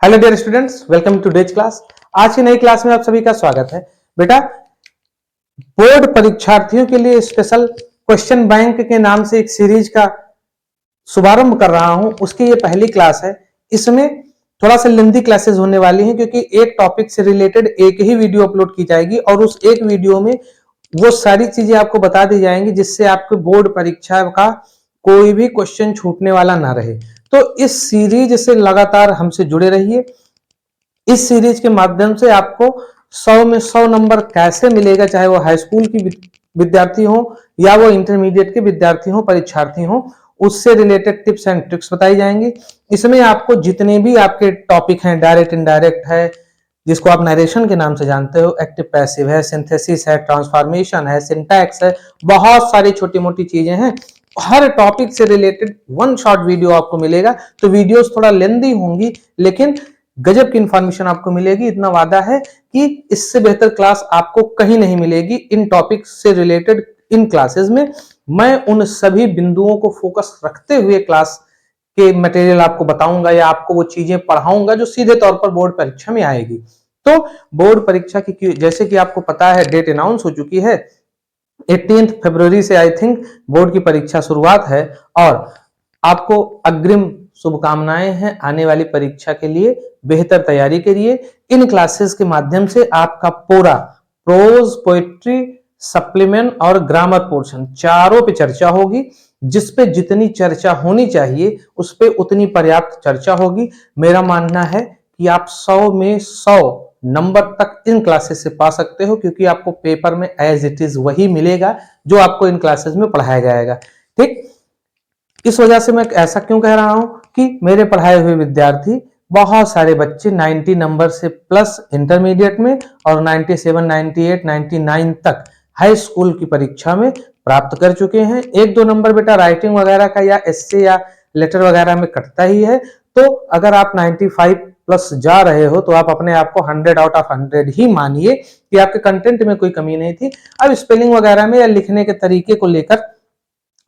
Hello dear students, welcome today's class. आज की नई क्लास में आप सभी का स्वागत है। बेटा, बोर्ड परीक्षार्थियों के लिए स्पेशल क्वेश्चन बैंक के नाम से एक सीरीज का शुभारंभ कर रहा हूं। उसकी ये पहली क्लास है। इसमें थोड़ा सा लेंथी क्लासेस होने वाली हैं क्योंकि एक टॉपिक से रिलेटेड एक ही वीडियो अपलोड की जाएगी और उस एक वीडियो में वो सारी चीजें आपको बता दी जाएंगी जिससे आपके बोर्ड परीक्षा का कोई भी क्वेश्चन छूटने वाला ना रहे। तो इस सीरीज से लगातार हमसे जुड़े रहिए। इस सीरीज के माध्यम से आपको 100 में 100 नंबर कैसे मिलेगा, चाहे वो हाई स्कूल की विद्यार्थी हो या वो इंटरमीडिएट के विद्यार्थी हो, परीक्षार्थी हो, उससे रिलेटेड टिप्स एंड ट्रिक्स बताई जाएंगी। इसमें आपको जितने भी आपके टॉपिक हैं, डायरेक्ट इनडायरेक्ट है, जिसको आप नरेशन के नाम से जानते हो, एक्टिव पैसिव है, सिंथेसिस है, ट्रांसफॉर्मेशन है, सिंटैक्स है, बहुत सारी छोटी मोटी चीजें हैं। हर टॉपिक से रिलेटेड वन शॉट वीडियो आपको मिलेगा। तो वीडियोस थोड़ा लेंदी होंगी लेकिन गजब की इंफॉर्मेशन आपको मिलेगी। इतना वादा है कि इससे बेहतर क्लास आपको कहीं नहीं मिलेगी। इन टॉपिक से रिलेटेड इन क्लासेस में मैं उन सभी बिंदुओं को फोकस रखते हुए क्लास के मटेरियल आपको बताऊंगा या आपको वो चीजें पढ़ाऊंगा जो सीधे तौर पर बोर्ड परीक्षा में आएगी। तो बोर्ड परीक्षा की जैसे कि आपको पता है, डेट अनाउंस हो चुकी है। 18 फरवरी से आई थिंक बोर्ड की परीक्षा शुरुआत है और आपको अग्रिम शुभकामनाएं हैं आने वाली परीक्षा के लिए। बेहतर तैयारी करिए। इन क्लासेस के माध्यम से आपका पूरा प्रोज, पोएट्री, सप्लीमेंट और ग्रामर पोर्शन चारों पे चर्चा होगी। जिस पे जितनी चर्चा होनी चाहिए उस पे उतनी पर्याप्त चर्चा होगी। मेरा मानना है कि आप 100 में 100 नंबर तक इन क्लासेस से पा सकते हो क्योंकि आपको पेपर में एज इट इज वही मिलेगा जो आपको इन क्लासेस में पढ़ाया जाएगा। ठीक, इस वजह से मैं ऐसा क्यों कह रहा हूं कि मेरे पढ़ाए हुए विद्यार्थी, बहुत सारे बच्चे 90 नंबर से प्लस इंटरमीडिएट में और 97, 98, 99 तक हाई स्कूल की परीक्षा में प्राप्त कर चुके हैं। एक दो नंबर बेटा राइटिंग वगैरह का या एस्से या लेटर वगैरह में कटता ही है। तो अगर आप 95 प्लस जा रहे हो तो आप अपने आप को 100 आउट ऑफ 100 ही मानिए कि आपके कंटेंट में कोई कमी नहीं थी। अब स्पेलिंग वगैरह में या लिखने के तरीके को लेकर,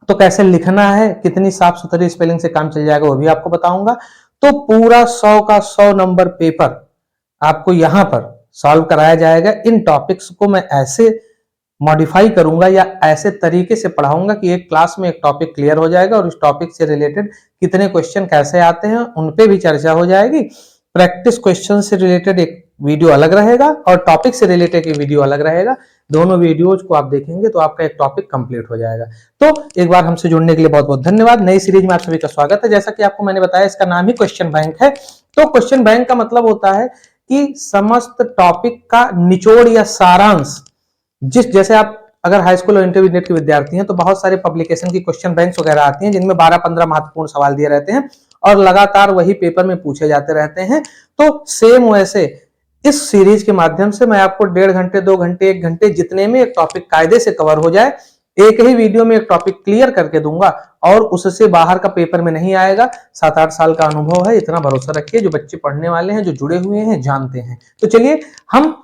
तो कैसे लिखना है, कितनी साफ सुथरी स्पेलिंग से काम चल जाएगा वो भी आपको बताऊंगा। तो पूरा 100 का 100 नंबर पेपर आपको यहां पर सॉल्व कराया जाएगा। इन टॉपिक्स को मैं ऐसे मॉडिफाई करूंगा या ऐसे तरीके से पढ़ाऊंगा कि एक क्लास में एक टॉपिक क्लियर हो जाएगा और उस टॉपिक से रिलेटेड कितने क्वेश्चन कैसे आते हैं उन पे भी चर्चा हो जाएगी। प्रैक्टिस क्वेश्चन से रिलेटेड एक वीडियो अलग रहेगा और टॉपिक से रिलेटेड एक वीडियो अलग रहेगा। दोनों वीडियोज को आप देखेंगे तो आपका एक टॉपिक कंप्लीट हो जाएगा। तो एक बार हमसे जुड़ने के लिए बहुत बहुत धन्यवाद। नई सीरीज में आप सभी का स्वागत है। जैसा कि आपको मैंने बताया, इसका नाम ही क्वेश्चन बैंक है। तो क्वेश्चन बैंक का मतलब होता है कि समस्त टॉपिक का निचोड़ या सारांश, जैसे आप अगर हाई स्कूल और इंटरमीडिएट के विद्यार्थी हैं तो बहुत सारे पब्लिकेशन की क्वेश्चन बैंक्स वगैरह आती हैं जिनमें 12-15 महत्वपूर्ण सवाल दिए रहते हैं और लगातार वही पेपर में पूछे जाते रहते हैं। तो सेम वैसे इस सीरीज के माध्यम से मैं आपको 1.5 घंटे, 2 घंटे, 1 घंटे जितने में एक टॉपिक कायदे से कवर हो जाए, एक ही वीडियो में एक टॉपिक क्लियर करके दूंगा और उससे बाहर का पेपर में नहीं आएगा। 7-8 साल का अनुभव है, इतना भरोसा रखिए। जो बच्चे पढ़ने वाले हैं, जो जुड़े हुए हैं, जानते हैं। तो चलिए हम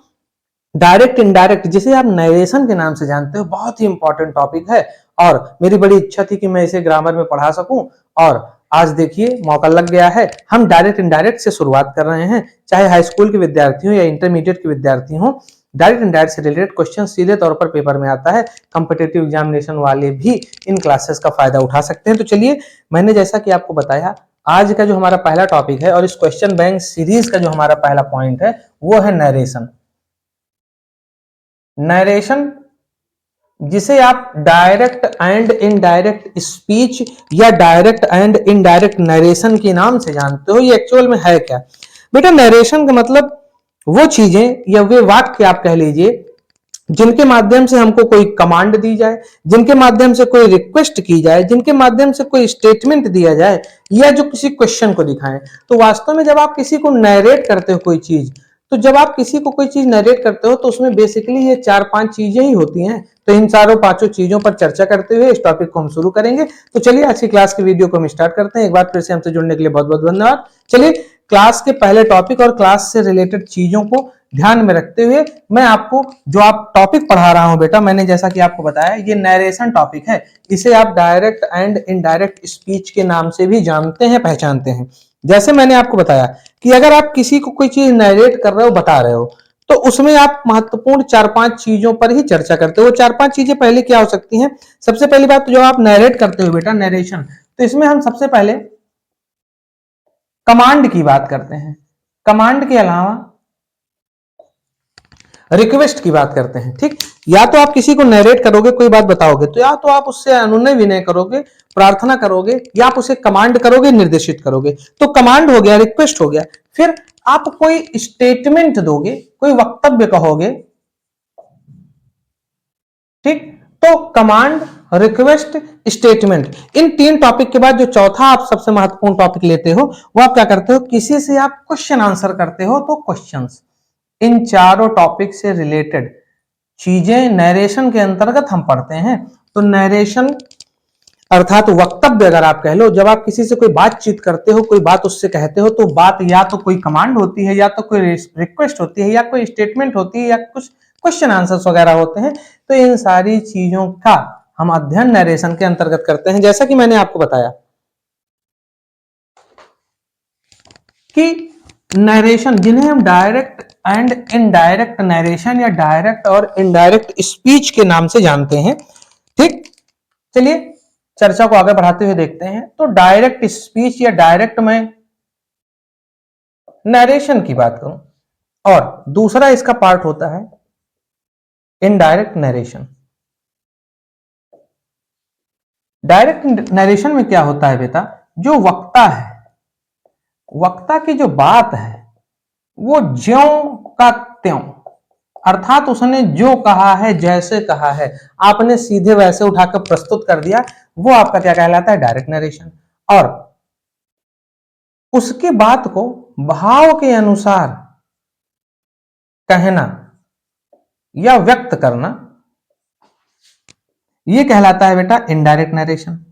डायरेक्ट इनडायरेक्ट, जिसे आप नरेशन के नाम से जानते हो, बहुत ही इंपॉर्टेंट टॉपिक है और मेरी बड़ी इच्छा थी कि मैं इसे ग्रामर में पढ़ा सकूं और आज देखिए मौका लग गया है। हम डायरेक्ट इनडायरेक्ट से शुरुआत कर रहे हैं। चाहे हाई स्कूल के विद्यार्थी हो या इंटरमीडिएट के विद्यार्थी हो, डायरेक्ट इनडायरेक्ट से रिलेटेड क्वेश्चन सीधे तौर पर पेपर में आता है। कॉम्पिटिटिव एग्जामिनेशन वाले भी इन क्लासेस का फायदा उठा सकते हैं। तो चलिए, मैंने जैसा कि आपको बताया, आज का जो हमारा पहला टॉपिक है और इस क्वेश्चन बैंक सीरीज का जो हमारा पहला पॉइंट है वो है नरेशन। नरेशन, जिसे आप डायरेक्ट एंड इनडायरेक्ट स्पीच या डायरेक्ट एंड इनडायरेक्ट नरेशन के नाम से जानते हो, ये एक्चुअल में है क्या? बेटा, नरेशन का मतलब वो चीजें या वे वाक्य आप कह लीजिए जिनके माध्यम से हमको कोई कमांड दी जाए, जिनके माध्यम से कोई रिक्वेस्ट की जाए, जिनके माध्यम से कोई स्टेटमेंट दिया जाए या जो किसी क्वेश्चन को दिखाएं। तो वास्तव में जब आप किसी को नरेट करते हो कोई चीज, तो जब आप किसी को कोई चीज नरेट करते हो तो उसमें बेसिकली ये 4-5 चीजें ही होती हैं। तो इन चारों पांचों चीजों पर चर्चा करते हुए इस टॉपिक को हम शुरू करेंगे। तो चलिए आज की क्लास की वीडियो को हम स्टार्ट करते हैं। एक बार फिर से हमसे जुड़ने के लिए बहुत बहुत धन्यवाद। चलिए, क्लास के पहले टॉपिक और क्लास से रिलेटेड चीजों को ध्यान में रखते हुए मैं आपको जो आप टॉपिक पढ़ा रहा हूं बेटा, मैंने जैसा कि आपको बताया, ये नरेशन टॉपिक है। इसे आप डायरेक्ट एंड इनडायरेक्ट स्पीच के नाम से भी जानते हैं, पहचानते हैं। जैसे मैंने आपको बताया कि अगर आप किसी को कोई चीज नरेट कर रहे हो, बता रहे हो, तो उसमें आप महत्वपूर्ण 4-5 चीजों पर ही चर्चा करते हो। वो 4-5 चीजें पहले क्या हो सकती हैं? सबसे पहली बात तो जो आप नरेट करते हो बेटा, नरेशन, तो इसमें हम सबसे पहले कमांड की बात करते हैं। कमांड के अलावा रिक्वेस्ट की बात करते हैं। ठीक, या तो आप किसी को नरेट करोगे, कोई बात बताओगे, तो या तो आप उससे अनुनय विनय करोगे, प्रार्थना करोगे, या आप उसे कमांड करोगे, निर्देशित करोगे। तो कमांड हो गया, रिक्वेस्ट हो गया। फिर आप कोई स्टेटमेंट दोगे, कोई वक्तव्य कहोगे। ठीक, तो कमांड, रिक्वेस्ट, स्टेटमेंट, इन 3 टॉपिक के बाद जो चौथा आप सबसे महत्वपूर्ण टॉपिक लेते हो, वो आप क्या करते हो? किसी से आप क्वेश्चन आंसर करते हो, तो क्वेश्चंस। इन चारों टॉपिक से रिलेटेड चीजें नरेशन के अंतर्गत हम पढ़ते हैं। तो नरेशन अर्थात वक्तव्य अगर आप कह लो, जब आप किसी से कोई बातचीत करते हो, कोई बात उससे कहते हो, तो बात या तो कोई कमांड होती है, या तो कोई रिक्वेस्ट होती है, या कोई स्टेटमेंट होती है, या कुछ क्वेश्चन आंसर्स वगैरह होते हैं। तो इन सारी चीजों का हम अध्ययन नरेशन के अंतर्गत करते हैं। जैसा कि मैंने आपको बताया कि नरेशन, जिन्हें हम डायरेक्ट एंड इनडायरेक्ट नरेशन या डायरेक्ट और इनडायरेक्ट स्पीच के नाम से जानते हैं। ठीक, चलिए चर्चा को आगे बढ़ाते हुए देखते हैं। तो डायरेक्ट स्पीच या डायरेक्ट में नरेशन की बात करूं, और दूसरा इसका पार्ट होता है इनडायरेक्ट नरेशन। डायरेक्ट नरेशन में क्या होता है बेटा? जो वक्ता है, वक्ता की जो बात है वो ज्यों का त्यों, अर्थात उसने जो कहा है, जैसे कहा है, आपने सीधे वैसे उठाकर प्रस्तुत कर दिया, वो आपका क्या कहलाता है? Direct narration. और उसकी बात को भाव के अनुसार कहना या व्यक्त करना, यह कहलाता है बेटा इनडायरेक्ट नरेशन।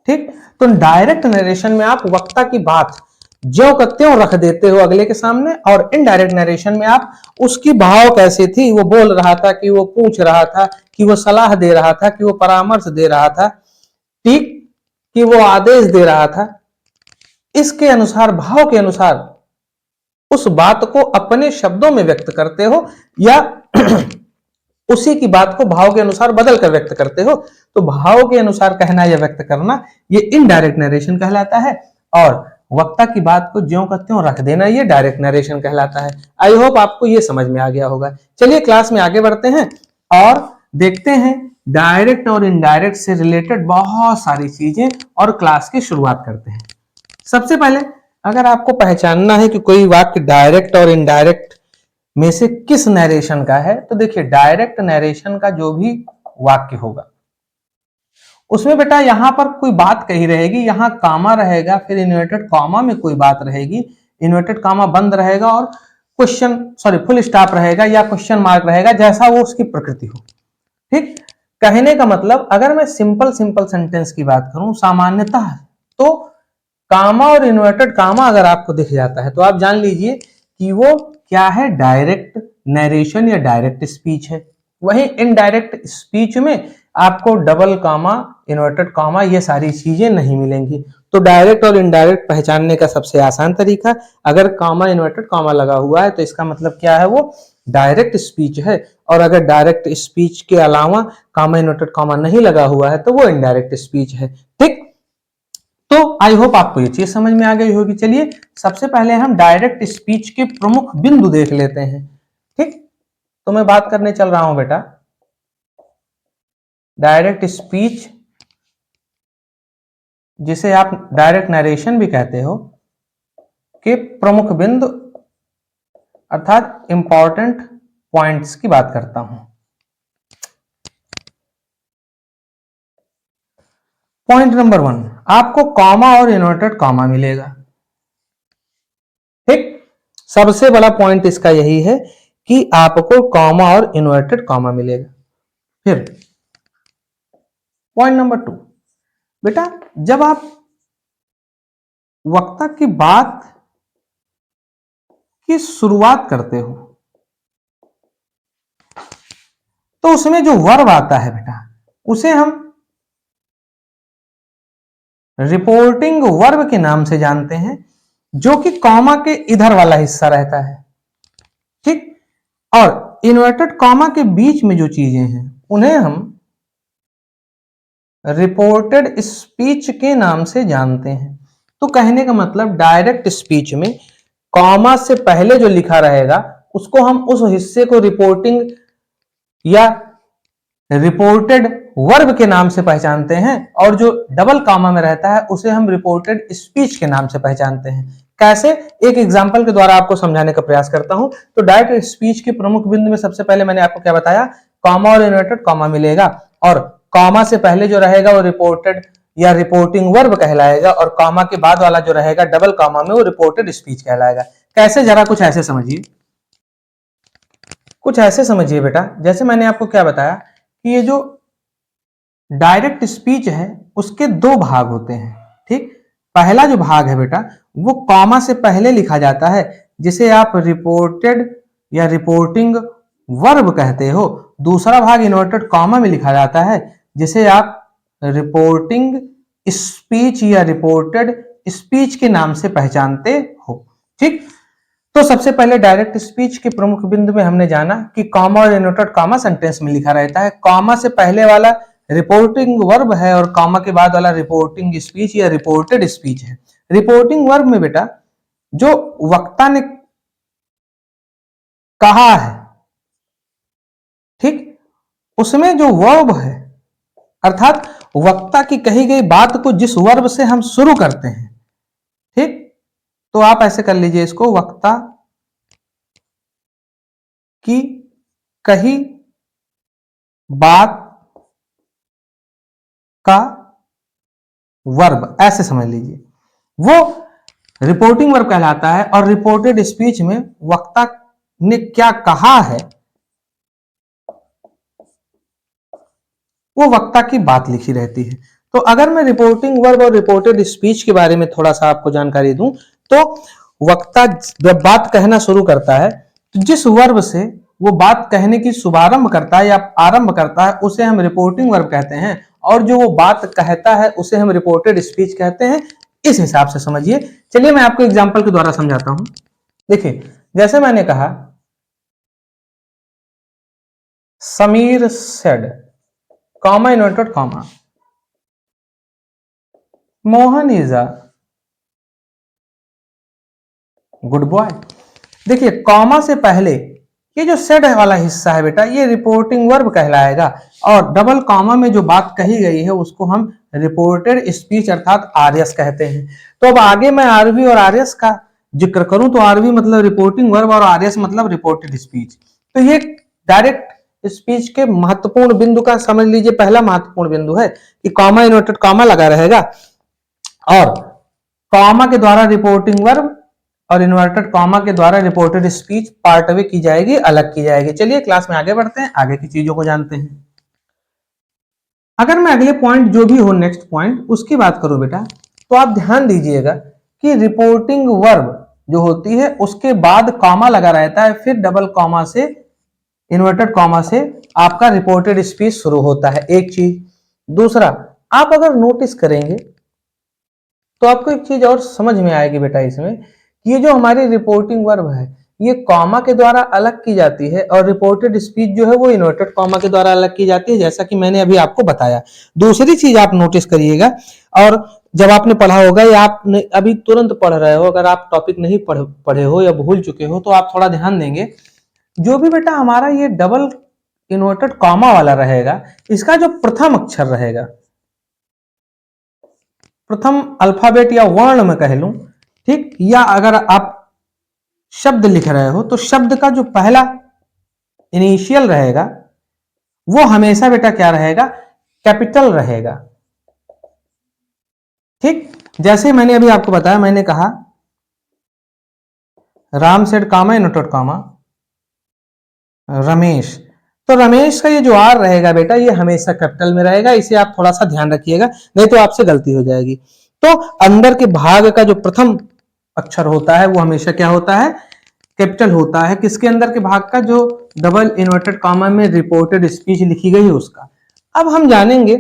ठीक, तो डायरेक्ट नरेशन में आप वक्ता की बात ज्यों का त्यों रख देते हो अगले के सामने, और इनडायरेक्ट नरेशन में आप उसकी भाव कैसे थी, वो बोल रहा था कि वो पूछ रहा था, कि वो सलाह दे रहा था, कि वो परामर्श दे रहा था, ठीक, कि वो आदेश दे रहा था, इसके अनुसार, भाव के अनुसार उस बात को अपने शब्दों में व्यक्त करते हो, या उसी की बात को भाव के अनुसार बदल कर व्यक्त करते हो। तो भाव के अनुसार कहना या व्यक्त करना, ये इनडायरेक्ट नरेशन कहलाता है। और वक्ता की बात को ज्यों का त्यों रख देना, ये डायरेक्ट नरेशन कहलाता है। आई होप आपको ये समझ में आ गया होगा। चलिए क्लास में आगे बढ़ते हैं और देखते हैं डायरेक्ट और इनडायरेक्ट से रिलेटेड बहुत सारी चीजें, और क्लास की शुरुआत करते हैं। सबसे पहले अगर आपको पहचानना है कि कोई वाक्य डायरेक्ट और इनडायरेक्ट में से किस नरेशन का है, तो देखिए डायरेक्ट नरेशन का जो भी वाक्य होगा उसमें बेटा यहां पर कोई बात कही रहेगी, यहां कामा रहेगा, फिर इन्वर्टेड कॉमा में कोई बात रहेगी, इन्वर्टेड कॉमा बंद रहेगा, और क्वेश्चन सॉरी फुल स्टॉप रहेगा या क्वेश्चन मार्क रहेगा, जैसा वो उसकी प्रकृति हो। ठीक, कहने का मतलब अगर मैं सिंपल सिंपल सेंटेंस की बात करूं सामान्यतः, तो कामा और इन्वर्टेड कामा अगर आपको दिख जाता है तो आप जान लीजिए कि वो क्या है? डायरेक्ट नरेशन या डायरेक्ट स्पीच है। वहीं इनडायरेक्ट स्पीच में आपको डबल कामा, इन्वर्टेड कामा, ये सारी चीजें नहीं मिलेंगी। तो डायरेक्ट और इनडायरेक्ट पहचानने का सबसे आसान तरीका, अगर कामा इन्वर्टेड कामा लगा हुआ है तो इसका मतलब क्या है? वो डायरेक्ट स्पीच है। और अगर डायरेक्ट स्पीच के अलावा कामा इन्वर्टेड कामा नहीं लगा हुआ है तो वो इनडायरेक्ट स्पीच है। ठीक, तो आई होप आपको ये चीज समझ में आ गई होगी। चलिए सबसे पहले हम डायरेक्ट स्पीच के प्रमुख बिंदु देख लेते हैं। ठीक, तो मैं बात करने चल रहा हूं बेटा डायरेक्ट स्पीच, जिसे आप डायरेक्ट नरेशन भी कहते हो, के प्रमुख बिंदु अर्थात इंपॉर्टेंट पॉइंट्स की बात करता हूं। पॉइंट नंबर 1, आपको कॉमा और इन्वर्टेड कॉमा मिलेगा। ठीक, सबसे बड़ा पॉइंट इसका यही है कि आपको कॉमा और इन्वर्टेड कॉमा मिलेगा। फिर पॉइंट नंबर 2, बेटा जब आप वक्ता की बात की शुरुआत करते हो तो उसमें जो वर्ब आता है बेटा, उसे हम रिपोर्टिंग वर्ब के नाम से जानते हैं, जो कि कॉमा के इधर वाला हिस्सा रहता है, ठीक। और इन्वर्टेड कॉमा के बीच में जो चीजें हैं उन्हें हम रिपोर्टेड स्पीच के नाम से जानते हैं। तो कहने का मतलब डायरेक्ट स्पीच में कॉमा से पहले जो लिखा रहेगा उसको हम उस हिस्से को रिपोर्टिंग या रिपोर्टेड वर्ब के नाम से पहचानते हैं, और जो डबल कॉमा में रहता है उसे हम रिपोर्टेड स्पीच के नाम से पहचानते हैं। कैसे? एक एग्जांपल के द्वारा आपको समझाने का प्रयास करता हूं। तो डायरेक्ट स्पीच के प्रमुख बिंदु में सबसे पहले मैंने आपको क्या बताया, कॉमा और इन्वर्टेड कॉमा मिलेगा, और कॉमा से पहले जो रहेगा वो रिपोर्टेड या रिपोर्टिंग वर्ब कहलाएगा, और कॉमा के बाद वाला जो रहेगा डबल कॉमा में वो रिपोर्टेड स्पीच कहलाएगा। कैसे? जरा कुछ ऐसे समझिए, कुछ ऐसे समझिए बेटा। जैसे मैंने आपको क्या बताया कि ये जो डायरेक्ट स्पीच है उसके दो भाग होते हैं, ठीक। पहला जो भाग है बेटा वो कॉमा से पहले लिखा जाता है, जिसे आप रिपोर्टेड या रिपोर्टिंग वर्ब कहते हो। दूसरा भाग इन्वर्टेड कॉमा में लिखा जाता है, जिसे आप रिपोर्टिंग स्पीच या रिपोर्टेड स्पीच के नाम से पहचानते हो, ठीक। तो सबसे पहले डायरेक्ट स्पीच के प्रमुख बिंदु में हमने जाना कि कॉमा और इन्वर्टेड कॉमा सेंटेंस में लिखा रहता है। कॉमा से पहले वाला रिपोर्टिंग वर्ब है और कॉमा के बाद वाला रिपोर्टिंग स्पीच या रिपोर्टेड स्पीच है। रिपोर्टिंग वर्ब में बेटा जो वक्ता ने कहा है, ठीक, उसमें जो वर्ब है अर्थात वक्ता की कही गई बात को जिस वर्ब से हम शुरू करते हैं, ठीक, तो आप ऐसे कर लीजिए इसको, वक्ता की कही बात का वर्ब, ऐसे समझ लीजिए, वो रिपोर्टिंग वर्ब कहलाता है। और रिपोर्टेड स्पीच में वक्ता ने क्या कहा है वो वक्ता की बात लिखी रहती है। तो अगर मैं रिपोर्टिंग वर्ब और रिपोर्टेड स्पीच के बारे में थोड़ा सा आपको जानकारी दूं, तो वक्ता जब बात कहना शुरू करता है तो जिस वर्ब से वो बात कहने की शुभारंभ करता है या आरंभ करता है उसे हम रिपोर्टिंग वर्ब कहते हैं, और जो वो बात कहता है उसे हम रिपोर्टेड स्पीच कहते हैं। इस हिसाब से समझिए। चलिए मैं आपको एग्जाम्पल के द्वारा समझाता हूं। देखिए, जैसे मैंने कहा Sameer said, comma inverted comma, Mohan is a good boy. देखिए, कॉमा से पहले ये जो सेड वाला हिस्सा है बेटा ये रिपोर्टिंग वर्ब कहलाएगा, और डबल कॉमा में जो बात कही गई है उसको हम रिपोर्टेड स्पीच अर्थात आरएस कहते हैं। तो अब आगे मैं आरवी और आरएस का जिक्र करूं तो आरवी मतलब रिपोर्टिंग वर्ब और आरएस मतलब रिपोर्टेड स्पीच। तो ये डायरेक्ट स्पीच के महत्वपूर्ण बिंदु का समझ लीजिए, पहला महत्वपूर्ण बिंदु है कि कॉमा इन्वर्टेड कॉमा लगा रहेगा, और कॉमा के द्वारा रिपोर्टिंग वर्ब और इन्वर्टेड कॉमा के द्वारा रिपोर्टेड स्पीच पार्ट वे की जाएगी, अलग की जाएगी। चलिए क्लास में आगे बढ़ते हैं, आगे की चीजों को जानते हैं। अगर मैं अगले पॉइंट जो भी हो नेक्स्ट पॉइंट उसकी बात करूं बेटा, तो आप ध्यान दीजिएगा कि रिपोर्टिंग वर्ब जो होती है उसके बाद कॉमा लगा रहता है, फिर डबल कॉमा से इन्वर्टेड कॉमा से आपका रिपोर्टेड स्पीच शुरू होता है। एक चीज। दूसरा, आप अगर नोटिस करेंगे तो आपको एक चीज और समझ में आएगी बेटा इसमें, कि ये जो हमारी रिपोर्टिंग वर्ब है ये कॉमा के द्वारा अलग की जाती है, और रिपोर्टेड स्पीच जो है वो इन्वर्टेड कॉमा के द्वारा अलग की जाती है, जैसा कि मैंने अभी आपको बताया। दूसरी चीज आप नोटिस करिएगा, और जब आपने पढ़ा होगा या आपने अभी तुरंत पढ़ रहे हो, अगर आप टॉपिक नहीं पढ़े हो या भूल चुके हो तो आप थोड़ा ध्यान देंगे, जो भी बेटा हमारा ये डबल इन्वर्टेड कॉमा वाला रहेगा इसका जो प्रथम अक्षर रहेगा, प्रथम अल्फाबेट या वर्ण में कह लूं, ठीक, या अगर आप शब्द लिख रहे हो तो शब्द का जो पहला इनिशियल रहेगा वो हमेशा बेटा क्या रहेगा, कैपिटल रहेगा, ठीक। जैसे मैंने अभी आपको बताया, मैंने कहा Ram said comma inverted comma Ramesh, तो रमेश का ये जो आर रहेगा बेटा ये हमेशा कैपिटल में रहेगा, इसे आप थोड़ा सा ध्यान रखिएगा नहीं तो आपसे गलती हो जाएगी। तो अंदर के भाग का जो प्रथम अक्षर होता है वो हमेशा क्या होता है, कैपिटल होता है। किसके अंदर के भाग का, जो डबल इन्वर्टेड कॉमा में रिपोर्टेड स्पीच लिखी गई है उसका। अब हम जानेंगे,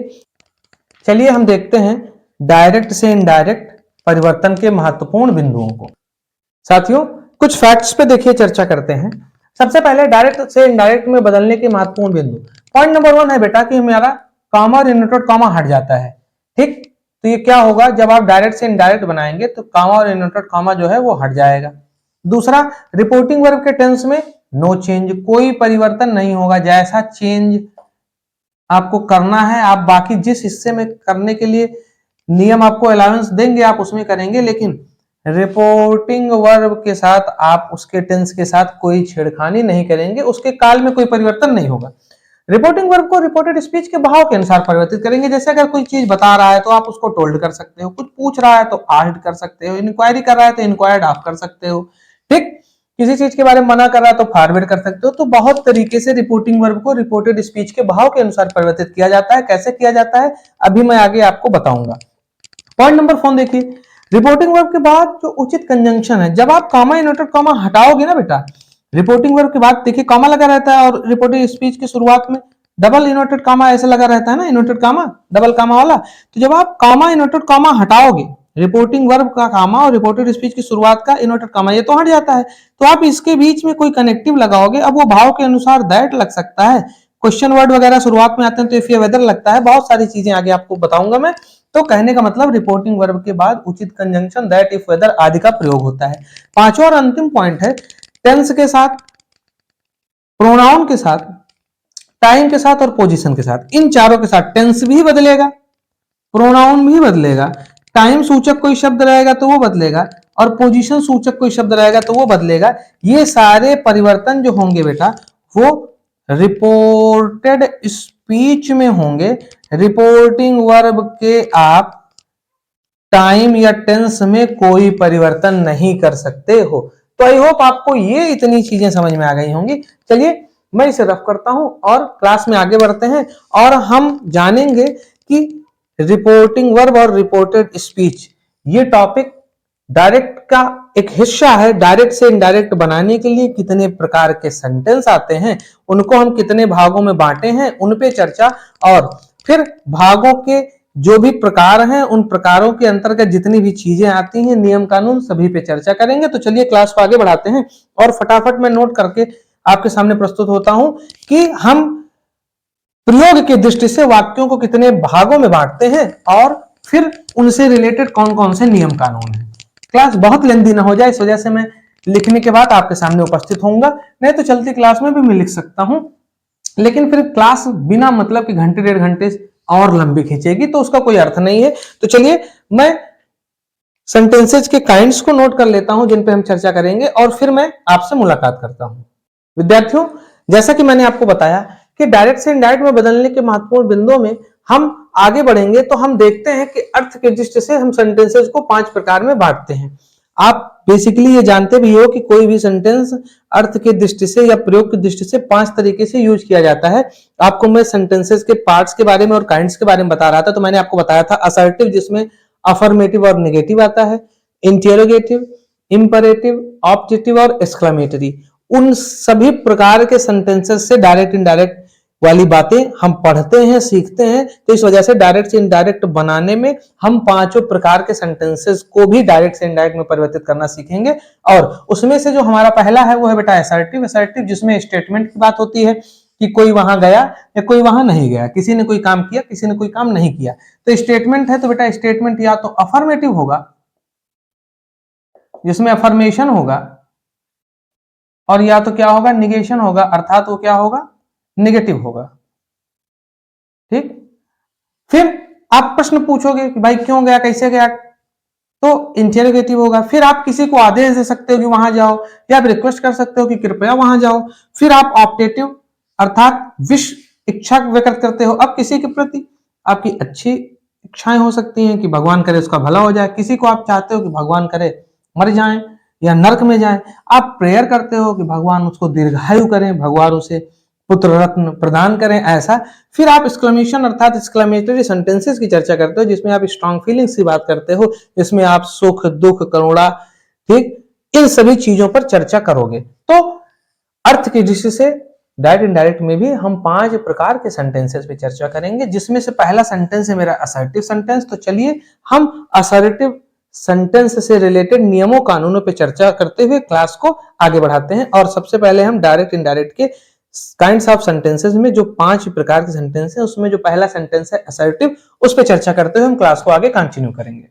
चलिए हम देखते हैं डायरेक्ट से इनडायरेक्ट परिवर्तन के महत्वपूर्ण बिंदुओं को। साथियों कुछ फैक्ट्स पे देखिए चर्चा करते हैं। सबसे पहले डायरेक्ट से इनडायरेक्ट में बदलने के महत्वपूर्ण बिंदु। पॉइंट नंबर 1 है बेटा कि हमारा कॉमा और इनवर्टेड कॉमा हट जाता है। ठीक, तो ये क्या होगा, जब आप डायरेक्ट से इनडायरेक्ट बनाएंगे तो कॉमा और इनवर्टेड कॉमा जो है वो हट जाएगा। दूसरा, रिपोर्टिंग वर्ब के टेंस में नो चेंज, कोई परिवर्तन नहीं होगा। जैसा चेंज आपको करना है आप बाकी जिस हिस्से में करने के लिए नियम आपको अलाउंस देंगे आप उसमें करेंगे, लेकिन रिपोर्टिंग वर्ब के साथ आप उसके टेंस के साथ कोई छेड़खानी नहीं करेंगे, उसके काल में कोई परिवर्तन नहीं होगा। रिपोर्टिंग वर्ब को रिपोर्टेड स्पीच के बहाव के अनुसार परिवर्तित करेंगे। जैसे अगर कोई चीज बता रहा है तो आप उसको टोल्ड कर सकते हो, कुछ पूछ रहा है तो आस्क्ड कर सकते हो, इंक्वायरी कर रहा है तो इंक्वायर्ड आप कर सकते हो। ठीक, किसी चीज के बारे में मना कर रहा है तो फॉरवर्ड कर सकते हो। तो बहुत तरीके से रिपोर्टिंग वर्ब को रिपोर्टेड स्पीच के बहाव के अनुसार परिवर्तित किया जाता है। कैसे किया जाता है अभी मैं आगे आपको बताऊंगा। पॉइंट नंबर 4 देखिए, रिपोर्टिंग वर्ब के बाद जो उचित कंजंक्शन है, जब आप कॉमा इनवर्टेड कॉमा हटाओगे ना बेटा, रिपोर्टिंग वर्ब के बाद देखिए कॉमा लगा रहता है और रिपोर्टेड स्पीच की शुरुआत में डबल इनवर्टेड कॉमा ऐसे लगा रहता है ना, इनवर्टेड कॉमा डबल कॉमा वाला। तो जब आप कॉमा इनवर्टेड कॉमा हटाओगे, रिपोर्टिंग वर्ब का कॉमा और रिपोर्टेड स्पीच की शुरुआत का इनवर्टेड कॉमा ये तो हट जाता है, तो आप इसके बीच में कोई कनेक्टिव लगाओगे। अब वो भाव के अनुसार दैट लग सकता है, क्वेश्चन वर्ड वगैरह शुरुआत में आते हैं तो इफ या वेदर लगता है, बहुत सारी चीजें आगे आपको बताऊंगा मैं। तो कहने का मतलब रिपोर्टिंग वर्ब के बाद उचित कंजंक्शन दैट, इफ, वेदर आदि का प्रयोग होता है। पांचवा और अंतिम पॉइंट है, टेंस के साथ, प्रोनाउन के साथ, टाइम के साथ और पोजीशन के साथ, इन चारों के साथ टेंस भी बदलेगा, प्रोनाउन भी बदलेगा, टाइम सूचक कोई शब्द रहेगा तो वो बदलेगा और पोजीशन सूचक कोई शब्द रहेगा तो वो बदलेगा। ये सारे परिवर्तन जो होंगे बेटा वो रिपोर्टेड स्पीच में होंगे। रिपोर्टिंग वर्ब के आप टाइम या टेंस में कोई परिवर्तन नहीं कर सकते हो। तो आई होप आपको ये इतनी चीजें समझ में आ गई होंगी। चलिए मैं इसे रफ करता हूं और क्लास में आगे बढ़ते हैं और हम जानेंगे कि रिपोर्टिंग वर्ब और रिपोर्टेड स्पीच ये टॉपिक डायरेक्ट का एक हिस्सा है। डायरेक्ट से इनडायरेक्ट बनाने के लिए कितने प्रकार के सेंटेंस आते हैं, उनको हम कितने भागों में बांटे हैं, उन पे चर्चा, और फिर भागों के जो भी प्रकार हैं उन प्रकारों के अंतर्गत जितनी भी चीजें आती हैं, नियम कानून, सभी पे चर्चा करेंगे। तो चलिए क्लास को आगे बढ़ाते हैं और फटाफट मैं नोट करके आपके सामने प्रस्तुत होता हूं कि हम प्रयोग की दृष्टि से वाक्यों को कितने भागों में बांटते हैं और फिर उनसे रिलेटेड कौन कौन से नियम कानून हैं। क्लास बहुत लेंदी ना हो जाए, इस वजह से मैं लिखने के बाद आपके सामने उपस्थित होऊंगा, नहीं तो चलती क्लास में भी मैं लिख सकता हूं, लेकिन फिर क्लास बिना मतलब कि घंटे डेढ़ घंटे और लंबी खींचेगी तो उसका कोई अर्थ नहीं है। तो चलिए मैं सेंटेंसेज के काइंड्स को नोट कर लेता हूं जिन पे हम चर्चा करेंगे और फिर मैं आपसे मुलाकात करता हूं। विद्यार्थियों, जैसा कि मैंने आपको बताया कि डायरेक्ट से इनडायरेक्ट में बदलने के महत्वपूर्ण बिंदुओं में हम आगे बढ़ेंगे तो हम देखते हैं कि अर्थ के दृष्टि से हम सेंटेंसेज को 5 प्रकार में बांटते हैं। आप बेसिकली ये जानते भी हो कि कोई भी सेंटेंस अर्थ की दृष्टि से या प्रयोग की दृष्टि से 5 तरीके से यूज किया जाता है। आपको मैं सेंटेंसेस के पार्ट्स के बारे में और काइंड्स के बारे में बता रहा था, तो मैंने आपको बताया था असर्टिव जिसमें अफर्मेटिव और नेगेटिव आता है, इंटेरोगेटिव, इंपरेटिव, ऑब्जेक्टिव और एक्सक्लेमेटरी। उन सभी प्रकार के सेंटेंसेस से डायरेक्ट इनडायरेक्ट वाली बातें हम पढ़ते हैं, सीखते हैं। तो इस वजह से डायरेक्ट से इनडायरेक्ट बनाने में हम 5 प्रकार के सेंटेंसेस को भी डायरेक्ट से इनडायरेक्ट में परिवर्तित करना सीखेंगे। और उसमें से जो हमारा पहला है वो है बेटा असर्टिव। असर्टिव जिसमें स्टेटमेंट की बात होती है कि कोई वहां गया या कोई वहां नहीं गया, किसी ने कोई काम किया, किसी ने कोई काम नहीं किया। तो स्टेटमेंट है तो बेटा स्टेटमेंट या तो अफर्मेटिव होगा जिसमें अफर्मेशन होगा, और या तो क्या होगा, निगेशन होगा, अर्थात वो क्या होगा, नेगेटिव होगा। ठीक, फिर आप प्रश्न पूछोगे कि भाई क्यों गया, कैसे गया, तो इंटेरोगेटिव होगा। फिर आप किसी को आदेश दे सकते हो कि वहां जाओ, या आप रिक्वेस्ट कर सकते हो कि कृपया वहां जाओ। फिर आप ऑप्टेटिव अर्थात विश इच्छा व्यक्त करते हो। अब किसी के प्रति आपकी अच्छी इच्छाएं हो सकती हैं कि भगवान करे उसका भला हो जाए, किसी को आप चाहते हो कि भगवान करे मर जाए या नरक में जाए। आप प्रेयर करते हो कि भगवान उसको दीर्घायु करें, भगवान उसे पुत्र रत्न प्रदान करें, ऐसा। फिर आप एक्सक्लेमेशन अर्थात एक्सक्लेमेटरी सेंटेंसेस की चर्चा करते हो जिसमें आप स्ट्रॉन्ग फीलिंग्स की बात करते हो, जिसमें आप सुख दुख करुणा, ठीक, इन सभी चीजों पर चर्चा करोगे। तो अर्थ की दृष्टि से डायरेक्ट इनडायरेक्ट में भी हम 5 प्रकार के सेंटेंसेस पे चर्चा करेंगे, जिसमें से पहला सेंटेंस है मेरा असर्टिव सेंटेंस। तो चलिए हम असर्टिव सेंटेंस से रिलेटेड नियमों कानूनों पे चर्चा करते हुए क्लास को आगे बढ़ाते हैं। और सबसे पहले हम डायरेक्ट इनडायरेक्ट के काइंड्स ऑफ सेंटेंसेस में जो 5 प्रकार के सेंटेंस है उसमें जो पहला सेंटेंस है असर्टिव, उस पर चर्चा करते हुए हम क्लास को आगे कंटिन्यू करेंगे।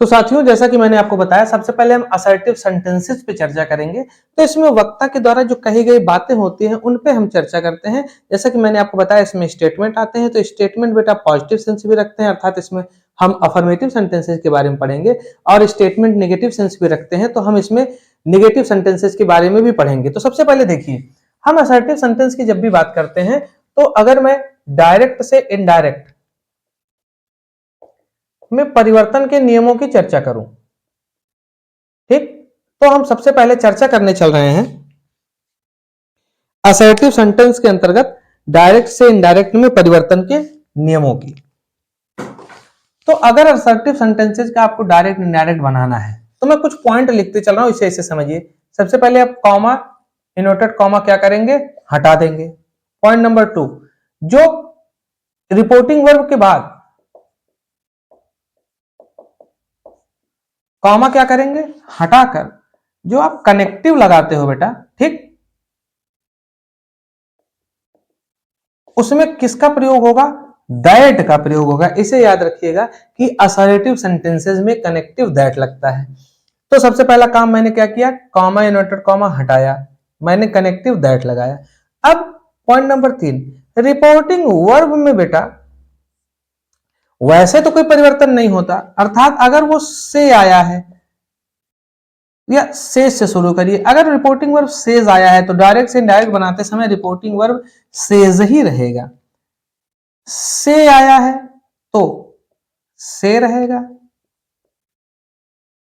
तो साथियों, जैसा कि मैंने आपको बताया, सबसे पहले हम असर्टिव सेंटेंसेस पे चर्चा करेंगे। तो इसमें वक्ता के द्वारा जो कही गई बातें होती हैं उन पे हम चर्चा करते हैं। जैसा कि मैंने आपको बताया, इसमें स्टेटमेंट आते हैं। तो स्टेटमेंट बेटा पॉजिटिव सेंस भी रखते हैं, अर्थात इसमें हम अफर्मेटिव सेंटेंसेस के बारे में पढ़ेंगे। और स्टेटमेंट नेगेटिव सेंस भी रखते हैं, तो हम इसमें नेगेटिव सेंटेंसेस के बारे में भी पढ़ेंगे। तो सबसे पहले देखिए, हम असर्टिव सेंटेंस की जब भी बात करते हैं, तो अगर मैं डायरेक्ट से इनडायरेक्ट में परिवर्तन के नियमों की चर्चा करूं, ठीक, तो हम सबसे पहले चर्चा करने चल रहे हैं असर्टिव सेंटेंस के अंतर्गत डायरेक्ट से इनडायरेक्ट में परिवर्तन के नियमों की। तो अगर असर्टिव सेंटेंसेस का आपको डायरेक्ट इनडायरेक्ट बनाना है, तो मैं कुछ पॉइंट लिखते चल रहा हूं, इसे समझिए। सबसे पहले आप कॉमा, इनवर्टेड कॉमा क्या करेंगे, हटा देंगे। पॉइंट नंबर 2, जो रिपोर्टिंग वर्ब के बाद कॉमा क्या करेंगे, हटाकर जो आप कनेक्टिव लगाते हो बेटा, ठीक, उसमें किसका प्रयोग होगा, दैट का प्रयोग होगा। इसे याद रखिएगा कि असर्टिव सेंटेंसेस में कनेक्टिव दैट लगता है। तो सबसे पहला काम मैंने क्या किया, कॉमा इनवर्टेड कॉमा हटाया, मैंने कनेक्टिव दैट लगाया। अब पॉइंट नंबर 3, रिपोर्टिंग वर्ब में बेटा वैसे तो कोई परिवर्तन नहीं होता, अर्थात अगर वो से आया है या सेज से शुरू करिए। अगर रिपोर्टिंग वर्ब सेज आया है तो डायरेक्ट से इनडायरेक्ट बनाते समय रिपोर्टिंग वर्ब सेज ही रहेगा। से आया है तो से रहेगा,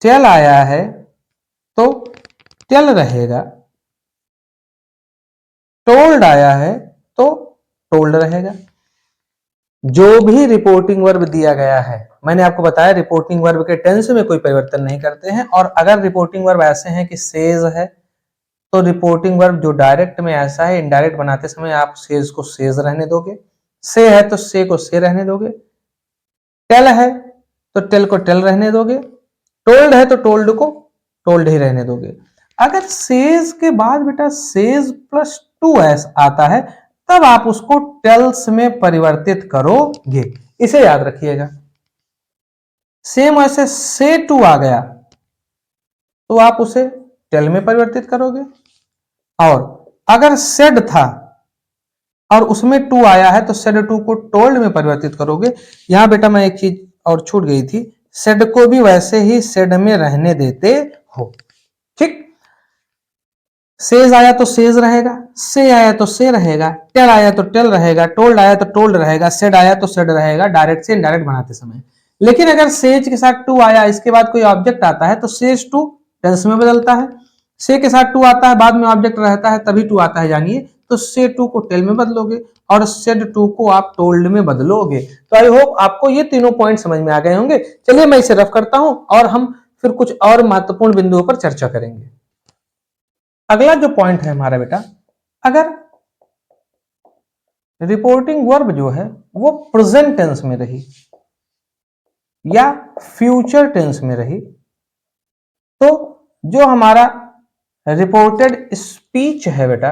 टेल आया है तो टेल रहेगा, टोल्ड आया है तो टोल्ड रहेगा। जो भी रिपोर्टिंग वर्ब दिया गया है, मैंने आपको बताया रिपोर्टिंग वर्ब के टेंस में कोई परिवर्तन नहीं करते हैं। और अगर रिपोर्टिंग वर्ब ऐसे हैं कि सेज है, तो रिपोर्टिंग वर्ब जो डायरेक्ट में ऐसा है, इनडायरेक्ट बनाते समय आप सेज को सेज रहने दोगे, से है तो से को से रहने दोगे, टेल है तो टेल को टेल रहने दोगे, टोल्ड है तो टोल्ड को टोल्ड ही रहने दोगे। अगर सेज के बाद बेटा सेज प्लस 2s आता है, तब आप उसको टेल्स में परिवर्तित करोगे, इसे याद रखिएगा। सेम ऐसे से टू आ गया तो आप उसे टेल में परिवर्तित करोगे। और अगर सेड था और उसमें टू आया है तो सेड टू को टोल्ड में परिवर्तित करोगे। यहां बेटा मैं एक चीज और छूट गई थी, सेड को भी वैसे ही सेड में रहने देते हो, ठीक। सेज आया तो सेज रहेगा, से आया तो से रहेगा, टेल आया तो टेल रहेगा, टोल्ड आया तो टोल्ड रहेगा, सेड आया तो सेड रहेगा डायरेक्ट से इनडायरेक्ट बनाते समय। लेकिन अगर सेज के साथ टू आया, इसके बाद कोई ऑब्जेक्ट आता है, तो सेज टू टेंस में बदलता है। से के साथ टू आता है, बाद में ऑब्जेक्ट रहता है, तभी टू आता है जानिए, तो से टू को टेल में बदलोगे और सेड टू को आप टोल्ड में बदलोगे। तो आई होप आपको ये तीनों पॉइंट समझ में आ गए होंगे। चलिए मैं इसे रफ करता हूं और हम फिर कुछ और महत्वपूर्ण बिंदुओं पर चर्चा करेंगे। अगला जो पॉइंट है हमारा बेटा, अगर रिपोर्टिंग वर्ब जो है वो प्रेजेंट टेंस में रही या फ्यूचर टेंस में रही, तो जो हमारा रिपोर्टेड स्पीच है बेटा,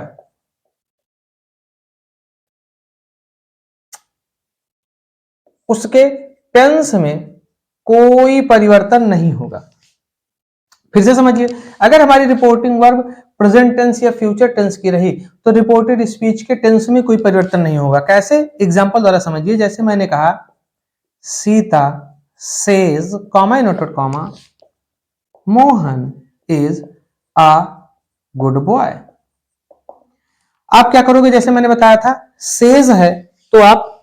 उसके टेंस में कोई परिवर्तन नहीं होगा। फिर से समझिए, अगर हमारी रिपोर्टिंग वर्ब प्रेजेंट टेंस या फ्यूचर टेंस की रही, तो रिपोर्टेड स्पीच के टेंस में कोई परिवर्तन नहीं होगा। कैसे, एग्जांपल द्वारा समझिए। जैसे मैंने कहा Sita says comma inverted comma Mohan is a good boy. आप क्या करोगे, जैसे मैंने बताया था सेज है तो आप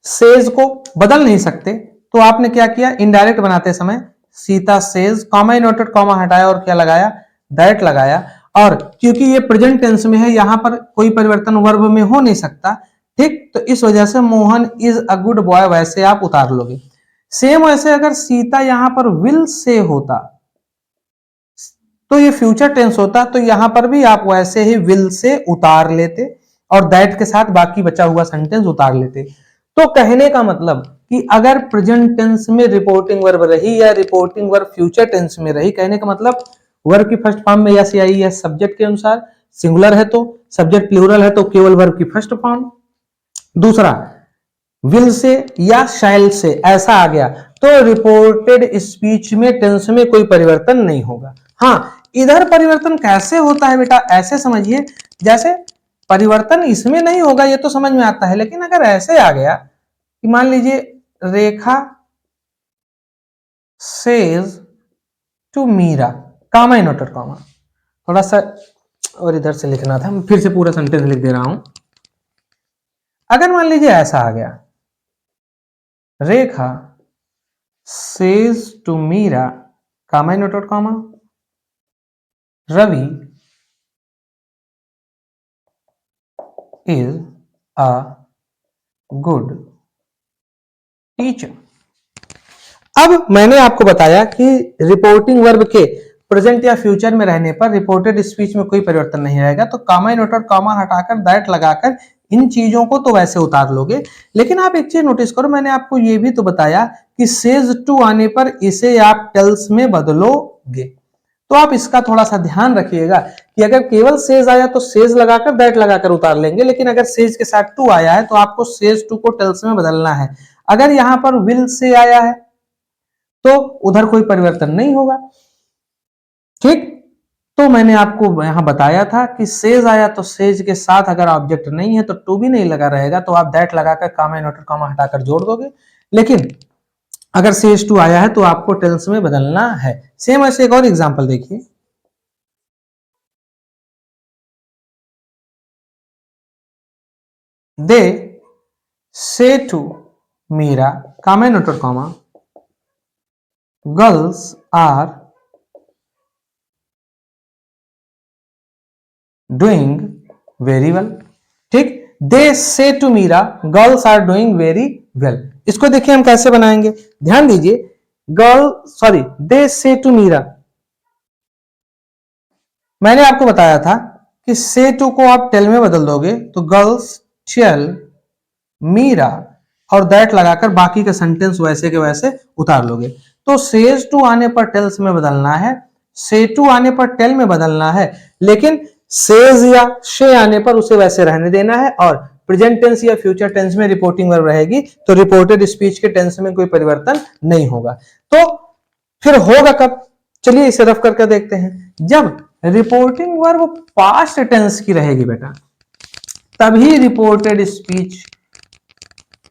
सेज को बदल नहीं सकते, तो आपने क्या किया, इनडायरेक्ट बनाते समय Sita says comma inverted comma हटाया और क्या लगाया, दैट लगाया। और क्योंकि ये प्रेजेंट टेंस में है, यहां पर कोई परिवर्तन वर्ब में हो नहीं सकता, ठीक, तो इस वजह से Mohan is a good boy वैसे आप उतार लोगे। सेम वैसे अगर सीता यहां पर विल से होता तो ये फ्यूचर टेंस होता, तो यहां पर भी आप वैसे ही विल से उतार लेते और दैट के साथ बाकी बचा हुआ सेंटेंस उतार लेते। तो कहने का मतलब कि अगर प्रेजेंट टेंस में रिपोर्टिंग वर्ब रही या रिपोर्टिंग वर्ब फ्यूचर टेंस में रही, कहने का मतलब वर्ब की फर्स्ट फॉर्म में यस या ई है सब्जेक्ट के अनुसार, सिंगुलर है तो, सब्जेक्ट प्लूरल है तो केवल वर्ब की फर्स्ट फॉर्म। दूसरा, विल से या शैल से ऐसा आ गया तो रिपोर्टेड स्पीच में टेंस में कोई परिवर्तन नहीं होगा। हाँ, इधर परिवर्तन कैसे होता है बेटा, ऐसे समझिए, जैसे परिवर्तन इसमें नहीं होगा ये तो समझ में आता है, लेकिन अगर ऐसे आ गया कि मान लीजिए Rekha says to Meera, comma inverted comma, थोड़ा सा और इधर से लिखना था, फिर से पूरा सेंटेंस लिख दे रहा हूं। अगर मान लीजिए ऐसा आ गया, Rekha says to Meera, comma inverted comma, Ravi is a good teacher. अब मैंने आपको बताया कि रिपोर्टिंग वर्ब के प्रेजेंट या फ्यूचर में रहने पर रिपोर्टेड स्पीच में कोई परिवर्तन नहीं रहेगा, तो कामा इनवर्टेड कॉमा हटाकर दैट लगाकर इन चीजों को तो वैसे उतार लोगे। लेकिन आप एक चीज नोटिस करो, मैंने आपको ये भी तो बताया कि सेज टू आने पर इसे आप टेल्स में बदलोगे, तो आप इसका थोड़ा सा ध्यान रखिएगा कि अगर केवल सेज आया तो सेज लगाकर दैट लगाकर उतार लेंगे, लेकिन अगर सेज के साथ टू आया है तो आपको सेज टू को टेल्स में बदलना है। अगर यहां पर विल से आया है तो उधर कोई परिवर्तन नहीं होगा। ठीक, तो मैंने आपको यहां बताया था कि सेज आया तो सेज के साथ अगर ऑब्जेक्ट नहीं है तो टू भी नहीं लगा रहेगा, तो आप दैट लगाकर कामा इनवर्टेड कॉमा हटाकर जोड़ दोगे। लेकिन अगर सेज टू आया है तो आपको टेंस में बदलना है। सेम ऐसे एक और एग्जांपल देखिए, they say to Meera, comma inverted comma, girls are doing very well. ठीक, they say to Meera girls are doing very well, इसको देखिए हम कैसे बनाएंगे, ध्यान दीजिए। दे से टू मीरा, मैंने आपको बताया था कि से टू को आप टेल में बदल दोगे तो गर्ल्स टेल मीरा और दैट लगाकर बाकी का सेंटेंस वैसे के वैसे उतार लोगे। तो सेज टू आने पर टेल्स में बदलना है, से टू आने पर टेल में बदलना है, लेकिन सेज या शे आने पर उसे वैसे रहने देना है, और प्रेजेंट टेंस या फ्यूचर टेंस में रिपोर्टिंग वर्ब रहेगी तो रिपोर्टेड स्पीच के टेंस में कोई परिवर्तन नहीं होगा। तो फिर होगा कब, चलिए इसे रफ करके देखते हैं। जब रिपोर्टिंग वर्ब पास्ट टेंस की रहेगी बेटा, तभी रिपोर्टेड स्पीच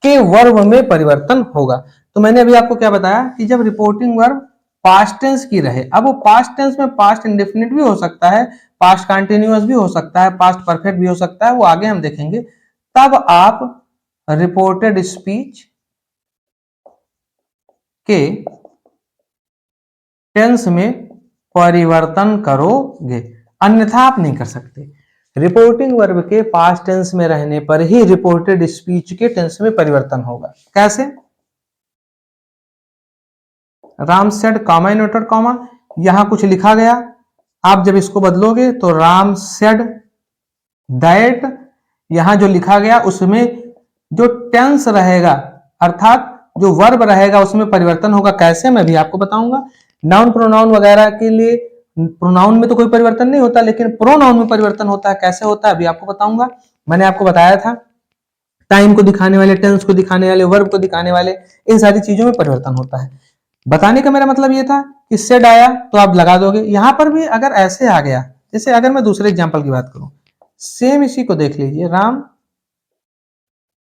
के वर्ब में परिवर्तन होगा। तो मैंने अभी आपको क्या बताया कि जब रिपोर्टिंग वर्ब पास्ट टेंस की रहे, अब वो पास्ट टेंस में पास्ट इंडेफिनिट भी हो सकता है, पास्ट कंटिन्यूअस भी हो सकता है, पास्ट परफेक्ट भी हो सकता है, वो आगे हम देखेंगे। तब आप रिपोर्टेड स्पीच के टेंस में परिवर्तन करोगे, अन्यथा आप नहीं कर सकते। रिपोर्टिंग वर्ब के पास्ट टेंस में रहने पर ही रिपोर्टेड स्पीच के टेंस में परिवर्तन होगा। कैसे, Ram said comma inverted comma, यहां कुछ लिखा गया, आप जब इसको बदलोगे तो राम सेड दैट, यहां जो लिखा गया उसमें जो टेंस रहेगा अर्थात जो वर्ब रहेगा उसमें परिवर्तन होगा। कैसे, मैं भी आपको बताऊंगा। नाउन प्रोनाउन वगैरह के लिए प्रोनाउन में तो कोई परिवर्तन नहीं होता, लेकिन प्रोनाउन में परिवर्तन होता है। कैसे होता है अभी आपको बताऊंगा। मैंने आपको बताया था टाइम को दिखाने वाले, टेंस को दिखाने वाले, वर्ब को दिखाने वाले, इन सारी चीजों में परिवर्तन होता है। बताने का मेरा मतलब ये था कि सेड आया तो आप लगा दोगे, यहां पर भी अगर ऐसे आ गया, जैसे अगर मैं दूसरे एग्जांपल की बात करूं, सेम इसी को देख लीजिए, राम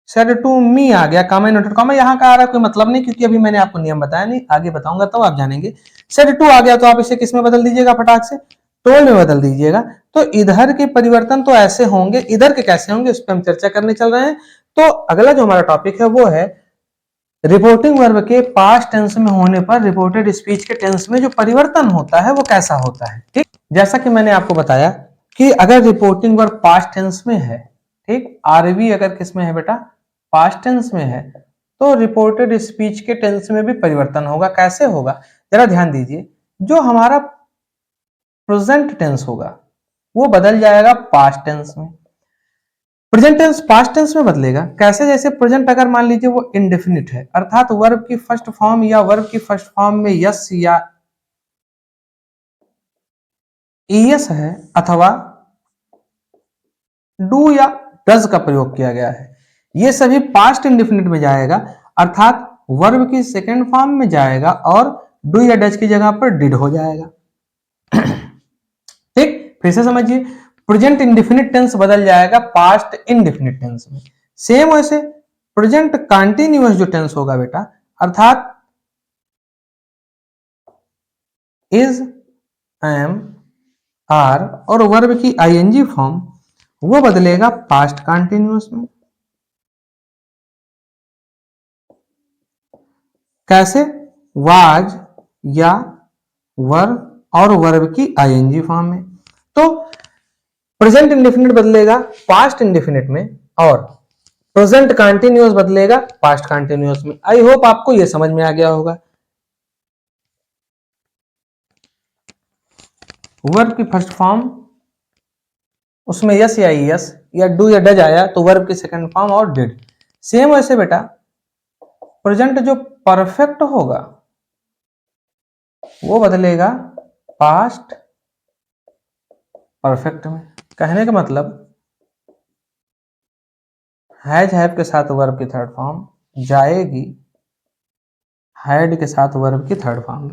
सेड टू मी आ गया, कामा इनवर्टेड कॉमा, यहां का आ रहा है कोई मतलब नहीं, क्योंकि अभी मैंने आपको नियम बताया नहीं, आगे बताऊंगा तब आप जानेंगे। सेड टू आ गया तो आप इसे किस में बदल दीजिएगा, फटाक से टोल में बदल दीजिएगा। तो इधर के परिवर्तन तो ऐसे होंगे, इधर के कैसे होंगे उस पर हम चर्चा करने चल रहे हैं। तो अगला जो हमारा टॉपिक है वो है रिपोर्टिंग वर्ब के पास्ट टेंस में होने पर रिपोर्टेड स्पीच के टेंस में जो परिवर्तन होता है वो कैसा होता है। ठीक, जैसा कि मैंने आपको बताया कि अगर रिपोर्टिंग वर्ब पास्ट टेंस में है, ठीक, आरवी अगर किस में है बेटा, पास्ट टेंस में है, तो रिपोर्टेड स्पीच के टेंस में भी परिवर्तन होगा। कैसे होगा, जरा ध्यान दीजिए। जो हमारा प्रेजेंट टेंस होगा वो बदल जाएगा पास्ट टेंस में। प्रेजेंट टेंस पास्ट टेंस में बदलेगा कैसे? जैसे प्रेजेंट अगर मान लीजिए वो इंडेफिनिट है, अर्थात वर्ब की फर्स्ट फॉर्म या वर्ब की फर्स्ट फॉर्म में यस या ईएस है अथवा डू या डज का प्रयोग किया गया है, ये सभी पास्ट इंडेफिनिट में जाएगा, अर्थात वर्ब की सेकेंड फॉर्म में जाएगा और डू या डज की जगह पर डिड हो जाएगा। ठीक, फिर से समझिए, प्रेजेंट इंडेफिनिट टेंस बदल जाएगा पास्ट इंडेफिनिट टेंस में। सेम वैसे प्रेजेंट कंटीन्यूअस जो टेंस होगा बेटा, अर्थात इज, एम, आर और वर्ब की आईएनजी फॉर्म, वो बदलेगा पास्ट कंटीन्यूअस में। कैसे? वाज या वर और वर्ब की आईएनजी फॉर्म में। तो प्रेजेंट इंडेफिनिट बदलेगा पास्ट इंडेफिनिट में और प्रेजेंट कंटीन्यूअस बदलेगा पास्ट कंटीन्यूअस में। आई होप आपको यह समझ में आ गया होगा। वर्ब की फर्स्ट फॉर्म उसमें यस या यस या डू या डज आया तो वर्ब की सेकंड फॉर्म और डिड। सेम वैसे बेटा प्रेजेंट जो परफेक्ट होगा वो बदलेगा पास्ट परफेक्ट में। कहने का मतलब हैज हैव के साथ वर्ब की थर्ड फॉर्म जाएगी हैड के साथ वर्ब की थर्ड फॉर्म।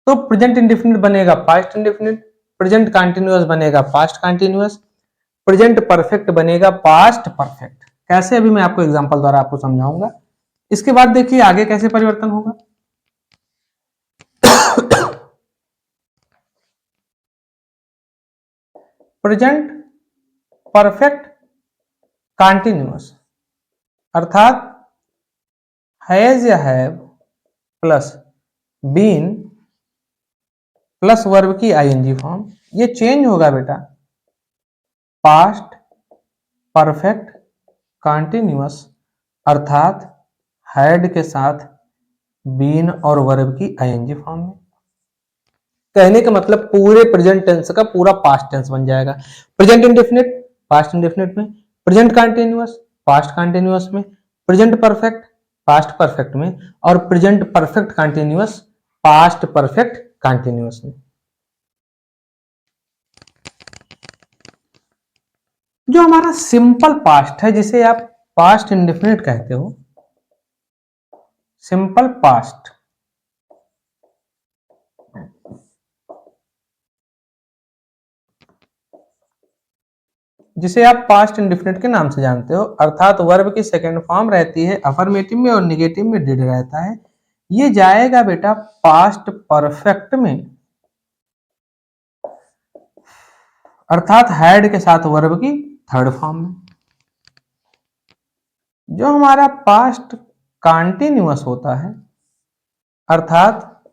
तो प्रेजेंट इंडेफिनिट बनेगा पास्ट इंडेफिनिट, प्रेजेंट कंटीन्यूअस बनेगा पास्ट कंटीन्यूअस, प्रेजेंट परफेक्ट बनेगा पास्ट परफेक्ट। कैसे? अभी मैं आपको एग्जांपल द्वारा आपको समझाऊंगा। इसके बाद देखिए आगे कैसे परिवर्तन होगा। प्रेजेंट परफेक्ट कंटीन्यूअस, अर्थात हैज या have plus been plus verb की आईएनजी फॉर्म, ये चेंज होगा बेटा पास्ट परफेक्ट कंटीन्यूअस, अर्थात हैड के साथ बीन और वर्ब की आईएनजी फॉर्म में। कहने का मतलब पूरे प्रेजेंट टेंस का पूरा पास्ट टेंस बन जाएगा। प्रेजेंट इंडेफिनिट पास्ट इंडेफिनिट में, प्रेजेंट कंटीन्यूअस पास्ट कंटीन्यूअस में, प्रेजेंट परफेक्ट पास्ट परफेक्ट में और present perfect continuous past perfect continuous में। जो हमारा सिंपल पास्ट है जिसे आप पास्ट इंडेफिनिट कहते हो, सिंपल पास्ट, जिसे आप पास्ट इंडेफिनिट के नाम से जानते हो, अर्थात वर्ब की सेकंड फॉर्म रहती है अफर्मेटिव में और निगेटिव में डिड रहता है, ये जाएगा बेटा पास्ट परफेक्ट में, अर्थात हैड के साथ वर्ब की थर्ड फॉर्म में। जो हमारा पास्ट कंटीन्यूअस होता है, अर्थात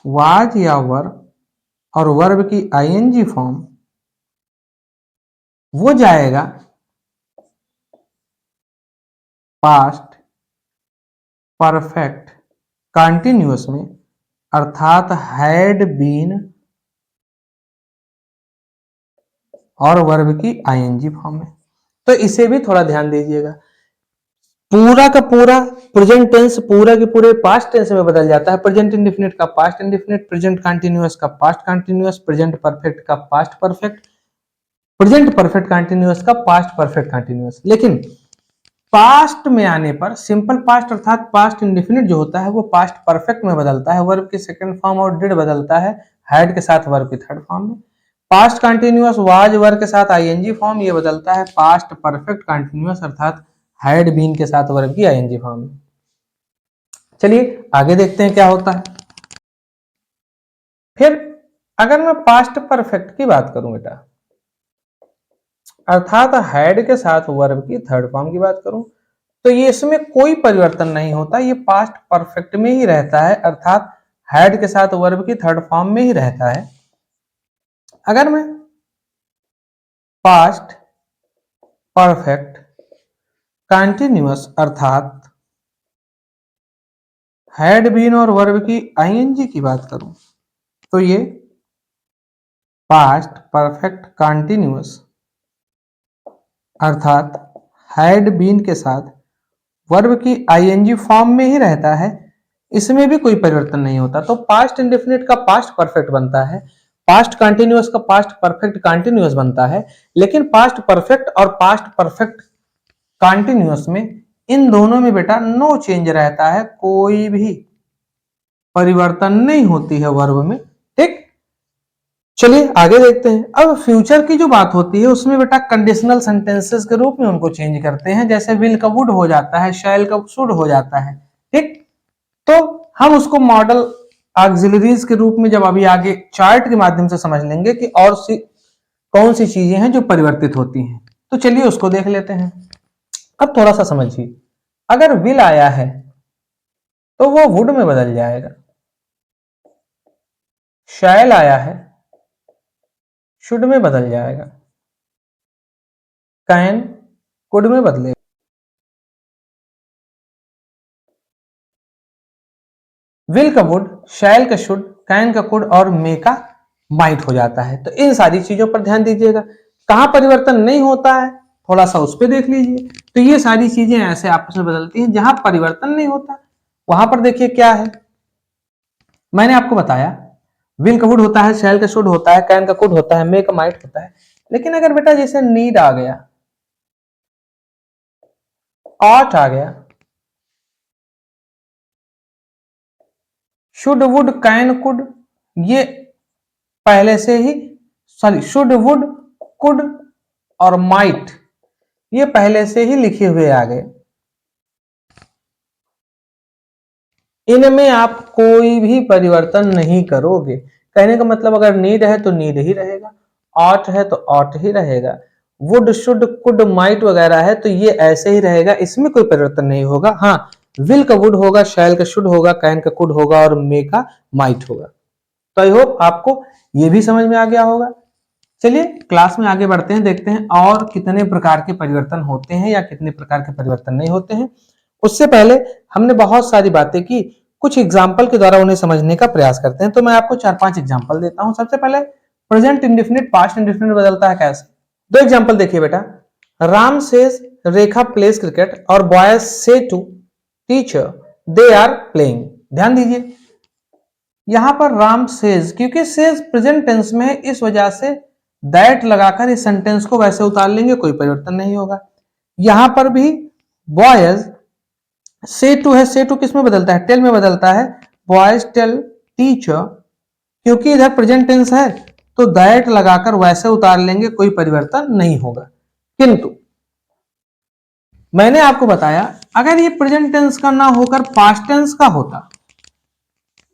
वाज या वर और वर्ब की आईएनजी फॉर्म, वो जाएगा पास्ट परफेक्ट कंटीन्यूअस में, अर्थात हैड बीन और वर्ब की आईएनजी फॉर्म में। तो इसे भी थोड़ा ध्यान दीजिएगा, पूरा का पूरा प्रेजेंट टेंस पूरा के पूरे पास्ट टेंस में बदल जाता है। प्रेजेंट इंडेफिनिट का पास्ट इंडेफिनिट, प्रेजेंट कंटीन्यूअस का पास्ट कंटीन्यूअस, प्रेजेंट परफेक्ट का past perfect, present perfect continuous का पास्ट परफेक्ट कंटीन्यूअस। लेकिन पास्ट में आने पर सिंपल पास्ट अर्थात पास्ट इंडेफिनिट जो होता है वो पास्ट परफेक्ट में बदलता है, वर्ब की सेकंड फॉर्म और डिड बदलता है हैड के साथ वर्ब की थर्ड फॉर्म में। पास्ट कंटीन्यूअस वाज वर्ब के साथ आईएनजी फॉर्म, ये बदलता है पास्ट परफेक्ट कंटीन्यूअस अर्थात हैड बीन के साथ वर्ब की आईएनजी फॉर्म में। चलिए आगे देखते हैं क्या होता है। फिर अगर मैं पास्ट परफेक्ट की बात करूं बेटा, अर्थात हैड के साथ वर्ब की थर्ड फॉर्म की बात करूं, तो ये इसमें कोई परिवर्तन नहीं होता, ये पास्ट परफेक्ट में ही रहता है, अर्थात हैड के साथ वर्ब की थर्ड फॉर्म में ही रहता है। अगर मैं पास्ट परफेक्ट कंटीन्यूअस अर्थात हैड बीन और वर्ब की आईएनजी की बात करूं, तो ये पास्ट परफेक्ट कंटिन्यूअस अर्थात हैड बीन के साथ वर्ब की आईएनजी फॉर्म में ही रहता है, इसमें भी कोई परिवर्तन नहीं होता। तो पास्ट इंडेफिनिट का पास्ट परफेक्ट बनता है, पास्ट कंटिन्यूअस का पास्ट परफेक्ट कंटिन्यूअस बनता है, लेकिन पास्ट परफेक्ट और पास्ट परफेक्ट कंटिन्यूअस में इन दोनों में बेटा नो चेंज रहता है, कोई भी परिवर्तन नहीं होती है वर्ब में। ठीक, चलिए आगे देखते हैं। अब फ्यूचर की जो बात होती है उसमें बेटा कंडीशनल सेंटेंसेस के रूप में उनको चेंज करते हैं, जैसे विल का वुड हो जाता है, शैल का शुड हो जाता है। ठीक, तो हम उसको मॉडल ऑक्सिलरीज के रूप में जब अभी आगे चार्ट के माध्यम से समझ लेंगे कि और कौन सी चीजें हैं जो परिवर्तित होती हैं। तो चलिए उसको देख लेते हैं। अब थोड़ा सा समझिए, अगर विल आया है तो वो वुड में बदल जाएगा, शैल आया है शुड में बदल जाएगा, कैन कुड में बदलेगा। विल का वुड, शैल का शुड, कैन का कुड और मे का माइट हो जाता है। तो इन सारी चीजों पर ध्यान दीजिएगा। कहां परिवर्तन नहीं होता है थोड़ा सा उस पर देख लीजिए। तो ये सारी चीजें ऐसे आपस में बदलती हैं, जहां परिवर्तन नहीं होता वहां पर देखिए क्या है। मैंने आपको बताया विल का वुड होता है, शैल का शुड होता है, कैन का कुड होता है, मे का माइट होता है। लेकिन अगर बेटा जैसे नीड आ गया, ऑट आ गया, शुड वुड कैन कुड, ये पहले से ही, सॉरी, शुड वुड कुड और माइट ये पहले से ही लिखे हुए आ गए, इनमें आप कोई भी परिवर्तन नहीं करोगे। कहने का मतलब अगर नीड है तो नीड ही रहेगा, ऑट है तो ऑट ही रहेगा, वुड शुड कुड माइट वगैरह है तो ये ऐसे ही रहेगा, इसमें कोई परिवर्तन नहीं होगा। हाँ, विल का वुड होगा, शैल का शुड होगा, कैन का कुड होगा और मे का माइट होगा। तो आई होप आपको ये भी समझ में आ गया होगा। चलिए क्लास में आगे बढ़ते हैं, देखते हैं और कितने प्रकार के परिवर्तन होते हैं या कितने प्रकार के परिवर्तन नहीं होते हैं। उससे पहले हमने बहुत सारी बातें की, कुछ एग्जाम्पल के द्वारा उन्हें समझने का प्रयास करते हैं। तो मैं आपको 4-5 एग्जाम्पल देता हूं। सबसे पहले प्रेजेंट इंडेफिनिट पास्ट इंडेफिनिट बदलता है कैसे। दो एग्जाम्पल देखिए बेटा, Ram says Rekha plays cricket और boys say to teacher they are playing. ध्यान दीजिए, यहां पर राम सेज, क्योंकि सेज प्रेजेंट टेंस में है इस वजह से दैट लगाकर इस सेंटेंस को वैसे उतार लेंगे, कोई परिवर्तन नहीं होगा। यहां पर भी बॉयज से टू है, से टू किस में बदलता है, टेल में बदलता है, बॉयज टेल टीचर, क्योंकि इधर प्रेजेंट टेंस है तो दैट लगाकर वैसे उतार लेंगे, कोई परिवर्तन नहीं होगा। किंतु मैंने आपको बताया अगर ये प्रेजेंट टेंस का ना होकर पास्ट टेंस का होता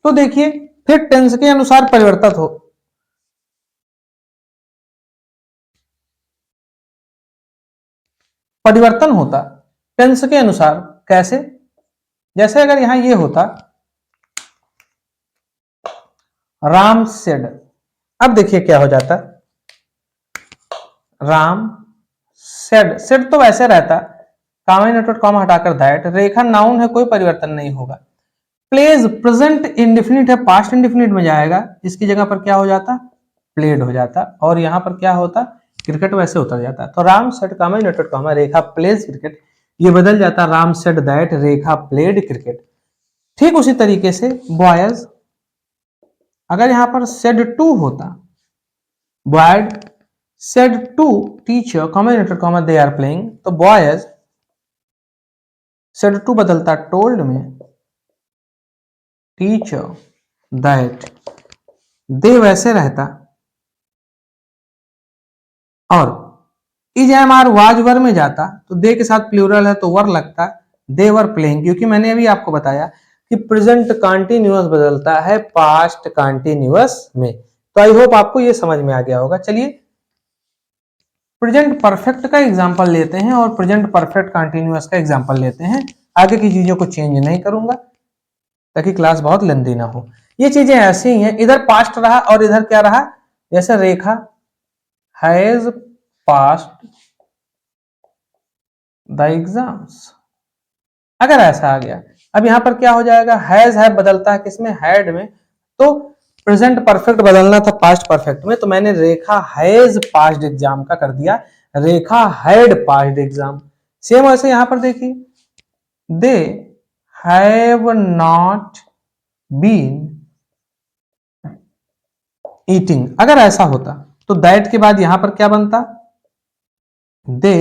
तो देखिए फिर टेंस के अनुसार परिवर्तन होता टेंस के अनुसार। कैसे, जैसे अगर यहां ये होता राम सेड, अब देखिए क्या हो जाता, राम सेड, सेड तो वैसे रहता, कामा नेटवर्क कॉमा हटाकर दैट, रेखा नाउन है कोई परिवर्तन नहीं होगा, प्लेज प्रेजेंट इंडेफिनिट है पास्ट इंडेफिनिट में जाएगा, इसकी जगह पर क्या हो जाता, प्लेड हो जाता, और यहां पर क्या होता, क्रिकेट वैसे उतर जाता। तो Ram said comma inverted comma Rekha plays cricket, ये बदल जाता Ram said that Rekha played cricket. ठीक उसी तरीके से बॉयज, अगर यहां पर सेड टू होता, boys said to teacher comma inverted comma they are playing, तो बॉयज सेड टू बदलता टोल्ड में, टीचर दैट, दे वैसे रहता, और is am are was were में जाता तो दे के साथ प्लूरल है तो वर लगता, दे वर प्लेइंग, क्योंकि मैंने अभी आपको बताया कि प्रेजेंट कंटिन्यूअस बदलता है पास्ट कंटिन्यूअस में। तो आई होप आपको ये समझ में आ गया होगा। चलिए प्रेजेंट परफेक्ट का एग्जांपल लेते हैं और प्रेजेंट परफेक्ट कंटिन्यूअस का एग्जांपल लेते हैं। आगे की चीजों को चेंज नहीं करूंगा ताकि क्लास बहुत लंबी ना हो। ये चीजें ऐसी ही हैं, इधर पास्ट रहा और इधर क्या रहा, जैसे रेखा हैज पास्ट द एग्जाम्स, अगर ऐसा आ गया। अब यहां पर क्या हो जाएगा, हैज है बदलता है किसमें, हैड में, तो प्रेजेंट परफेक्ट बदलना था पास्ट परफेक्ट में, तो मैंने रेखा हैज पास्ड एग्जाम का कर दिया Rekha had passed exam. Same ऐसे यहां पर देखिए, they have not been eating, अगर ऐसा होता तो दैट के बाद यहां पर क्या बनता, दे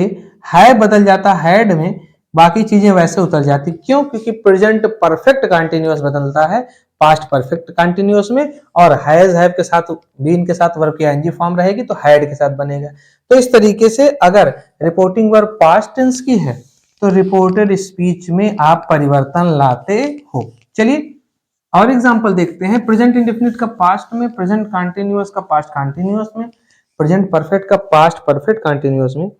है बदल जाता हैड में, बाकी चीजें वैसे उतर जाती। क्यों? क्योंकि प्रेजेंट परफेक्ट कंटिन्यूअस बदलता है पास्ट परफेक्ट कंटिन्यूअस में, और हैज हैव के साथ बीन के साथ वर्ब की आईएनजी फॉर्म रहेगी तो हैड के साथ बनेगा। तो इस तरीके से अगर रिपोर्टिंग वर्ब पास्ट टेंस की है तो रिपोर्टेड स्पीच में आप परिवर्तन लाते हो। चलिए और एग्जांपल देखते हैं। प्रेजेंट इंडेफिनिट का पास्ट में, प्रेजेंट कंटिन्यूअस का पास्ट कंटिन्यूअस में, प्रेजेंट परफेक्ट का पास्ट परफेक्ट कंटिन्यूअस में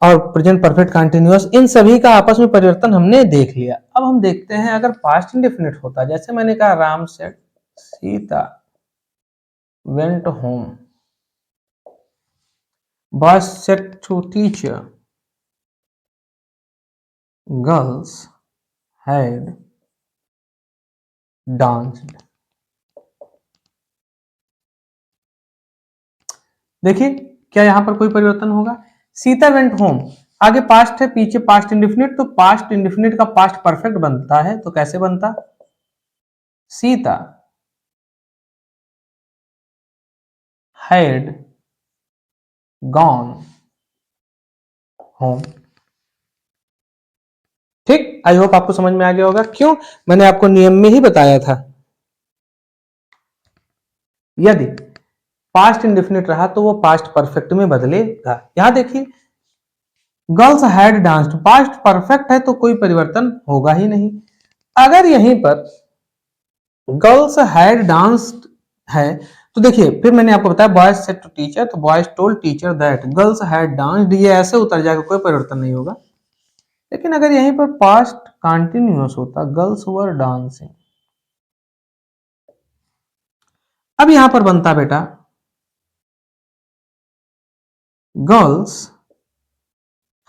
और प्रेजेंट परफेक्ट कंटिन्यूअस, इन सभी का आपस में परिवर्तन हमने देख लिया। अब हम देखते हैं अगर पास्ट इंडेफिनिट होता, जैसे मैंने कहा Ram said Sita went home, boys said to teacher, girls had danced. देखिए क्या यहां पर कोई परिवर्तन होगा? सीता वेंट होम, आगे पास्ट है पीछे पास्ट इंडेफिनिट, तो पास्ट इंडेफिनिट का पास्ट परफेक्ट बनता है, तो कैसे बनता? Sita had gone home. ठीक, आई होप आपको समझ में आ गया होगा। क्यों? मैंने आपको नियम में ही बताया था, यदि पास्ट इंडेफिनिट रहा तो वो पास्ट परफेक्ट में बदलेगा। यहां देखिए girls had danced, past perfect है तो कोई परिवर्तन होगा ही नहीं। अगर यहीं पर गर्ल्स हैड डांस्ड है तो देखिए फिर मैंने आपको बताया बॉयज सेड टू टीचर, तो boys told teacher that girls had danced, ये ऐसे उतर जाएगा, कोई परिवर्तन नहीं होगा। लेकिन अगर यहीं पर पास्ट कंटिन्यूअस होता, गर्ल्स वर डांसिंग, अब यहां पर बनता बेटा गर्ल्स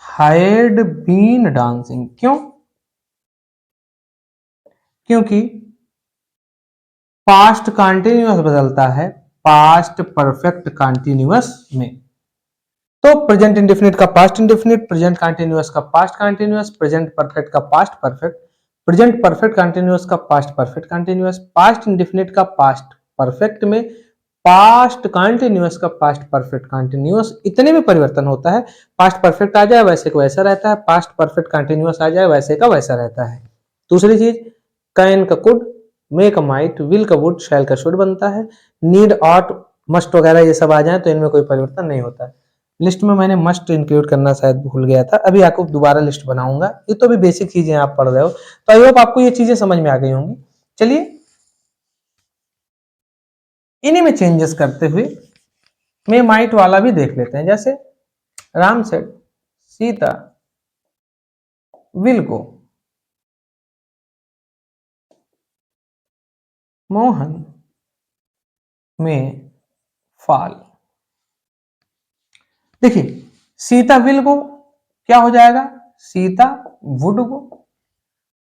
हैड बीन डांसिंग। क्यों? क्योंकि पास्ट कंटिन्यूअस बदलता है पास्ट परफेक्ट कंटिन्यूअस में। तो प्रेजेंट इंडेफिनिट का पास्ट इंडेफिनिट, प्रेजेंट कंटिन्यूअस का पास्ट कंटिन्यूअस, प्रेजेंट परफेक्ट का past perfect, present perfect continuous का past perfect continuous, past indefinite का पास्ट परफेक्ट में, पास्ट कंटिन्यूअस का पास्ट परफेक्ट कंटिन्यूअस, इतने में परिवर्तन होता है। पास्ट परफेक्ट आ जाए वैसे का वैसा रहता है, पास्ट परफेक्ट कंटिन्यूअस आ जाए वैसे का वैसा रहता है। दूसरी चीज, कैन का कुड, मेक माइट, विल का वुड, शैल का शुड बनता है। नीड ऑट मस्ट वगैरह ये सब आ जाए तो इनमें कोई परिवर्तन नहीं होता है। लिस्ट में मैंने मस्ट इंक्लूड करना शायद भूल गया था, अभी आपको दोबारा लिस्ट बनाऊंगा। ये तो भी बेसिक चीजें आप पढ़ रहे हो, तो आई होप आपको ये चीजें समझ में आ गई होंगी। चलिए इन्हीं में चेंजेस करते हुए मैं माइट वाला भी देख लेते हैं। जैसे Ram said Sita will go, Mohan में फॉल। देखिए सीता विल गो क्या हो जाएगा? Sita would go.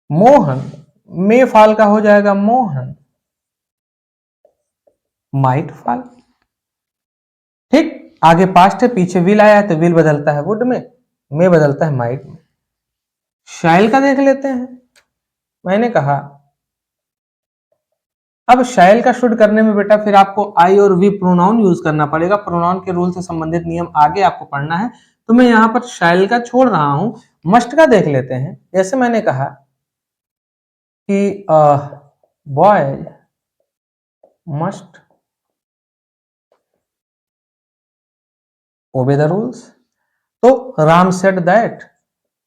मोहन में फॉल का हो जाएगा मोहन माइट फॉल। ठीक, आगे पास्ट है पीछे विल आया है तो विल बदलता है वुड में बदलता है माइट में। शैल का देख लेते हैं। मैंने कहा अब शैल का शुड करने में बेटा फिर आपको आई और वी प्रोनाउन यूज करना पड़ेगा। प्रोनाउन के रूल से संबंधित नियम आगे आपको पढ़ना है, तो मैं यहां पर शैल का छोड़ रहा हूं, मस्ट का देख लेते हैं। जैसे मैंने कहा कि boys must obey the rules, तो Ram said that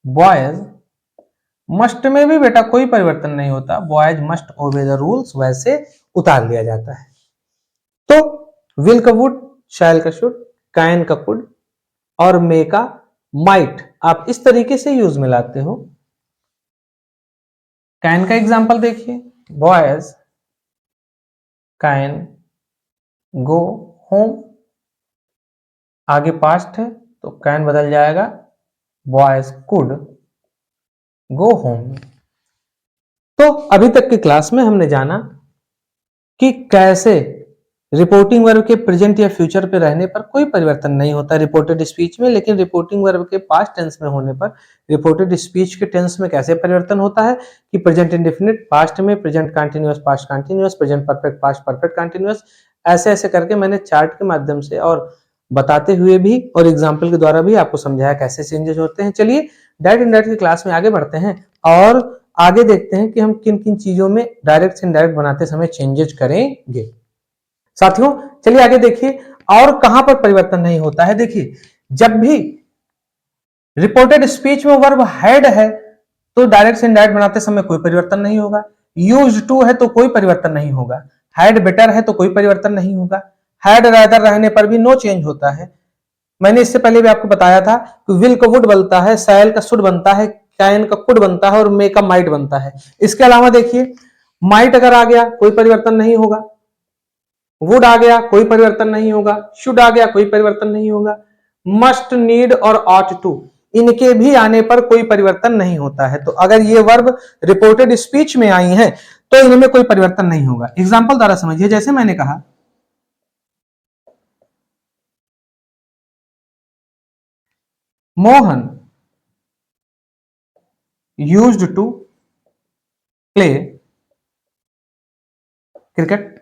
boys must में भी बेटा कोई परिवर्तन नहीं होता, boys must obey the rules वैसे उतार लिया जाता है। तो विल का वुड, शैल का शुड, कैन का कुड और मे का माइट आप इस तरीके से यूज में लाते हो। कैन का एग्जांपल देखिए, बॉयज कैन गो होम, आगे पास्ट है तो कैन बदल जाएगा बॉयज कुड गो होम। तो अभी तक की क्लास में हमने जाना कि कैसे रिपोर्टिंग वर्ब के प्रेजेंट या फ्यूचर पे रहने पर कोई परिवर्तन नहीं होता रिपोर्टेड स्पीच में, लेकिन रिपोर्टिंग वर्ब के पास्ट टेंस में होने पर रिपोर्टेड स्पीच के टेंस में कैसे परिवर्तन होता है कि प्रेजेंट इंडेफिनिट पास्ट में, present continuous past continuous, present perfect past perfect continuous, ऐसे ऐसे करके मैंने चार्ट के माध्यम से और बताते हुए भी और एग्जाम्पल के द्वारा भी आपको समझाया कैसे चेंजेस होते हैं। चलिए डायरेक्ट इनडायरेक्ट की क्लास में आगे बढ़ते हैं और आगे देखते हैं कि हम किन किन चीजों में डायरेक्ट से इनडायरेक्ट बनाते समय चेंजेस करेंगे। साथियों चलिए आगे देखिए और कहां पर परिवर्तन नहीं होता है। देखिए जब भी रिपोर्टेड स्पीच में वर्ब हैड है तो डायरेक्ट से इनडायरेक्ट बनाते समय कोई परिवर्तन नहीं होगा। यूज्ड टू है तो कोई परिवर्तन नहीं होगा। हैड बेटर है तो कोई परिवर्तन नहीं होगा। हैड रादर रहने पर भी नो चेंज होता है। मैंने इससे पहले भी आपको बताया था कि विल का वुड बनता है, सैल का शुड बनता है, कैन का कुड बनता है और मे का माइट बनता है। इसके अलावा देखिए माइट अगर आ गया कोई परिवर्तन नहीं होगा, वुड आ गया कोई परिवर्तन नहीं होगा, शुड आ गया कोई परिवर्तन नहीं होगा, मस्ट, नीड और ऑट टू इनके भी आने पर कोई परिवर्तन नहीं होता है। तो अगर ये वर्ब रिपोर्टेड स्पीच में आई हैं तो इनमें कोई परिवर्तन नहीं होगा। एग्जाम्पल द्वारा समझिए, जैसे मैंने कहा Mohan used to play cricket,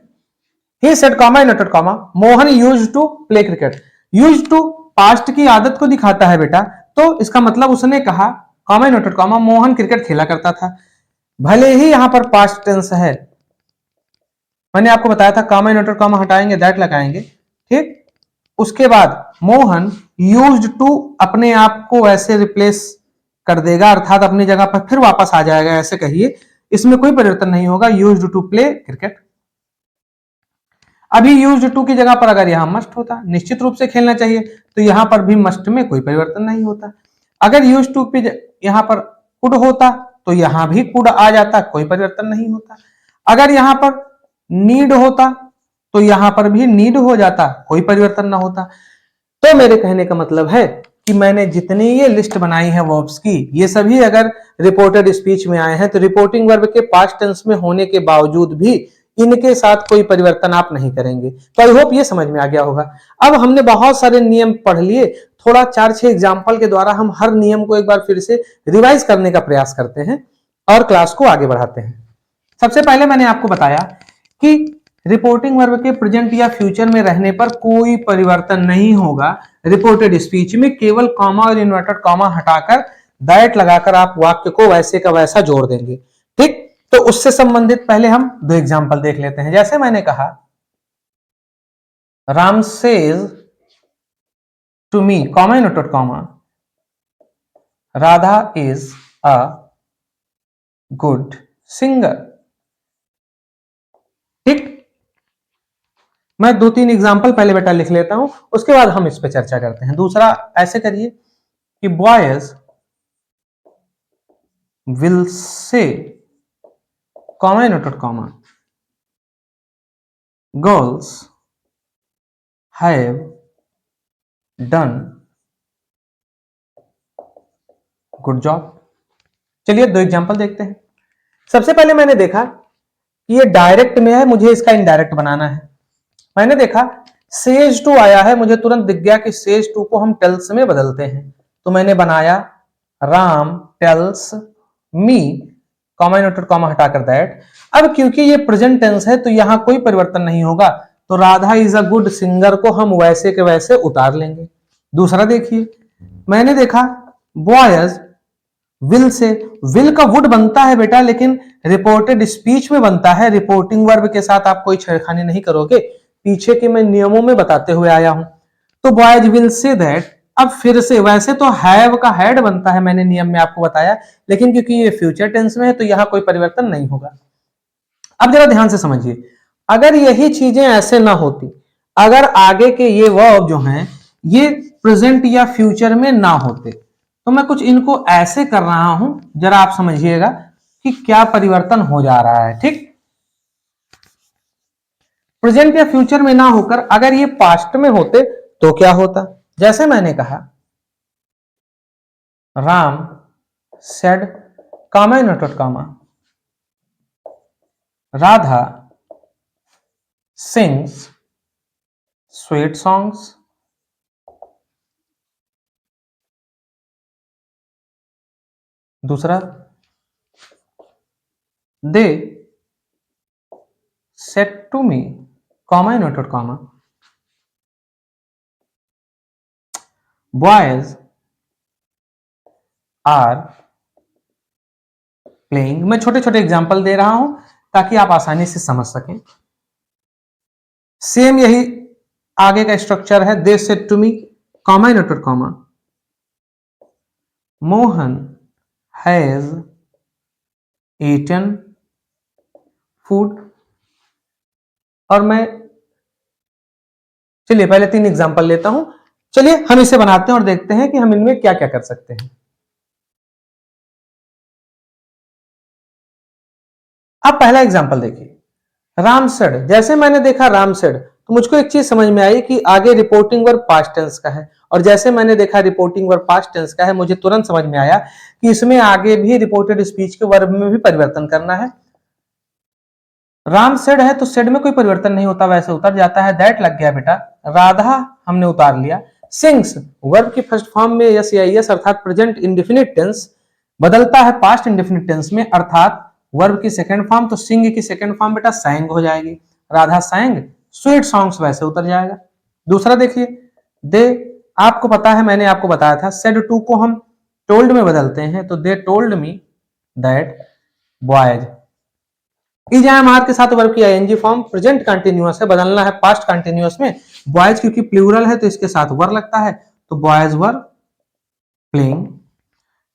he said comma inverted comma, Mohan used to play cricket. Used to past की आदत को दिखाता है बेटा, तो इसका मतलब उसने कहा comma inverted comma Mohan cricket खेला करता था। भले ही यहां पर पास्ट टेंस है, मैंने आपको बताया था कॉमा नोटेड कॉमा हटाएंगे दैट लगाएंगे, ठीक। उसके बाद मोहन यूज्ड टू अपने आप को ऐसे रिप्लेस कर देगा, अर्थात अपनी जगह पर फिर वापस आ जाएगा, ऐसे कहिए। इसमें कोई परिवर्तन नहीं होगा। Used to play cricket. अभी यूज्ड टू की जगह पर अगर यहां मस्ट होता, निश्चित रूप से खेलना चाहिए, तो यहां पर भी मस्ट में कोई परिवर्तन नहीं होता। अगर यूज्ड टू पे यहां पर कुड होता तो यहां भी कुड आ जाता, कोई परिवर्तन नहीं होता। अगर यहां पर नीड होता तो यहां पर भी नीड हो जाता, कोई परिवर्तन ना होता। तो मेरे कहने का मतलब है कि मैंने जितनी ये लिस्ट बनाई है वर्ब्स की, ये सभी अगर रिपोर्टेड स्पीच में आए हैं तो रिपोर्टिंग वर्ब के पास्ट टेंस में होने के बावजूद भी इनके साथ कोई परिवर्तन आप नहीं करेंगे। तो आई होप ये समझ में आ गया होगा। अब हमने बहुत सारे नियम पढ़ लिए, थोड़ा 4-6 एग्जाम्पल के द्वारा हम हर नियम को एक बार फिर से रिवाइज करने का प्रयास करते हैं और क्लास को आगे बढ़ाते हैं। सबसे पहले मैंने आपको बताया कि रिपोर्टिंग वर्ब के प्रेजेंट या फ्यूचर में रहने पर कोई परिवर्तन नहीं होगा। रिपोर्टेड स्पीच में केवल कॉमा और इन्वर्टेड कॉमा हटाकर दैट लगाकर आप वाक्य को वैसे का वैसा जोड़ देंगे, ठीक। तो उससे संबंधित पहले हम दो एग्जांपल देख लेते हैं। जैसे मैंने कहा Ram says to me comma inverted comma Radha is a good singer, ठीक। मैं 2-3 एग्जाम्पल पहले बेटा लिख लेता हूं, उसके बाद हम इस पर चर्चा करते हैं। दूसरा ऐसे करिए कि boys will say comma inverted comma girls have done good job. चलिए दो एग्जाम्पल देखते हैं। सबसे पहले मैंने देखा कि ये डायरेक्ट में है, मुझे इसका इनडायरेक्ट बनाना है। मैंने देखा सेज टू आया है, मुझे तुरंत दिख गया कि सेज टू को हम टेल्स में बदलते हैं, तो मैंने बनाया Ram tells me comma inverted comma हटाकर दैट। अब क्योंकि ये प्रेजेंट टेंस है तो यहां कोई परिवर्तन नहीं होगा, तो Radha is a good singer को हम वैसे के वैसे उतार लेंगे। दूसरा देखिए, मैंने देखा बॉयज विल से, विल का वुड बनता है बेटा, लेकिन रिपोर्टेड स्पीच में बनता है। रिपोर्टिंग वर्ब के साथ आप कोई छेड़खानी नहीं करोगे, पीछे के मैं नियमों में बताते हुए आया हूं। तो बॉयज विल से दैट, अब फिर से वैसे तो हैव का हैड बनता है, मैंने नियम में आपको बताया, लेकिन क्योंकि ये फ्यूचर टेंस में है तो यहां कोई परिवर्तन नहीं होगा। अब जरा ध्यान से समझिए, अगर यही चीजें ऐसे ना होती, अगर आगे के ये वर्ब जो हैं ये प्रेजेंट या फ्यूचर में ना होते, तो मैं कुछ इनको ऐसे कर रहा हूं, जरा आप समझिएगा कि क्या परिवर्तन हो जा रहा है, ठीक। प्रेजेंट या फ्यूचर में ना होकर अगर ये पास्ट में होते तो क्या होता। जैसे मैंने कहा Ram said comma inverted comma Radha sings sweet songs. दूसरा, they said to me, comma inverted comma, boys are playing. मैं छोटे छोटे एग्जाम्पल दे रहा हूं ताकि आप आसानी से समझ सकें। सेम यही आगे का स्ट्रक्चर है। They said to me, comma inverted comma, Mohan has eaten food. और मैं चलिए पहले 3 एग्जाम्पल लेता हूं। चलिए हम इसे बनाते हैं और देखते हैं कि हम इनमें क्या क्या कर सकते हैं। अब पहला एग्जाम्पल देखिए, रामसड़। जैसे मैंने देखा रामसड़ तो मुझको एक चीज समझ में आई कि आगे रिपोर्टिंग वर्ब पास्ट टेंस का है, और जैसे मैंने देखा रिपोर्टिंग वर्ब पास्ट टेंस का है, मुझे तुरंत समझ में आया कि इसमें आगे भी रिपोर्टेड स्पीच के वर्ब में भी परिवर्तन करना है। राम सेड है तो सेड में कोई परिवर्तन नहीं होता, वैसे उतर जाता है, दैट लग गया बेटा। राधा हमने उतार लिया। सिंग्स वर्ब की फर्स्ट फॉर्म में यस या यस अर्थात प्रेजेंट इंडेफिनिट टेंस बदलता है पास्ट इंडेफिनिट टेंस में, अर्थात वर्ब की सेकंड फॉर्म, तो सिंग की सेकंड फॉर्म बेटा सैंग हो जाएगी। राधा सैंग स्वीट सॉन्ग्स, वैसे उतर जाएगा। दूसरा देखिए, दे, आपको पता है मैंने आपको बताया था सेड टू को हम टोल्ड में बदलते हैं, तो they told me that boys. Is के साथ वर्ब की आईएनजी फॉर्म प्रेजेंट कंटिन्यूअस है, बदलना है पास्ट कंटिन्यूअस में। बॉयज क्योंकि प्लूरल है तो इसके साथ वर लगता है, तो बॉयज वर प्लेइंग।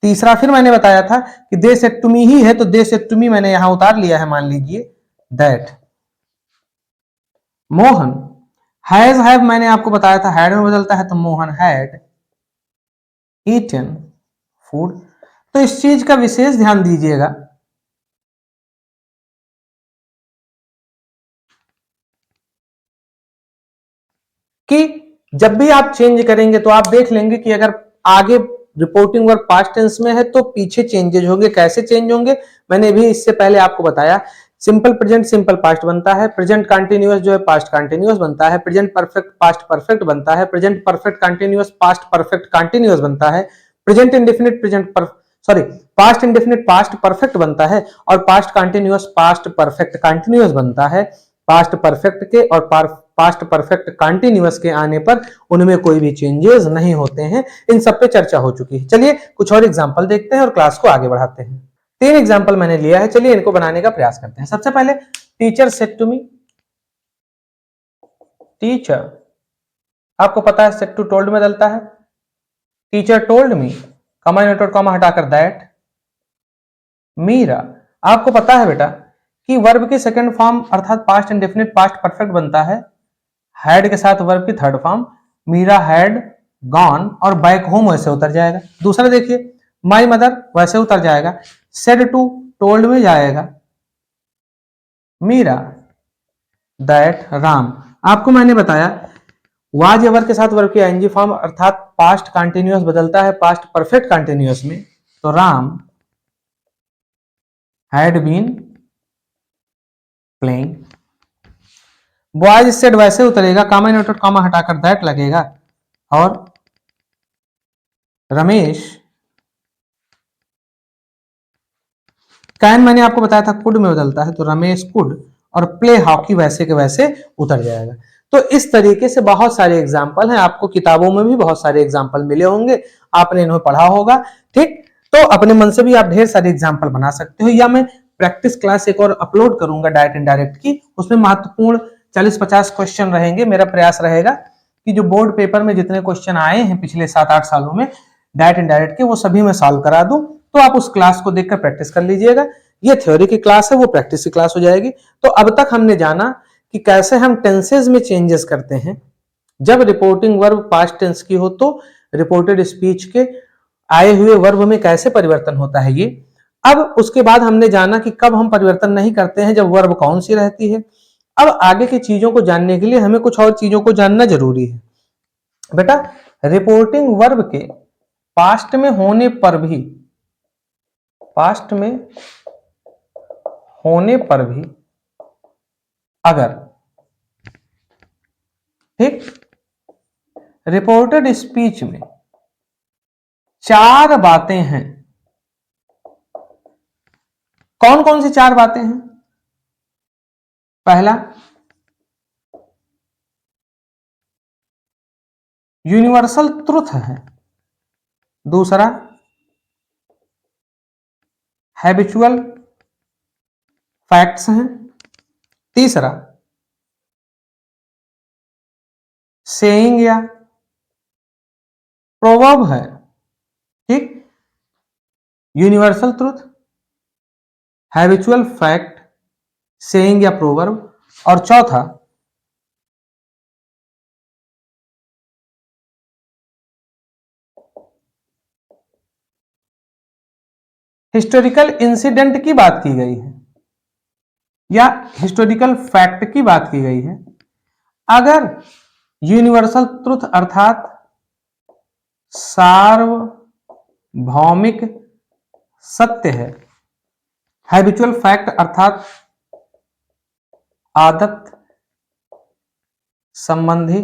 तीसरा फिर मैंने बताया था कि दे सेड टू मी ही है, तो दे सेड टू मी मैंने यहां उतार लिया है, मान लीजिए दैट मोहन हैज, हैव मैंने आपको बताया था हैड में बदलता है, तो मोहन हैड ईटन फूड। तो इस चीज का विशेष ध्यान दीजिएगा कि जब भी आप चेंज करेंगे तो आप देख लेंगे कि अगर आगे रिपोर्टिंग वर्ब पास्ट टेंस में है तो पीछे चेंजेज होंगे। कैसे चेंज होंगे मैंने भी इससे पहले आपको बताया। सिंपल प्रेजेंट सिंपल पास्ट बनता है, प्रेजेंट कंटिन्यूअस जो है पास्ट कंटिन्यूअस बनता है, प्रेजेंट परफेक्ट पास्ट परफेक्ट बनता है, present perfect continuous past perfect continuous बनता है, present indefinite past indefinite past perfect बनता है, और past continuous past perfect continuous बनता है। पास्ट परफेक्ट के और पास्ट परफेक्ट कंटिन्यूअस के आने पर उनमें कोई भी चेंजेस नहीं होते हैं। इन सब पे चर्चा हो चुकी है। चलिए कुछ और एग्जांपल देखते हैं और क्लास को आगे बढ़ाते हैं। 3 एग्जांपल मैंने लिया है, चलिए इनको बनाने का प्रयास करते हैं। सबसे पहले, teacher said to me, teacher आपको पता है सेड टू टोल्ड में बदलता है, teacher told me, comma inverted comma हटाकर दैट मीरा। आपको पता है बेटा कि वर्ब की सेकंड फॉर्म अर्थात पास्ट इंडेफिनिट पास्ट परफेक्ट बनता है हैड के साथ वर्ब की third form, Meera had gone, और बैक होम वैसे उतर जाएगा। दूसरा देखिए, माई मदर वैसे उतर जाएगा, सेड टू टोल्ड में जाएगा, मीरा दैट राम। आपको मैंने बताया वाज या वर्ब के साथ वर्ब की आईएनजी फॉर्म अर्थात पास्ट कंटिन्यूअस बदलता है पास्ट परफेक्ट कंटिन्यूअस में, तो Ram had been playing. Boys said वैसे उतरेगा, कॉमा इनवर्टेड कॉमा हटाकर दैट लगेगा, और रमेश कैन मैंने आपको बताया था कुड में बदलता है, तो रमेश कुड, और प्ले हॉकी वैसे के वैसे उतर जाएगा। तो इस तरीके से बहुत सारे एग्जाम्पल हैं, आपको किताबों में भी बहुत सारे एग्जाम्पल मिले होंगे, आपने इन्हें पढ़ा होगा। ठीक, तो अपने मन से भी आप ढेर सारे एग्जाम्पल बना सकते हो, या मैं प्रैक्टिस क्लास एक और अपलोड करूंगा डायरेक्ट इनडायरेक्ट की, उसमें महत्वपूर्ण 40-50 क्वेश्चन रहेंगे। मेरा प्रयास रहेगा कि जो बोर्ड पेपर में जितने क्वेश्चन आए हैं पिछले 7-8 सालों में डायरेक्ट इनडायरेक्ट के, वो सभी मैं सॉल्व करा दूं। तो आप उस क्लास को देखकर प्रैक्टिस कर लीजिएगा। ये थ्योरी की क्लास है, वो प्रैक्टिस की क्लास हो जाएगी। तो अब तक हमने जाना कि कैसे हम टेंसेस में चेंजेस करते हैं। जब रिपोर्टिंग वर्ब पास्ट टेंस की हो तो रिपोर्टेड स्पीच के आए हुए वर्ब में कैसे परिवर्तन होता है ये। अब उसके बाद हमने जाना कि कब हम परिवर्तन नहीं करते हैं, जब वर्ब कौन सी रहती है। अब आगे की चीजों को जानने के लिए हमें कुछ और चीजों को जानना जरूरी है। बेटा, रिपोर्टिंग वर्ब के पास्ट में होने पर भी, पास्ट में होने पर भी अगर ठीक, रिपोर्टेड स्पीच में 4 बातें हैं। कौन कौन सी 4 बातें हैं? पहला, यूनिवर्सल ट्रुथ है। दूसरा, हैबिचुअल फैक्ट्स हैं। तीसरा, सेइंग या प्रोवर्ब है। ठीक, universal truth, habitual fact, saying या प्रोवर्ब, और चौथा हिस्टोरिकल इंसिडेंट की बात की गई है या हिस्टोरिकल फैक्ट की बात की गई है। अगर यूनिवर्सल ट्रुथ अर्थात सार्वभौमिक सत्य है, हैबिचुअल फैक्ट अर्थात आदत संबंधी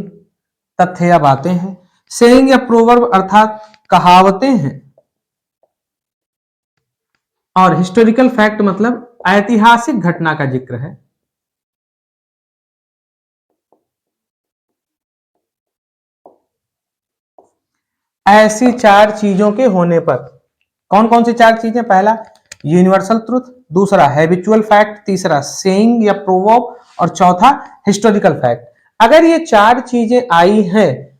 तथ्य या बातें हैं, सेइंग या प्रोवर्ब अर्थात कहावतें हैं, और हिस्टोरिकल फैक्ट मतलब ऐतिहासिक घटना का जिक्र है, ऐसी 4 चीजों के होने पर, कौन कौन सी 4 चीजें? पहला, यूनिवर्सल ट्रुथ, दूसरा हैबिचुअल फैक्ट, तीसरा सेइंग या प्रोवर्ब, और चौथा हिस्टोरिकल फैक्ट। अगर ये 4 चीजें आई हैं,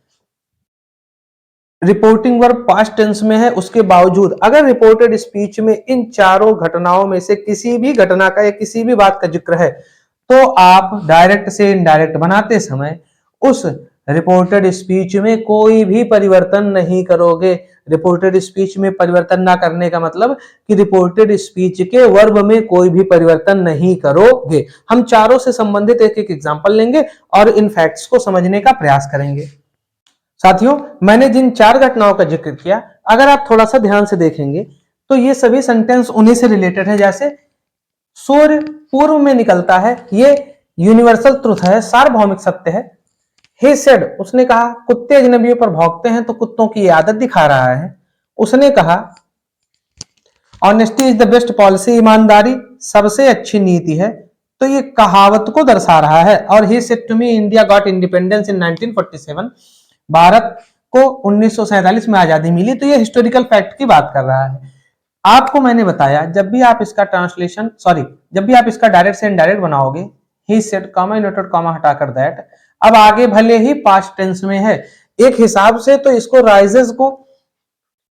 रिपोर्टिंग वर्ब पास्ट टेंस में है, उसके बावजूद अगर रिपोर्टेड स्पीच में इन चारों घटनाओं में से किसी भी घटना का या किसी भी बात का जिक्र है, तो आप डायरेक्ट से इनडायरेक्ट बनाते समय उस रिपोर्टेड स्पीच में कोई भी परिवर्तन नहीं करोगे। रिपोर्टेड स्पीच में परिवर्तन ना करने का मतलब कि रिपोर्टेड स्पीच के वर्ब में कोई भी परिवर्तन नहीं करोगे। हम चारों से संबंधित एक एक एग्जांपल लेंगे और इन फैक्ट्स को समझने का प्रयास करेंगे। साथियों, मैंने जिन 4 घटनाओं का जिक्र किया, अगर आप थोड़ा सा ध्यान से देखेंगे तो ये सभी सेंटेंस उन्हीं से रिलेटेड है। जैसे सूर्य पूर्व में निकलता है, ये यूनिवर्सल ट्रुथ है, सार्वभौमिक सत्य है। ही सेड, उसने कहा कुत्ते अजनबियों पर भौंकते हैं तो कुत्तों की आदत दिखा रहा है। उसने कहा honesty is the best policy, ईमानदारी सबसे अच्छी नीति है, तो ये कहावत को दर्शा रहा है। और he said to me India got independence in 1947, Bharat को 1947 में आजादी मिली, तो ये हिस्टोरिकल फैक्ट की बात कर रहा है। आपको मैंने बताया जब भी आप इसका ट्रांसलेशन जब भी आप इसका डायरेक्ट से इनडायरेक्ट बनाओगे, ही सेड कॉमा इन्वर्टेड कॉमा हटाकर दैट, अब आगे भले ही पास्ट टेंस में है, एक हिसाब से तो इसको राइजेस को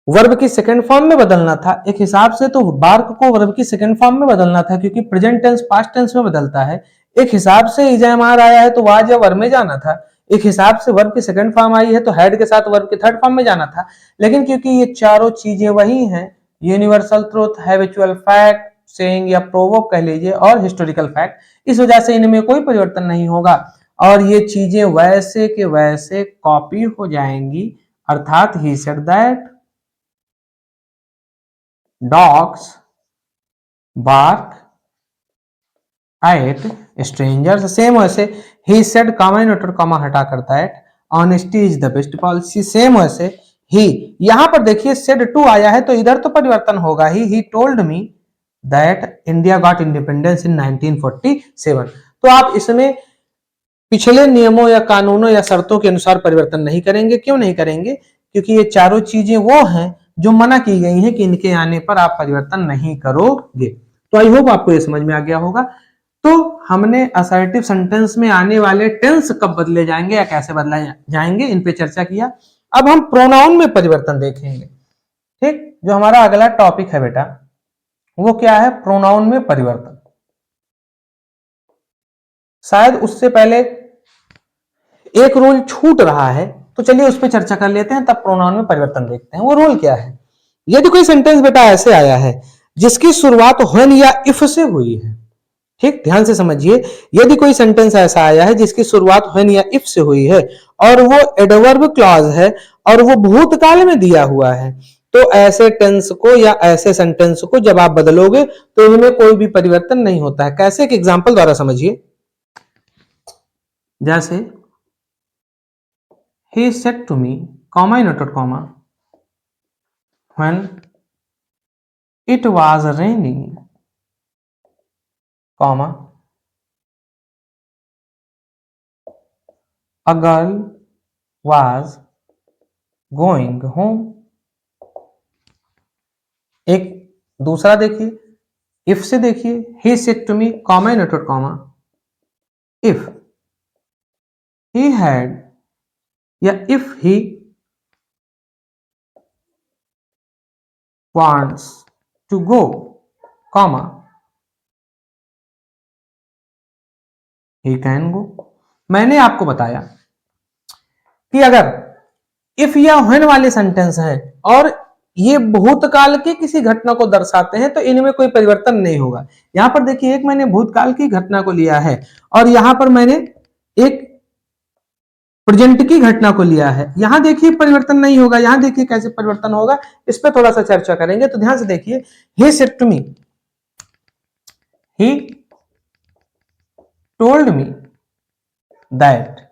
वर्ब की सेकंड फॉर्म में बदलना था, एक हिसाब से तो बार्क को वर्ब की सेकंड फॉर्म में बदलना था, क्योंकि प्रेजेंट टेंस पास्ट टेंस में बदलता है। एक हिसाब से इजामार आया है तो वाज या वर्ब में जाना था, एक हिसाब से वर्ब की सेकंड फॉर्म आई है तो हैड के साथ वर्ब की थर्ड फॉर्म में जाना था। लेकिन क्योंकि ये चारों चीजें वही हैं, universal truth, habitual fact, saying या प्रोवर्ब कह लीजिए, और हिस्टोरिकल फैक्ट, इस वजह से इनमें कोई परिवर्तन नहीं होगा और ये चीजें वैसे के वैसे कॉपी हो जाएंगी। अर्थात he said that dogs bark at strangers, same वैसे ही सेड कॉमा इन्वर्टेड कॉमा हटाकर that honesty is the best policy, same वैसे ही, यहां पर देखिए सेड टू आया है तो इधर तो परिवर्तन होगा ही told me that India got independence in 1947। तो आप इसमें पिछले नियमों या कानूनों या शर्तों के अनुसार परिवर्तन नहीं करेंगे। क्यों नहीं करेंगे? क्योंकि ये चारों चीजें वो हैं जो मना की गई हैं कि इनके आने पर आप परिवर्तन नहीं करोगे। तो आई होप आपको ये समझ में आ गया होगा। तो हमने असर्टिव सेंटेंस में आने वाले टेंस कब बदले जाएंगे या कैसे बदले जाएंगे, इन पे चर्चा किया। अब हम प्रोनाउन में परिवर्तन देखेंगे। ठीक, जो हमारा अगला टॉपिक है बेटा, वो क्या है? प्रोनाउन में परिवर्तन। शायद उससे पहले एक रूल छूट रहा है, तो चलिए उस पर चर्चा कर लेते हैं, तब प्रोनाउन में परिवर्तन देखते हैं। वो रूल क्या है? यदि कोई सेंटेंस बेटा ऐसे आया है जिसकी शुरुआत व्हेन या इफ से हुई है, ठीक, ध्यान से समझिए, यदि कोई सेंटेंस ऐसा आया है जिसकी शुरुआत व्हेन या इफ से हुई है और वो एडवर्ब क्लॉज है और वो भूतकाल में दिया हुआ है, तो ऐसे टेंस को या ऐसे सेंटेंस को जब आप बदलोगे तो इनमें कोई भी परिवर्तन नहीं होता है। कैसे? एक एग्जांपल द्वारा समझिए। जैसे he said to me, comma inverted comma, when it was raining, comma, a girl was going home. एक दूसरा देखिए, इफ से देखिए, he said to me, comma inverted comma, if he had या if he wants to go, comma, he can go. मैंने आपको बताया कि अगर इफ या व्हेन वाले सेंटेंस हैं और ये भूतकाल की किसी घटना को दर्शाते हैं तो इनमें कोई परिवर्तन नहीं होगा। यहां पर देखिए, एक मैंने भूतकाल की घटना को लिया है और यहां पर मैंने एक प्रेजेंट की घटना को लिया है। यहां देखिए परिवर्तन नहीं होगा। यहां देखिए कैसे परिवर्तन होगा, इस पर थोड़ा सा चर्चा करेंगे। तो ध्यान से देखिए, he said to me, he told me that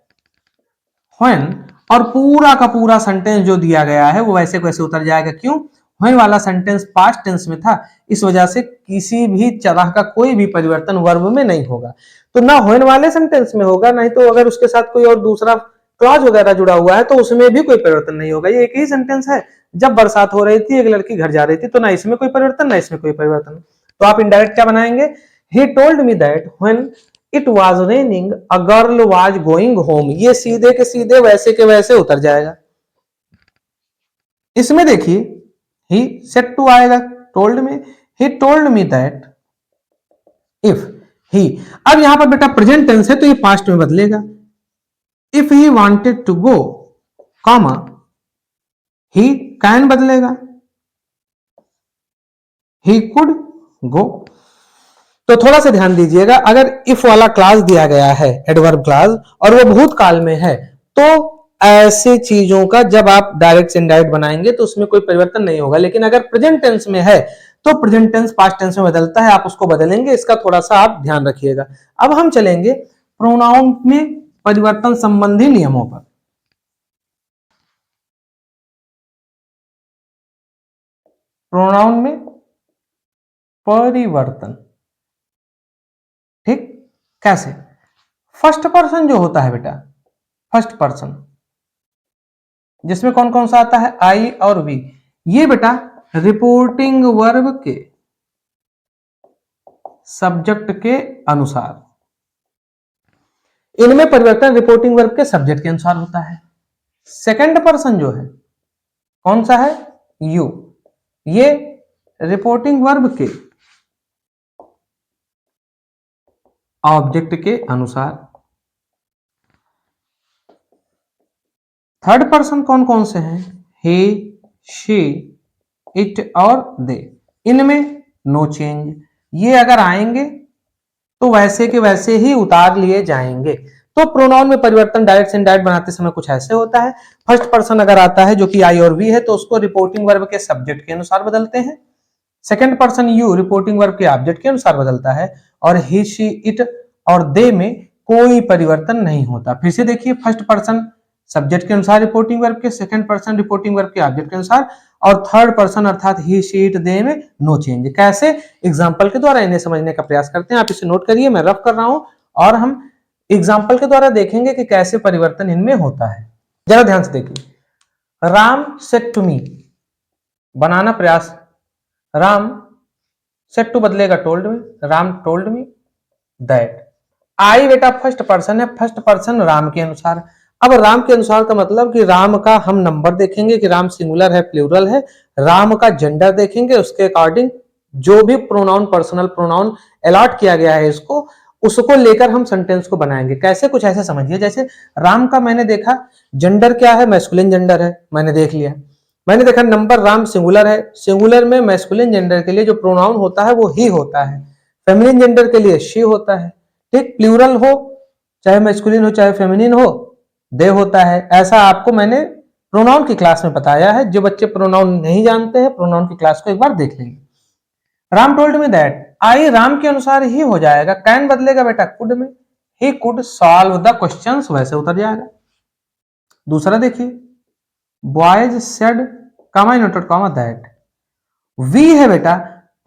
when, और पूरा का पूरा सेंटेंस जो दिया गया है वो वैसे वैसे उतर जाएगा। क्यों? when वाला सेंटेंस पास्ट टेंस में था, इस वजह से किसी भी तरह का कोई भी परिवर्तन वर्ब में नहीं होगा। तो ना when वाले सेंटेंस में होगा, नहीं तो अगर उसके साथ कोई और दूसरा क्लॉज वगैरह जुड़ा हुआ है तो उसमें भी कोई परिवर्तन नहीं होगा। ये एक ही सेंटेंस है। जब बरसात हो रही थी, एक लड़की घर जा रही थी, तो ना इसमें कोई परिवर्तन ना इसमें कोई परिवर्तन। तो आप इनडायरेक्ट क्या बनाएंगे? he told me that when it was raining a girl was going home. ये सीधे के सीधे वैसे के वैसे उतर जाएगा। इसमें देखिए, ही सेड टू आएगा, टोल्ड में, ही told me that if he. अब यहां पर बेटा प्रेजेंट टेंस है तो ये पास्ट में बदलेगा। If he wanted to go, comma, he can बदलेगा, ही कुड गो। तो थोड़ा सा ध्यान दीजिएगा, अगर इफ वाला क्लास दिया गया है, एडवर्ब क्लास, और वो भूतकाल में है, तो ऐसे चीजों का जब आप डायरेक्ट से इनडायरेक्ट बनाएंगे तो उसमें कोई परिवर्तन नहीं होगा। लेकिन अगर प्रेजेंट टेंस में है तो प्रेजेंट टेंस पास्ट टेंस में बदलता है, आप उसको बदलेंगे। इसका थोड़ा सा आप ध्यान रखिएगा। अब हम चलेंगे प्रोनाउन में परिवर्तन संबंधी नियमों पर। प्रोनाउन में परिवर्तन, ठीक, कैसे? फर्स्ट पर्सन जो होता है बेटा, फर्स्ट पर्सन, जिसमें कौन कौन सा आता है? आई और वी। ये बेटा रिपोर्टिंग वर्ब के सब्जेक्ट के अनुसार, इनमें परिवर्तन रिपोर्टिंग वर्ब के सब्जेक्ट के अनुसार होता है। सेकंड पर्सन जो है, कौन सा है? यू। ये रिपोर्टिंग वर्ब के ऑब्जेक्ट के अनुसार। थर्ड पर्सन कौन कौन से हैं? he, she, it और they। इनमें नो चेंज। ये अगर आएंगे तो वैसे के वैसे ही उतार लिए जाएंगे। तो प्रोनाउन में परिवर्तन डायरेक्ट से इनडायरेक्ट बनाते समय कुछ ऐसे होता है। फर्स्ट पर्सन अगर आता है जो कि आई और वी है तो उसको रिपोर्टिंग वर्ब के सब्जेक्ट के अनुसार बदलते हैं। Second person you reporting verb के ऑब्जेक्ट के अनुसार बदलता है। और ही, शी, इट और दे में कोई परिवर्तन नहीं होता। फिर से देखिए, फर्स्ट पर्सन सब्जेक्ट के अनुसार रिपोर्टिंग वर्ब के, सेकंड पर्सन रिपोर्टिंग वर्ब के ऑब्जेक्ट के अनुसार, और थर्ड पर्सन अर्थात ही, शी, इट, दे में नो चेंज। कैसे? एग्जांपल के द्वारा इन्हें समझने का प्रयास करते हैं। आप इसे नोट करिए, मैं रफ कर रहा हूं और हम एग्जाम्पल के द्वारा देखेंगे कि कैसे परिवर्तन इनमें होता है। जरा ध्यान से देखिए, राम सेड टू मी, बनाना प्रयास। राम सेड टू बदलेगा टोल्ड में, Ram told me that. I बेटा फर्स्ट पर्सन है, फर्स्ट पर्सन राम के अनुसार। अब राम के अनुसार का मतलब कि राम का हम नंबर देखेंगे कि राम सिंगुलर है प्लूरल है। राम का जेंडर देखेंगे, उसके अकॉर्डिंग जो भी प्रोनाउन पर्सनल प्रोनाउन अलॉट किया गया है इसको, उसको लेकर हम सेंटेंस को बनाएंगे। कैसे? कुछ ऐसे समझिए, जैसे राम का मैंने देखा जेंडर क्या है? मैस्कुलिन जेंडर है, मैंने देख लिया। मैंने देखा नंबर राम सिंगुलर है, सिंगुलर में मैस्कुलिन जेंडर के लिए जो प्रोनाउन होता है वो ही होता है, फेमिनिन जेंडर के लिए शी होता है। ठीक, प्लूरल हो चाहे मैस्कुलिन हो चाहे फेमिनिन हो, दे होता है। ऐसा आपको मैंने प्रोनाउन की क्लास में बताया है। जो बच्चे प्रोनाउन नहीं जानते हैं, प्रोनाउन की क्लास को एक बार देख लेंगे। राम टोल्ड मी दैट, आई राम के अनुसार ही हो जाएगा। कैन बदलेगा बेटा कुड में, he could solve the questions, वैसे उतर जाएगा। दूसरा देखिए, boys said comma inverted comma that. We है बेटा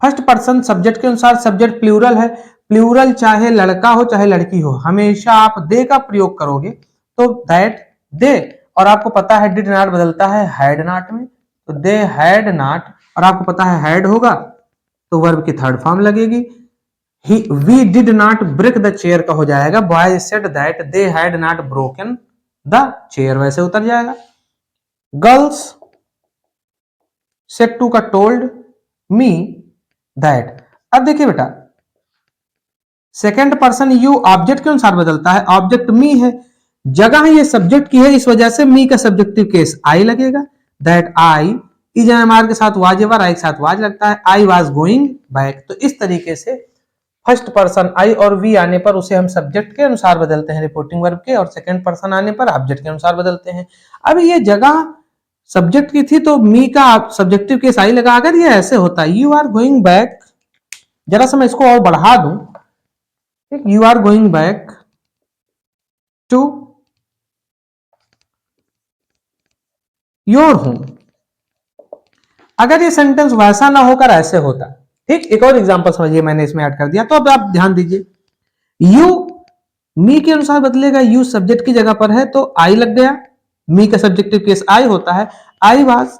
फर्स्ट पर्सन सब्जेक्ट के अनुसार, सब्जेक्ट प्लूरल है, प्लूरल चाहे लड़का हो चाहे लड़की हो, हमेशा आप दे का प्रयोग करोगे तो दैट दे, और आपको पता है डिड नॉट बदलता है हैड नॉट में, तो दे हैड नॉट, और आपको पता है हैड होगा तो वर्ब की थर्ड फॉर्म लगेगी, we did not break the chair का हो जाएगा boys said that they had not broken the chair, वैसे उतर जाएगा। गर्ल्स सेड टू का टोल्ड मी दैट। अब देखिए बेटा, सेकेंड पर्सन यू ऑब्जेक्ट के अनुसार बदलता है, ऑब्जेक्ट मी है, जगह ये सब्जेक्ट की है, इस वजह से मी का सब्जेक्टिव केस आई लगेगा। That I is am are के साथ वाज एवर, आई के साथ वाज लगता है, आई वाज गोइंग बैक। तो इस तरीके से फर्स्ट पर्सन आई और वी आने पर उसे हम सब्जेक्ट के अनुसार बदलते हैं रिपोर्टिंग वर्ब के, और सेकंड पर्सन आने पर ऑब्जेक्ट के अनुसार बदलते हैं। अब ये जगह सब्जेक्ट की थी तो मी का सब्जेक्टिव केस आई लगा, अगर ये ऐसे होता यू आर गोइंग बैक, जरा सा मैं इसको और बढ़ा दूं, you are going back to your home, अगर ये सेंटेंस वैसा ना होकर ऐसे होता, ठीक। एक और एग्जांपल समझिए, मैंने इसमें ऐड कर दिया, तो अब आप ध्यान दीजिए, यू मी के अनुसार बदलेगा, यू सब्जेक्ट की जगह पर है तो आई लग गया, मी का सब्जेक्टिव केस आई होता है, I was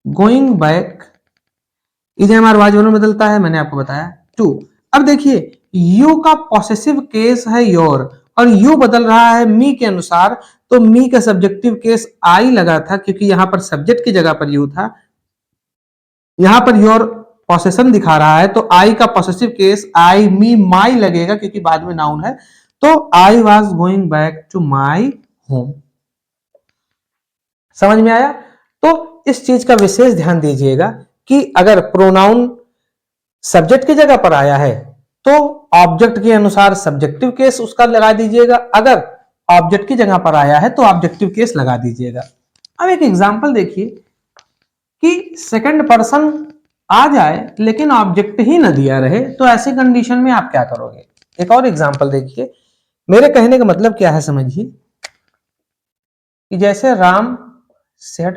going back, is am are was में बदलता है, मैंने आपको बताया टू। अब देखिए यू का पॉसेसिव केस है योर, और यू बदल रहा है मी के अनुसार, तो मी का सब्जेक्टिव केस आई लगा था क्योंकि यहां पर सब्जेक्ट की जगह पर यू था, यहां पर योर पॉसेशन दिखा रहा है तो आई का पॉसेसिव केस आई मी माई लगेगा क्योंकि बाद में नाउन है, तो I was going back to my home. समझ में आया? तो इस चीज का विशेष ध्यान दीजिएगा कि अगर प्रोनाउन सब्जेक्ट की जगह पर आया है तो ऑब्जेक्ट के अनुसार सब्जेक्टिव केस उसका लगा दीजिएगा, अगर ऑब्जेक्ट की जगह पर आया है तो ऑब्जेक्टिव केस लगा दीजिएगा। अब एक एग्जांपल देखिए कि सेकंड पर्सन आ जाए लेकिन ऑब्जेक्ट ही न दिया रहे, तो ऐसी कंडीशन में आप क्या करोगे? एक और एग्जांपल देखिए, मेरे कहने का मतलब क्या है समझिए, कि जैसे Ram said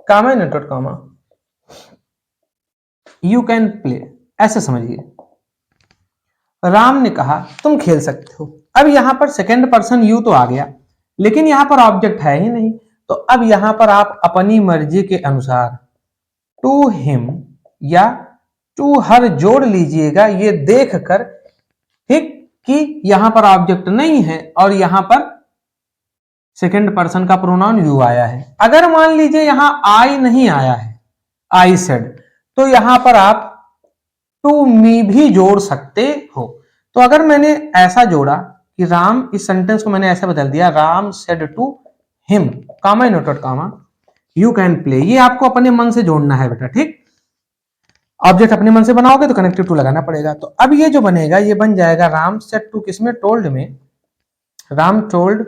comma inverted comma you can play, ऐसे समझिए, राम ने कहा तुम खेल सकते हो। अब यहां पर सेकंड पर्सन यू तो आ गया लेकिन यहां पर ऑब्जेक्ट है ही नहीं, तो अब यहां पर आप अपनी मर्जी के अनुसार टू हिम या टू हर जोड़ लीजिएगा, ये देखकर ठीक कि यहां पर ऑब्जेक्ट नहीं है और यहां पर सेकंड पर्सन का प्रोनाउन यू आया है। अगर मान लीजिए यहां आई नहीं आया है, आई सेड, तो यहां पर आप टू मी भी जोड़ सकते हो। तो अगर मैंने ऐसा जोड़ा कि राम, इस सेंटेंस को मैंने ऐसा बदल दिया, Ram said to him comma inverted comma you can play, ये आपको अपने मन से जोड़ना है बेटा, ठीक। ऑब्जेक्ट अपने मन से बनाओगे तो कनेक्टिव टू लगाना पड़ेगा। तो अब ये जो बनेगा ये बन जाएगा राम सेड टू, किसमें? टोल्ड में, राम टोल्ड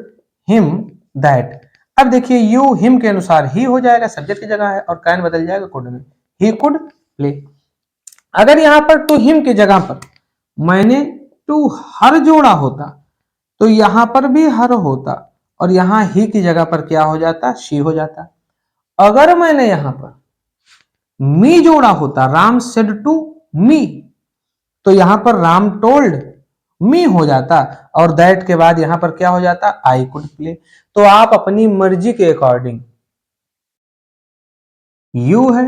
हिम दैट। अब देखिए यू हिम के अनुसार ही हो जाएगा, सब्जेक्ट की जगह है, और कैन बदल जाएगा कुड में, ही कुड प्ले। अगर यहां पर टू हिम की जगह पर मैंने टू हर जोड़ा होता तो यहां पर भी हर होता और यहां ही की जगह पर क्या हो जाता? शी हो जाता। अगर मैंने यहां पर मी जोड़ा होता, राम सेड टू मी, तो यहां पर राम टोल्ड मी हो जाता और दैट के बाद यहां पर क्या हो जाता? I could play. तो आप अपनी मर्जी के अकॉर्डिंग, यू है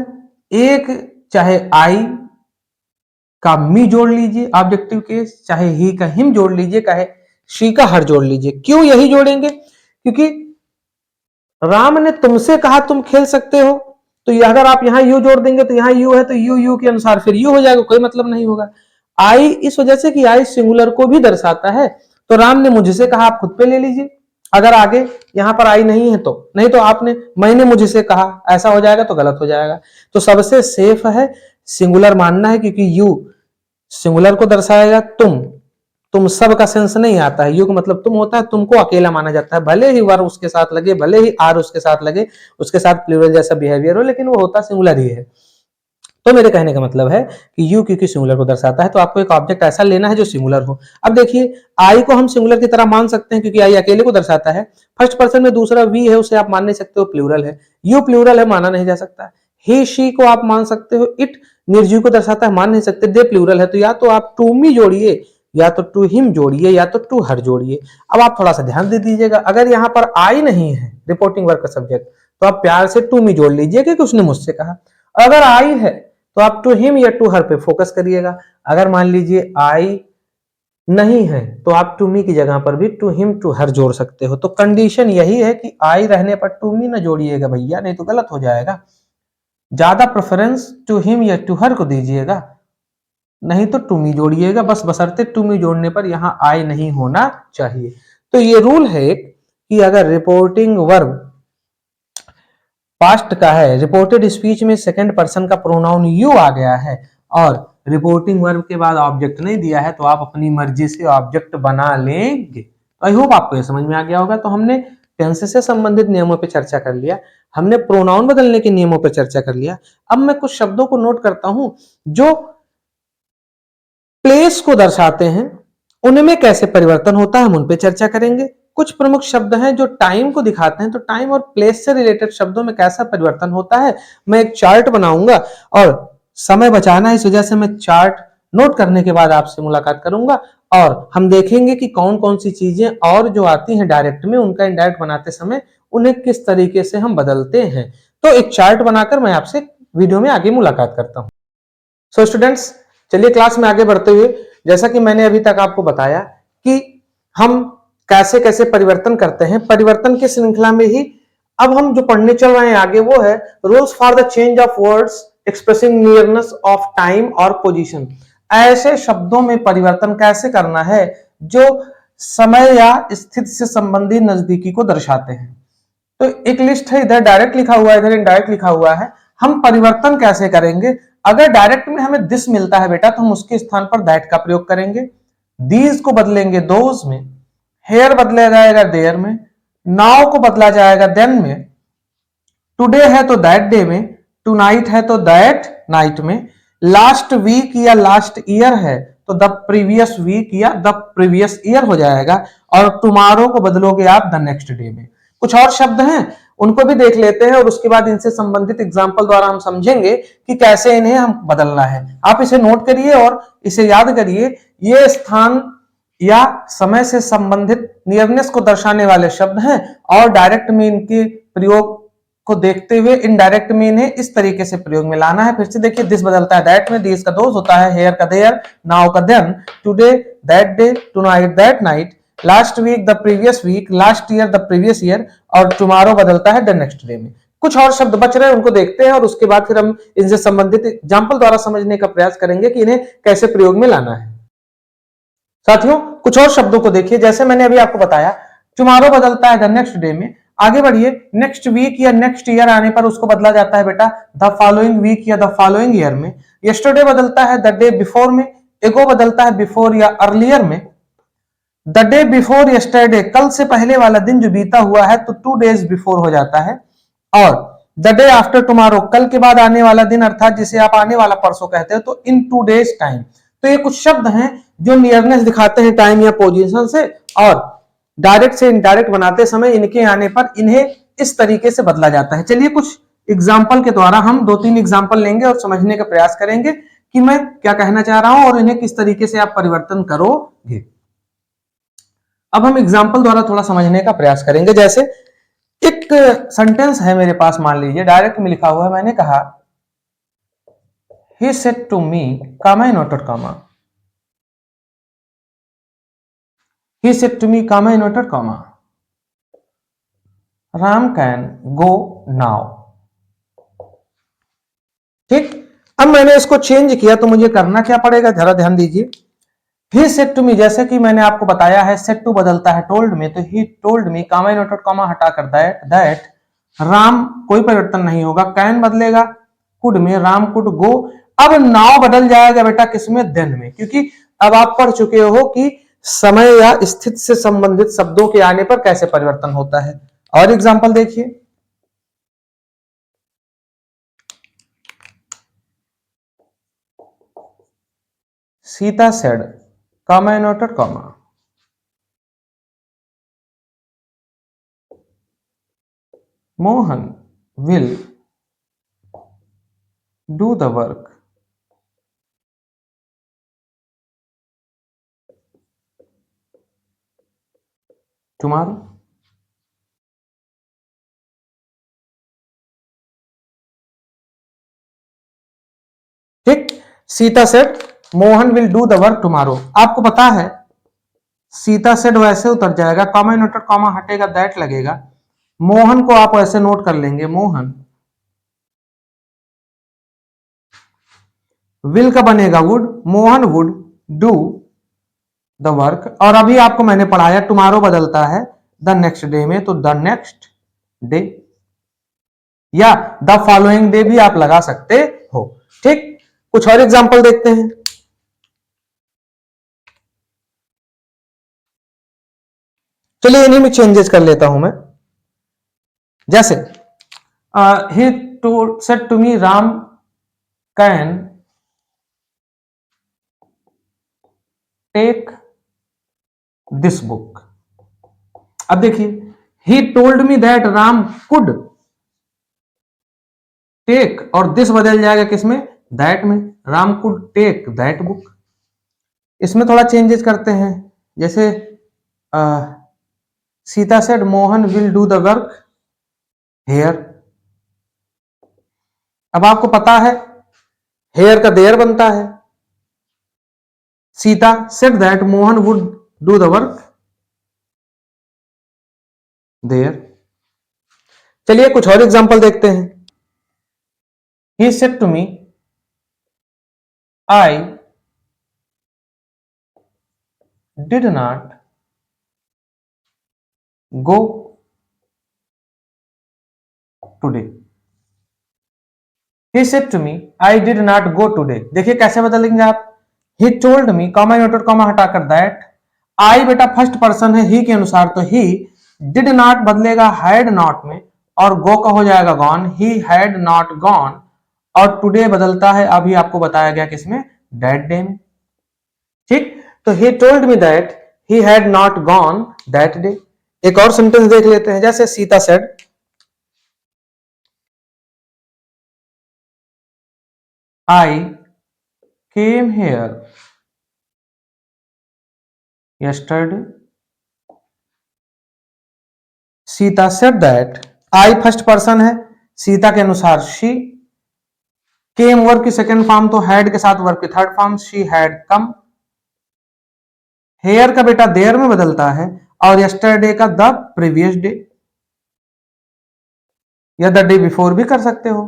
एक, चाहे आई का मी जोड़ लीजिए ऑब्जेक्टिव केस, चाहे ही का हिम जोड़ लीजिए, चाहे शी का हर जोड़ लीजिए। क्यों यही जोड़ेंगे? क्योंकि राम ने तुमसे कहा तुम खेल सकते हो, तो अगर आप यहां यू जोड़ देंगे तो यहां यू है तो यू के अनुसार फिर यू हो जाएगा, कोई मतलब नहीं होगा। आई इस वजह से कि आई सिंगुलर को भी दर्शाता है, तो राम ने मुझसे कहा आप खुद पे ले लीजिए। अगर आगे यहां पर आई नहीं है तो नहीं, तो आपने मैंने मुझसे कहा, ऐसा हो जाएगा तो गलत हो जाएगा। तो सबसे सेफ है सिंगुलर मानना है, क्योंकि यू सिंगुलर को दर्शाएगा, तुम सब का सेंस नहीं आता है, यू का मतलब तुम होता है, तुमको अकेला माना जाता है, भले ही वर उसके साथ लगे, भले ही आर उसके साथ लगे, उसके साथ प्लूरल जैसा बिहेवियर हो, लेकिन वो होता सिंगुलर ही है। तो मेरे कहने का मतलब है कि यू क्योंकि सिंगुलर को दर्शाता है तो आपको एक ऑब्जेक्ट ऐसा लेना है जो सिंगुलर हो। अब देखिए आई को हम सिंगुलर की तरह मान सकते हैं क्योंकि आई अकेले को दर्शाता है। फर्स्ट पर्सन में दूसरा वी है, उसे आप मान नहीं सकते हो, प्लूरल है। यू प्लूरल है, माना नहीं जा सकता। ही शी को आप मान सकते हो, इट निर्जीव को दर्शाता है, मान नहीं सकते। दे प्लूरल है, तो या तो आप टू मी जोड़िए, या तो टू हिम जोड़िए, या तो टू हर जोड़िए। अब आप थोड़ा सा ध्यान दे दीजिएगा, अगर यहाँ पर आई नहीं है रिपोर्टिंग वर्ब का सब्जेक्ट तो आप प्यार से टू मी जोड़ लीजिए क्योंकि उसने मुझसे कहा। अगर आई है तो आप टू हिम या टू हर पे फोकस करिएगा। अगर मान लीजिए आई नहीं है तो आप टू मी की जगह पर भी टू हिम टू हर जोड़ सकते हो। तो कंडीशन यही है कि आई रहने पर टू मी ना जोड़िएगा भैया, नहीं तो गलत हो जाएगा। ज्यादा प्रेफरेंस टू हिम या टू हर को दीजिएगा, नहीं तो टू मी जोड़िएगा, बस बशर्ते टू मी जोड़ने पर यहां आई नहीं होना चाहिए। तो ये रूल है कि अगर रिपोर्टिंग वर्ब पास्ट का है, रिपोर्टेड स्पीच में सेकंड पर्सन का प्रोनाउन यू आ गया है और रिपोर्टिंग वर्ब के बाद ऑब्जेक्ट नहीं दिया है तो आप अपनी मर्जी से ऑब्जेक्ट बना लेंगे। आई होप आपको ये समझ में आ गया होगा। तो हमने टेंस से संबंधित नियमों पर चर्चा कर लिया, हमने प्रोनाउन बदलने के नियमों पर चर्चा कर लिया। अब मैं कुछ शब्दों को नोट करता हूं जो प्लेस को दर्शाते हैं, उनमें कैसे परिवर्तन होता है हम उन पे चर्चा करेंगे। कुछ प्रमुख शब्द हैं जो टाइम को दिखाते हैं, तो टाइम और प्लेस से रिलेटेड शब्दों में कैसा परिवर्तन होता है मैं एक चार्ट बनाऊंगा और समय बचाना है इस वजह से मैं चार्ट नोट करने के बाद आपसे मुलाकात करूंगा और हम देखेंगे कि कौन कौन सी चीजें और जो आती हैं डायरेक्ट में उनका इनडायरेक्ट बनाते समय उन्हें किस तरीके से हम बदलते हैं। तो एक चार्ट बनाकर मैं आपसे वीडियो में आगे मुलाकात करता हूं। सो स्टूडेंट्स, चलिए क्लास में आगे बढ़ते हुए, जैसा कि मैंने अभी तक आपको बताया कि हम कैसे कैसे परिवर्तन करते हैं, परिवर्तन की श्रृंखला में ही अब हम जो पढ़ने चल रहे हैं आगे वो है rules for the change of words expressing nearness of time और पोजीशन। ऐसे शब्दों में परिवर्तन कैसे करना है जो समय या स्थिति से संबंधी नजदीकी को दर्शाते हैं। तो एक लिस्ट है, इधर डायरेक्ट लिखा हुआ है, इधर इनडायरेक्ट लिखा हुआ है। हम परिवर्तन कैसे करेंगे? अगर डायरेक्ट में हमें दिस मिलता है बेटा तो हम उसके स्थान पर दैट का प्रयोग करेंगे, दीज को बदलेंगे दोज में, हेयर बदला जाएगा देयर में, नाउ को बदला जाएगा देन में, टुडे है तो दैट डे में, टू नाइट है तो दैट नाइट में, लास्ट वीक या लास्ट ईयर है तो द प्रीवियस वीक या द प्रीवियस ईयर हो जाएगा, और टुमारो को बदलोगे आप द नेक्स्ट डे में। कुछ और शब्द हैं उनको भी देख लेते हैं और उसके बाद इनसे संबंधित एग्जाम्पल द्वारा हम समझेंगे कि कैसे इन्हें हम बदलना है। आप इसे नोट करिए और इसे याद करिए। ये स्थान या समय से संबंधित नियरनेस को दर्शाने वाले शब्द हैं और डायरेक्ट में इनके प्रयोग को देखते हुए इनडायरेक्ट में इन्हें इस तरीके से प्रयोग में लाना है। फिर से देखिए, दिस बदलता है दैट में, दिस का दोज होता है, हेयर का देयर, नाउ का then, today that day, tonight that night, last week the previous week, last year the previous year, और टुमारो बदलता है द नेक्स्ट डे में। कुछ और शब्द बच रहे हैं उनको देखते हैं और उसके बाद फिर हम इनसे संबंधित एग्जाम्पल द्वारा समझने का प्रयास करेंगे कि इन्हें कैसे प्रयोग में लाना है। साथियों, कुछ और शब्दों को देखिए, जैसे मैंने अभी आपको बताया टुमारो बदलता है द नेक्स्ट डे में। आगे बढ़िए, नेक्स्ट वीक या नेक्स्ट ईयर आने पर उसको बदला जाता है बेटा द फॉलोइंग वीक या द फॉलोइंग ईयर में। यस्टरडे बदलता है द डे बिफोर में, एगो बदलता है बिफोर या अर्लियर में। द डे बिफोर यस्टरडे, कल से पहले वाला दिन जो बीता हुआ है तो 2 डेज बिफोर हो जाता है। और द डे आफ्टर टुमारो, कल के बाद आने वाला दिन अर्थात जिसे आप आने वाला परसों कहते हैं, तो इन 2 डेज टाइम। तो ये कुछ शब्द हैं जो नियरनेस दिखाते हैं टाइम या पोजीशन से और डायरेक्ट से इनडायरेक्ट बनाते समय इनके आने पर इन्हें इस तरीके से बदला जाता है। चलिए कुछ एग्जाम्पल के द्वारा हम 2-3 एग्जाम्पल लेंगे और समझने का प्रयास करेंगे कि मैं क्या कहना चाह रहा हूं और इन्हें किस तरीके से आप परिवर्तन करोगे। अब हम एग्जाम्पल द्वारा थोड़ा समझने का प्रयास करेंगे। जैसे एक सेंटेंस है मेरे पास, मान लीजिए डायरेक्ट में लिखा हुआ है, मैंने कहा he said to me, comma inverted comma, he said to me, comma inverted comma, Ram can go now। ठीक, अब मैंने इसको चेंज किया तो मुझे करना क्या पड़ेगा, जरा ध्यान दीजिए। he said to me, जैसे कि मैंने आपको बताया है said to बदलता है told में, तो he told me, comma inverted comma हटाकर that राम कोई परिवर्तन नहीं होगा, कैन बदलेगा कुड में, राम कुड गो। अब नाउ बदल जाएगा बेटा किसमें, देन में, क्योंकि अब आप पढ़ चुके हो कि समय या स्थिति से संबंधित शब्दों के आने पर कैसे परिवर्तन होता है। और एग्जांपल देखिए, Sita said, comma inverted comma, Mohan will do the work tomorrow. ठीक, Sita said Mohan will do the work tomorrow. आपको पता है सीता सेड वैसे उतर जाएगा, कॉमा इनवर्टेड कॉमा हटेगा, दैट लगेगा। मोहन को आप ऐसे नोट कर लेंगे, मोहन विल का बनेगा would, Mohan would do the work. और अभी आपको मैंने पढ़ाया टुमारो बदलता है द नेक्स्ट डे में, तो द नेक्स्ट डे या द फॉलोइंग डे भी आप लगा सकते हो। ठीक, कुछ और एग्जांपल देखते हैं। चलिए इन्हीं में चेंजेस कर लेता हूं मैं। जैसे he told said to me Ram can take this book. अब देखिए, he told me that Ram could take, और दिस बदल जाएगा किसमें, दैट में, Ram could take that book. इसमें थोड़ा चेंजेस करते हैं। जैसे Sita said Mohan will do the work here. अब आपको पता है हेयर का देयर बनता है। Sita said that Mohan would do the work there. चलिए कुछ और एग्जांपल देखते हैं। He said to me I did not go today. He said to me I did not go today. देखिए कैसे बदलेंगे आप, he told me, comma inverted comma हटाकर दैट, आई बेटा फर्स्ट पर्सन है ही के अनुसार, तो ही डिड नॉट बदलेगा हैड नॉट में, और गो का हो जाएगा gone, he had not gone. और टुडे बदलता है, अभी आपको बताया गया किसमें, दैट डे में। ठीक, तो he told me that he had not gone that day. एक और सेंटेंस देख लेते हैं। जैसे Sita said I came here yesterday। Sita said that, I first person है, सीता के अनुसार शी, केम वर्ब की सेकेंड फॉर्म, तो हैड के साथ वर्ब की third form, she had come. Here का बेटा देयर में बदलता है, और यस्टरडे का द प्रीवियस डे, या द डे बिफोर भी कर सकते हो,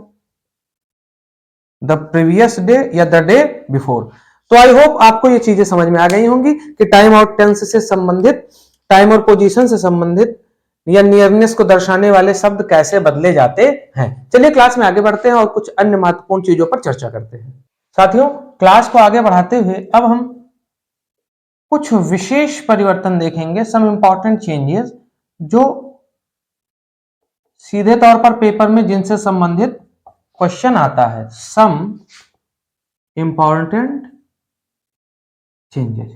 द प्रीवियस डे या द डे बिफोर। तो आई होप आपको ये चीजें समझ में आ गई होंगी कि टाइम और टेंस से संबंधित, टाइम और पोजीशन से संबंधित या नियरनेस को दर्शाने वाले शब्द कैसे बदले जाते हैं। चलिए क्लास में आगे बढ़ते हैं और कुछ अन्य महत्वपूर्ण चीजों पर चर्चा करते हैं। साथियों, क्लास को आगे बढ़ाते हुए अब हम कुछ विशेष परिवर्तन देखेंगे, सम इंपॉर्टेंट चेंजेस, जो सीधे तौर पर पेपर में जिनसे संबंधित क्वेश्चन आता है, सम इंपॉर्टेंट चेंजेस।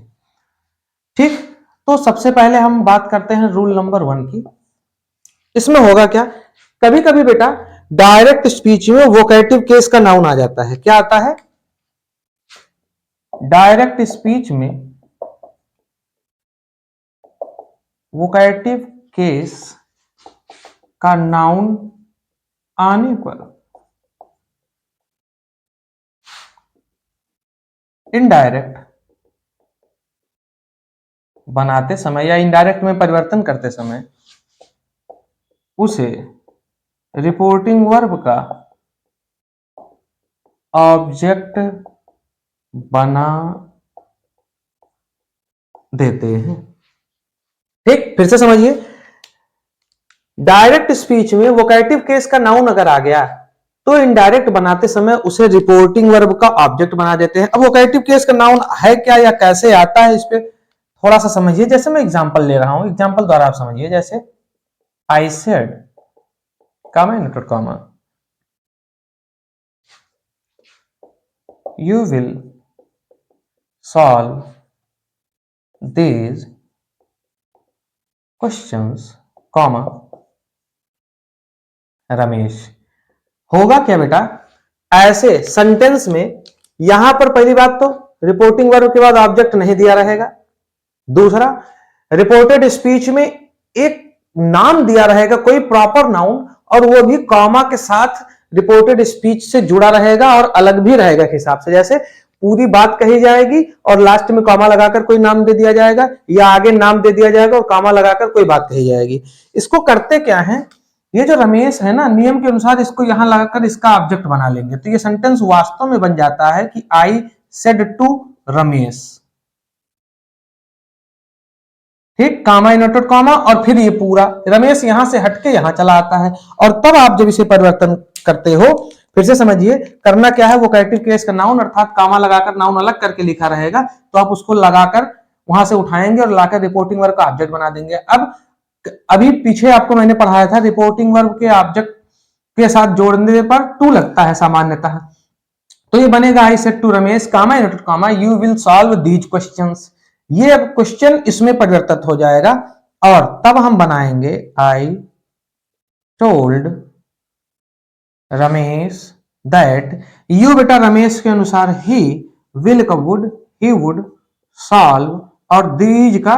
ठीक, तो सबसे पहले हम बात करते हैं रूल नंबर 1 की। इसमें होगा क्या, कभी कभी बेटा डायरेक्ट स्पीच में वोकेटिव केस का नाउन आ जाता है। क्या आता है, डायरेक्ट स्पीच में वोकेटिव केस का नाउन आने पर इनडायरेक्ट बनाते समय या इनडायरेक्ट में परिवर्तन करते समय उसे रिपोर्टिंग वर्ब का ऑब्जेक्ट बना देते हैं। ठीक, फिर से समझिए, डायरेक्ट स्पीच में वोकेटिव केस का नाउन अगर आ गया तो इनडायरेक्ट बनाते समय उसे रिपोर्टिंग वर्ब का ऑब्जेक्ट बना देते हैं। अब वोकेटिव केस का नाउन है क्या या कैसे आता है, इस पे थोड़ा सा समझिए। जैसे मैं एग्जांपल ले रहा हूं, एग्जांपल द्वारा आप समझिए। जैसे I said, comma inverted comma, you will solve these questions comma Ramesh. होगा क्या बेटा, ऐसे सेंटेंस में यहां पर पहली बात तो रिपोर्टिंग वर्ब के बाद ऑब्जेक्ट नहीं दिया रहेगा। दूसरा, रिपोर्टेड स्पीच में एक नाम दिया रहेगा, कोई प्रॉपर नाउन, और वो भी कॉमा के साथ रिपोर्टेड स्पीच से जुड़ा रहेगा और अलग भी रहेगा के हिसाब से। जैसे पूरी बात कही जाएगी और लास्ट में कॉमा लगाकर कोई नाम दे दिया जाएगा, या आगे नाम दे दिया जाएगा और कॉमा लगाकर कोई बात कही जाएगी। इसको करते क्या है, ये जो रमेश है ना, नियम के अनुसार इसको यहां लगाकर इसका ऑब्जेक्ट बना लेंगे, तो ये सेंटेंस वास्तव में बन जाता है कि आई सेड टू रमेश। ठीक, कामा इनवर्टेड कॉमा और फिर ये पूरा रमेश यहां से हटके यहां चला आता है। और तब आप जब इसे परिवर्तन करते हो, फिर से समझिए करना क्या है, वोकैटिव केस का नाउन अर्थात कामा लगाकर नाउन अलग करके लिखा रहेगा, तो आप उसको लगाकर वहां से उठाएंगे और लाकर रिपोर्टिंग वर्ब का ऑब्जेक्ट बना देंगे। अब अभी पीछे आपको मैंने पढ़ाया था रिपोर्टिंग वर्ब के ऑब्जेक्ट के साथ जोड़ने पर टू लगता है सामान्यतः, तो ये बनेगा I said to Ramesh comma inverted comma you will solve these questions. ये अब क्वेश्चन इसमें परिवर्तित हो जाएगा और तब हम बनाएंगे I told Ramesh that, you बेटा रमेश के अनुसार ही, विल का वुड, ही वुड, सॉल्व और दीज का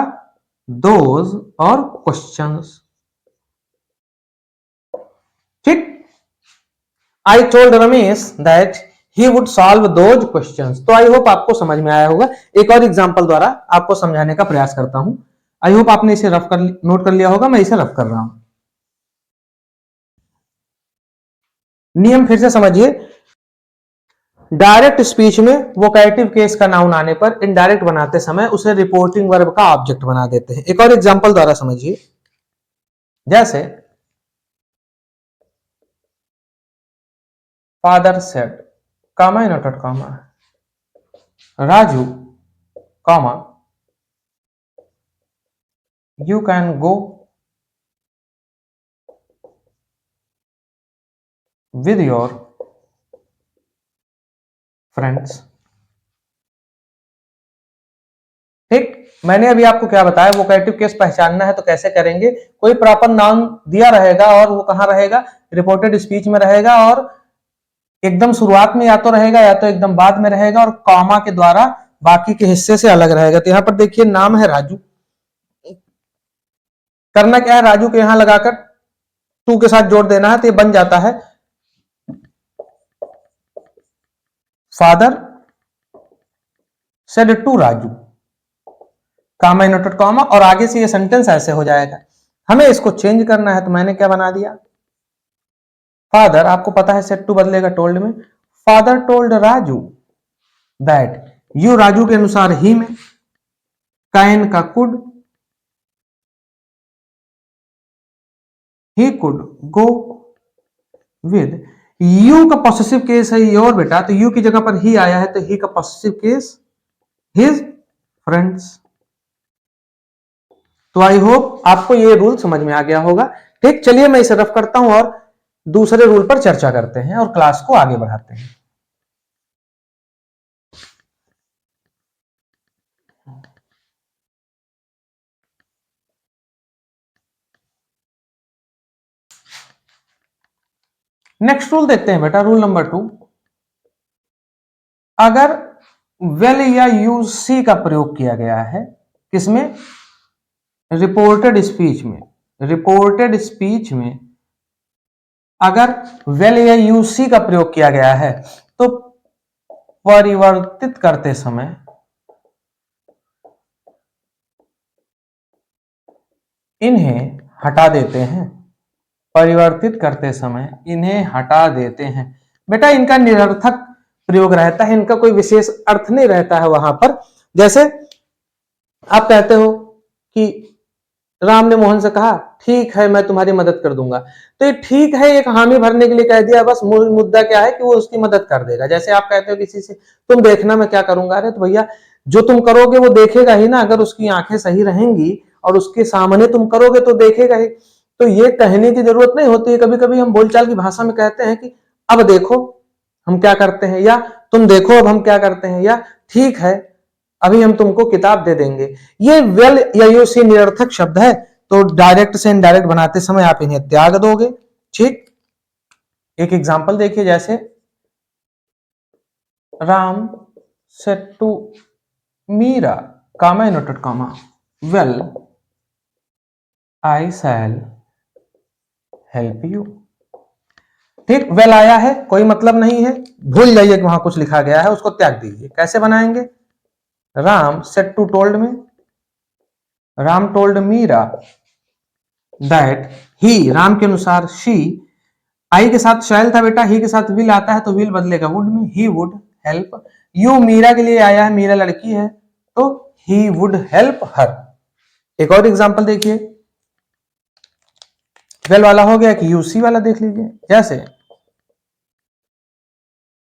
दोज और क्वेश्चंस। ठीक, I told Ramesh that he would solve those questions. तो आई होप आपको समझ में आया होगा। एक और एग्जांपल द्वारा आपको समझाने का प्रयास करता हूं। आई होप आपने इसे रफ कर नोट कर लिया होगा, मैं इसे रफ कर रहा हूं। नियम फिर से समझिए, डायरेक्ट स्पीच में वोकैटिव केस का नाउन आने पर इनडायरेक्ट बनाते समय उसे रिपोर्टिंग वर्ब का ऑब्जेक्ट बना देते हैं। एक और एग्जांपल द्वारा समझिए, जैसे father said comma inverted comma Raju comma you can go with your friends। ठीक, मैंने अभी आपको क्या बताया, वोकैटिव केस पहचानना है तो कैसे करेंगे, कोई प्रॉपर नाउन दिया रहेगा और वो कहां रहेगा, रिपोर्टेड स्पीच में रहेगा, और एकदम शुरुआत में या तो रहेगा या तो एकदम बाद में रहेगा, और कॉमा के द्वारा बाकी के हिस्से से अलग रहेगा। तो यहां पर देखिए नाम है राजू, करना क्या है, राजू के यहां लगाकर टू के साथ जोड़ देना है, तो ये बन जाता है father said to Raju comma inverted comma, और आगे से ये सेंटेंस ऐसे हो जाएगा। हमें इसको चेंज करना है, तो मैंने क्या बना दिया, फादर, आपको पता है सेड टू बदलेगा टोल्ड में, father told Raju that, you Raju के अनुसार ही में, कैन का could, he could go with, you का पॉसेसिव केस है योर बेटा, तो यू की जगह पर ही आया है, तो ही का पॉसेसिव केस हिज फ्रेंड्स। तो आई होप आपको ये रूल समझ में आ गया होगा। ठीक, चलिए मैं इसे रफ करता हूं और दूसरे रूल पर चर्चा करते हैं और क्लास को आगे बढ़ाते हैं। नेक्स्ट रूल देखते हैं बेटा, रूल नंबर 2। अगर वेल या यूज सी का प्रयोग किया गया है, किसमें, रिपोर्टेड स्पीच में, रिपोर्टेड स्पीच में अगर वेल या यूज सी का प्रयोग किया गया है, तो परिवर्तित करते समय इन्हें हटा देते हैं, परिवर्तित करते समय इन्हें हटा देते हैं। बेटा इनका निरर्थक प्रयोग रहता है, इनका कोई विशेष अर्थ नहीं रहता है वहां पर। जैसे आप कहते हो कि राम ने मोहन से कहा ठीक है मैं तुम्हारी मदद कर दूंगा, तो ये ठीक है एक हामी भरने के लिए कह दिया, बस मूल मुद्दा क्या है कि वो उसकी मदद कर देगा। जैसे आप कहते हो किसी से तुम देखना मैं क्या करूंगा, अरे तो भैया जो तुम करोगे वो देखेगा ही ना, अगर उसकी आंखें सही रहेंगी और उसके सामने तुम करोगे तो देखेगा ही। तो ये कहने की जरूरत नहीं होती है, कभी कभी हम बोलचाल की भाषा में कहते हैं कि अब देखो हम क्या करते हैं, या तुम देखो अब हम क्या करते हैं, या ठीक है अभी हम तुमको किताब दे देंगे। ये वेल या यूसी निरर्थक शब्द है, तो डायरेक्ट से इनडायरेक्ट बनाते समय आप इन्हें त्याग दोगे। ठीक, एक एग्जांपल देखिए, जैसे Ram said to Meera, comma inverted comma, well I shall help you. ठीक, वेल आया है, कोई मतलब नहीं है, भूल जाइए कि वहां कुछ लिखा गया है, उसको त्याग दीजिए। कैसे बनाएंगे? राम सेड टू टोल्ड में, Ram told Meera that he, Ram के अनुसार शी, आई के साथ शैल था बेटा, ही के साथ विल आता है तो विल बदलेगा वुड में, he would help you. Meera के लिए आया है, मीरा लड़की है तो ही वुड हेल्प हर। एक और एग्जांपल देखिए, वेल वाला हो गया कि यूसी वाला देख लीजिए, जैसे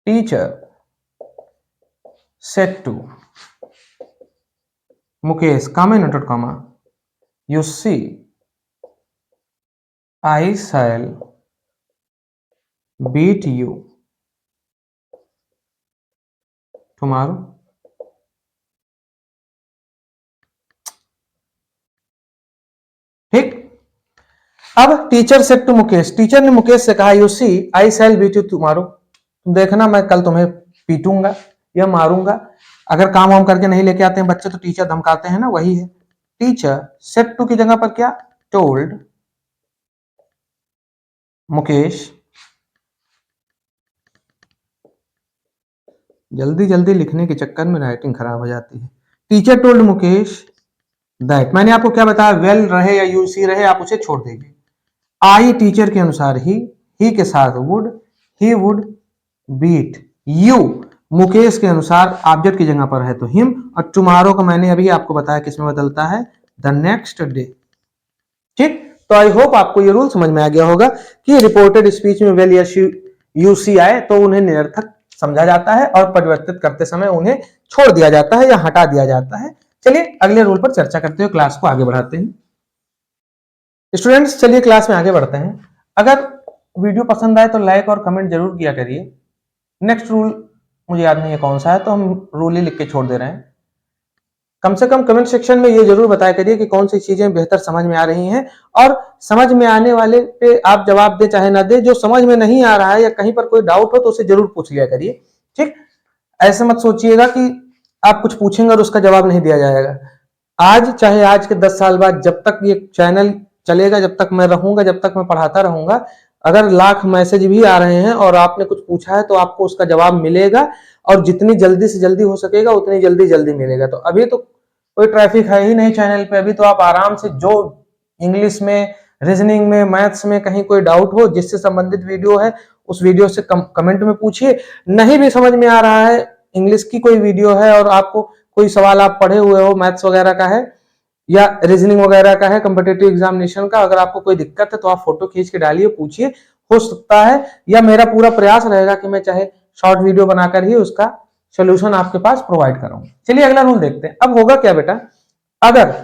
teacher said to Mukesh, comma inverted comma, you see I shall beat you tomorrow. ठीक, अब teacher said to Mukesh, teacher ने मुकेश से कहा you see I shall beat you tomorrow, तुम देखना मैं कल तुम्हें पीटूंगा या मारूंगा अगर काम वाम करके नहीं लेके आते हैं बच्चे, तो टीचर धमकाते हैं ना, वही है। टीचर सेड टू की जगह पर क्या, टोल्ड मुकेश, जल्दी जल्दी लिखने के चक्कर में राइटिंग खराब हो जाती है। टीचर टोल्ड मुकेश दैट, मैंने आपको क्या बताया, वेल रहे या यूसी रहे आप उसे छोड़ देंगे। आई टीचर के अनुसार ही के साथ would, he would beat you, Mukesh के अनुसार ऑब्जेक्ट की जगह पर है तो हिम, और टुमारो को मैंने अभी आपको बताया किसमें बदलता है, द नेक्स्ट डे। ठीक, तो आई होप आपको ये रूल समझ में आ गया होगा कि रिपोर्टेड स्पीच में वेल या यूसी आए तो उन्हें निरर्थक समझा जाता है और परिवर्तित करते समय उन्हें छोड़ दिया जाता है या हटा दिया जाता है। चलिए अगले रूल पर चर्चा करते हुए क्लास को आगे बढ़ाते हैं। स्टूडेंट्स चलिए क्लास में आगे बढ़ते हैं। अगर वीडियो पसंद आए तो लाइक और कमेंट जरूर किया करिए। नेक्स्ट रूल मुझे याद नहीं है कौन सा है, तो हम रूल ही लिख के छोड़ दे रहे हैं। कम से कम कमेंट सेक्शन में ये जरूर बताया करिए कि कौन सी चीजें बेहतर समझ में आ रही हैं, और समझ में आने वाले पे आप जवाब दे चाहे ना दे, जो समझ में नहीं आ रहा है या कहीं पर कोई डाउट हो तो उसे जरूर पूछ लिया करिए। ठीक, ऐसे मत सोचिएगा कि आप कुछ पूछेंगे और उसका जवाब नहीं दिया जाएगा। आज चाहे आज के 10 साल बाद, जब तक ये चैनल चलेगा, जब तक मैं रहूंगा, जब तक मैं पढ़ाता रहूंगा, अगर लाख मैसेज भी आ रहे हैं और आपने कुछ पूछा है तो आपको उसका जवाब मिलेगा, और जितनी जल्दी से जल्दी हो सकेगा उतनी जल्दी जल्दी मिलेगा। तो अभी तो कोई ट्रैफिक है ही नहीं चैनल पे, अभी तो आप आराम से जो इंग्लिश में, रीजनिंग में, मैथ्स में कहीं कोई डाउट हो जिससे संबंधित वीडियो है उस वीडियो से कमेंट में पूछिए। नहीं भी समझ में आ रहा है, इंग्लिश की कोई वीडियो है और आपको कोई सवाल आप पढ़े हुए हो, मैथ्स वगैरह का है या रीजनिंग वगैरह का है, कॉम्पिटिटिव एग्जामिनेशन का, अगर आपको कोई दिक्कत है तो आप फोटो खींच के डालिए, पूछिए। हो सकता है, या मेरा पूरा प्रयास रहेगा कि मैं चाहे शॉर्ट वीडियो बनाकर ही उसका सोल्यूशन आपके पास प्रोवाइड करूंगा। चलिए अगला रूल देखते हैं। अब होगा क्या बेटा, अगर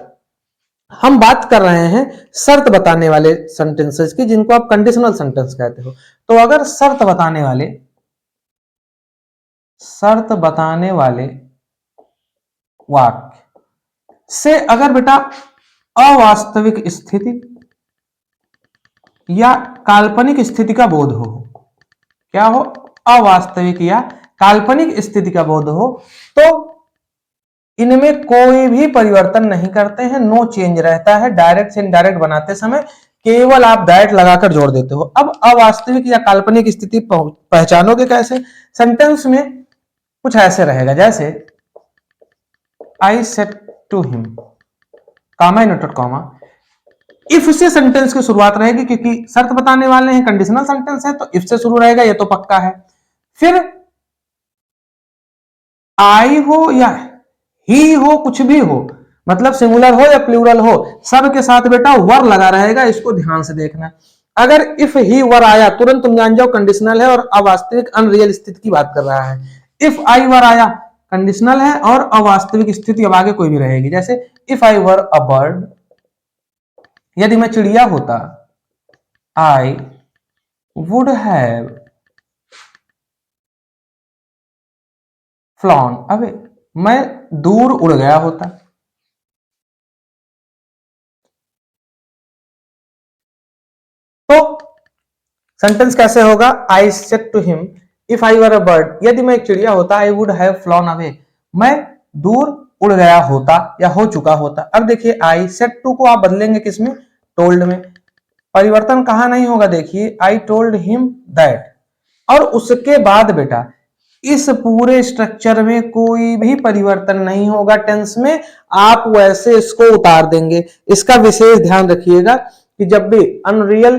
हम बात कर रहे हैं शर्त बताने वाले सेंटेंसेस की, जिनको आप कंडीशनल सेंटेंस कहते हो, तो अगर शर्त बताने वाले वाक्य से अगर बेटा अवास्तविक स्थिति या काल्पनिक स्थिति का बोध हो, क्या हो, अवास्तविक या काल्पनिक स्थिति का बोध हो, तो इनमें कोई भी परिवर्तन नहीं करते हैं, नो चेंज रहता है। डायरेक्ट से इनडायरेक्ट बनाते समय केवल आप दैट लगाकर जोड़ देते हो। अब अवास्तविक या काल्पनिक स्थिति पहचानोगे कैसे? सेंटेंस में कुछ ऐसे रहेगा, जैसे I said to him, comma inverted comma, if से सेंटेंस की शुरुआत रहेगी, क्योंकि शर्त बताने वाले हैं, कंडीशनल सेंटेंस है, तो इफ से शुरू रहेगा, ये तो पक्का है। फिर आई हो या ही हो, कुछ भी हो, मतलब सिंगुलर हो या प्लूरल हो, सब के साथ बेटा वर लगा रहेगा, इसको ध्यान से देखना। अगर इफ ही वर आया तुरंत तुम जान जाओ कंडीशनल है और अवास्तविक अनरियल स्थिति की बात कर रहा है। इफ आई वर आया कंडीशनल है और अवास्तविक स्थिति अब आगे कोई भी रहेगी, जैसे if I were a bird, यदि मैं चिड़िया होता, I would have flown away, मैं दूर उड़ गया होता। तो सेंटेंस कैसे होगा? I said to him if I were a bird, यदि मैं एक चिड़िया होता, I would have flown away, मैं दूर उड़ गया होता या हो चुका होता। अब देखिए आई सेड टू को आप बदलेंगे किसमें? टोल्ड में। परिवर्तन कहां नहीं होगा? देखिए आई टोल्ड हिम दैट, और उसके बाद बेटा इस पूरे स्ट्रक्चर में कोई भी परिवर्तन नहीं होगा टेंस में, आप वैसे इसको उतार देंगे। इसका विशेष ध्यान रखिएगा कि जब भी अनरियल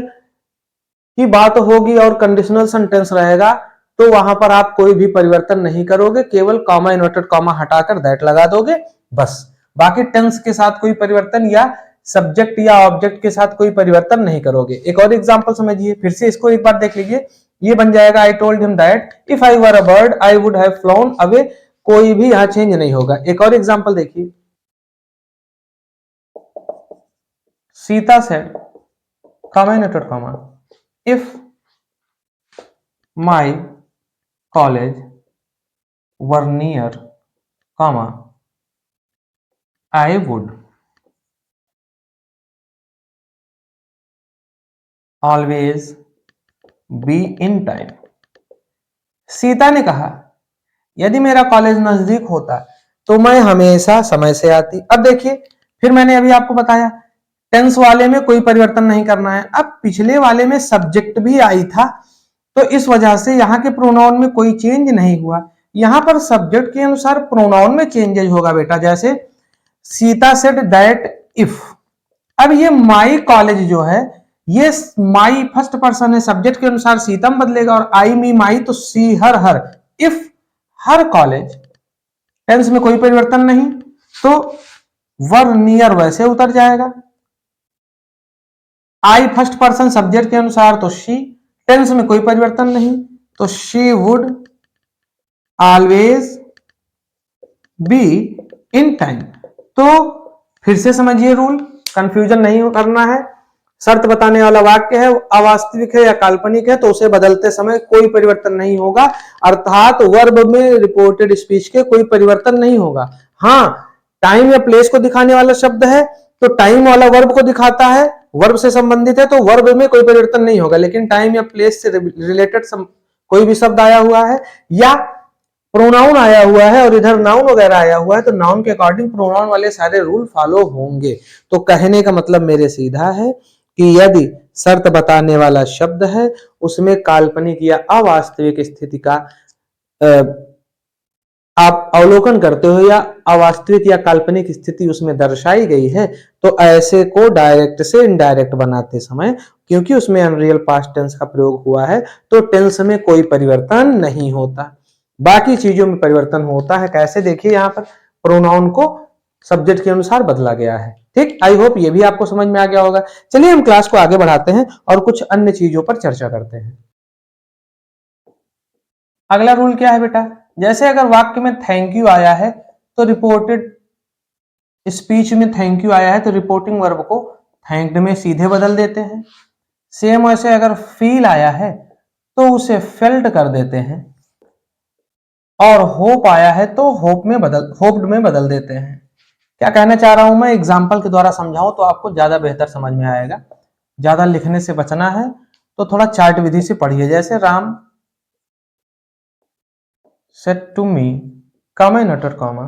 की बात होगी और कंडीशनल सेंटेंस रहेगा तो वहां पर आप कोई भी परिवर्तन नहीं करोगे, केवल कॉमा इन्वर्टेड कॉमा हटाकर दैट लगा दोगे बस। बाकी टेंस के साथ कोई परिवर्तन या सब्जेक्ट या ऑब्जेक्ट के साथ कोई परिवर्तन नहीं करोगे। एक और एग्जांपल समझिए, फिर से इसको एक बार देख लीजिए। ये बन जाएगा I told him that if I were a bird I would have phloem away, कोई भी यहां चेंज नहीं होगा। एक और एग्जांपल देखिए, Sita said comma inverted comma if my college were near, comma, I would always be in time। Sita ने कहा यदि मेरा कॉलेज नजदीक होता तो मैं हमेशा समय से आती। अब देखिए, फिर मैंने अभी आपको बताया टेंस वाले में कोई परिवर्तन नहीं करना है। अब पिछले वाले में सब्जेक्ट भी आई था, तो इस वजह से यहाँ के प्रोनाउन में कोई चेंज नहीं हुआ। यहां पर सब्जेक्ट के अनुसार प्रोनाउन में चेंजेज होगा बेटा। जैसे सीता सेड दैट इफ, अब ये माई कॉलेज जो है, ये माई फर्स्ट पर्सन है, सब्जेक्ट के अनुसार सीतम बदलेगा, और आई मी माई तो सी हर हर। इफ हर कॉलेज, टेंस में कोई परिवर्तन नहीं, तो वर नियर वैसे उतर जाएगा। आई फर्स्ट पर्सन सब्जेक्ट के अनुसार तो शी, टेंस में कोई परिवर्तन नहीं, तो she would always be in time. तो फिर से समझिए रूल, कंफ्यूजन नहीं करना है। शर्त बताने वाला वाक्य है, अवास्तविक है या काल्पनिक है, तो उसे बदलते समय कोई परिवर्तन नहीं होगा, अर्थात वर्ब में रिपोर्टेड स्पीच के कोई परिवर्तन नहीं होगा। हाँ, टाइम या प्लेस को दिखाने वाला शब्द है तो टाइम वाला वर्ब को दिखाता है, वर्ब से संबंधित है तो वर्ब में कोई परिवर्तन नहीं होगा। लेकिन टाइम या प्लेस से रिलेटेड कोई भी शब्द आया हुआ है या प्रोनाउन आया हुआ है और इधर नाउन वगैरह आया हुआ है, तो नाउन के अकॉर्डिंग प्रोनाउन वाले सारे रूल फॉलो होंगे। तो कहने का मतलब मेरे सीधा है कि यदि शर्त बताने वाला शब्द है उसमें काल्पनिक या अवास्तविक स्थिति का आप अवलोकन करते हो या अवास्तविक या काल्पनिक स्थिति उसमें दर्शाई गई है, तो ऐसे को डायरेक्ट से इनडायरेक्ट बनाते समय, क्योंकि उसमें अनरियल पास्ट टेंस का प्रयोग हुआ है, तो टेंस में कोई परिवर्तन नहीं होता, बाकी चीजों में परिवर्तन होता है। कैसे? देखिए यहां पर प्रोनाउन को सब्जेक्ट के अनुसार बदला गया है। ठीक, आई होप ये भी आपको समझ में आ गया होगा। चलिए हम क्लास को आगे बढ़ाते हैं और कुछ अन्य चीजों पर चर्चा करते हैं। अगला रूल क्या है बेटा? जैसे अगर वाक्य में थैंक यू आया है तो रिपोर्टेड स्पीच में थैंक यू आया है तो रिपोर्टिंग वर्ब को थैंक्ड में सीधे बदल देते हैं। सेम वैसे अगर फील आया है तो उसे फेल्ट कर देते हैं, और होप आया है तो होप्ड में बदल देते हैं। क्या कहना चाह रहा हूं मैं, एग्जाम्पल के द्वारा समझाऊं तो आपको ज्यादा बेहतर समझ में आएगा। ज्यादा लिखने से बचना है तो थोड़ा चार्ट विधि से पढ़िए। जैसे Ram said to me, comma inverted comma,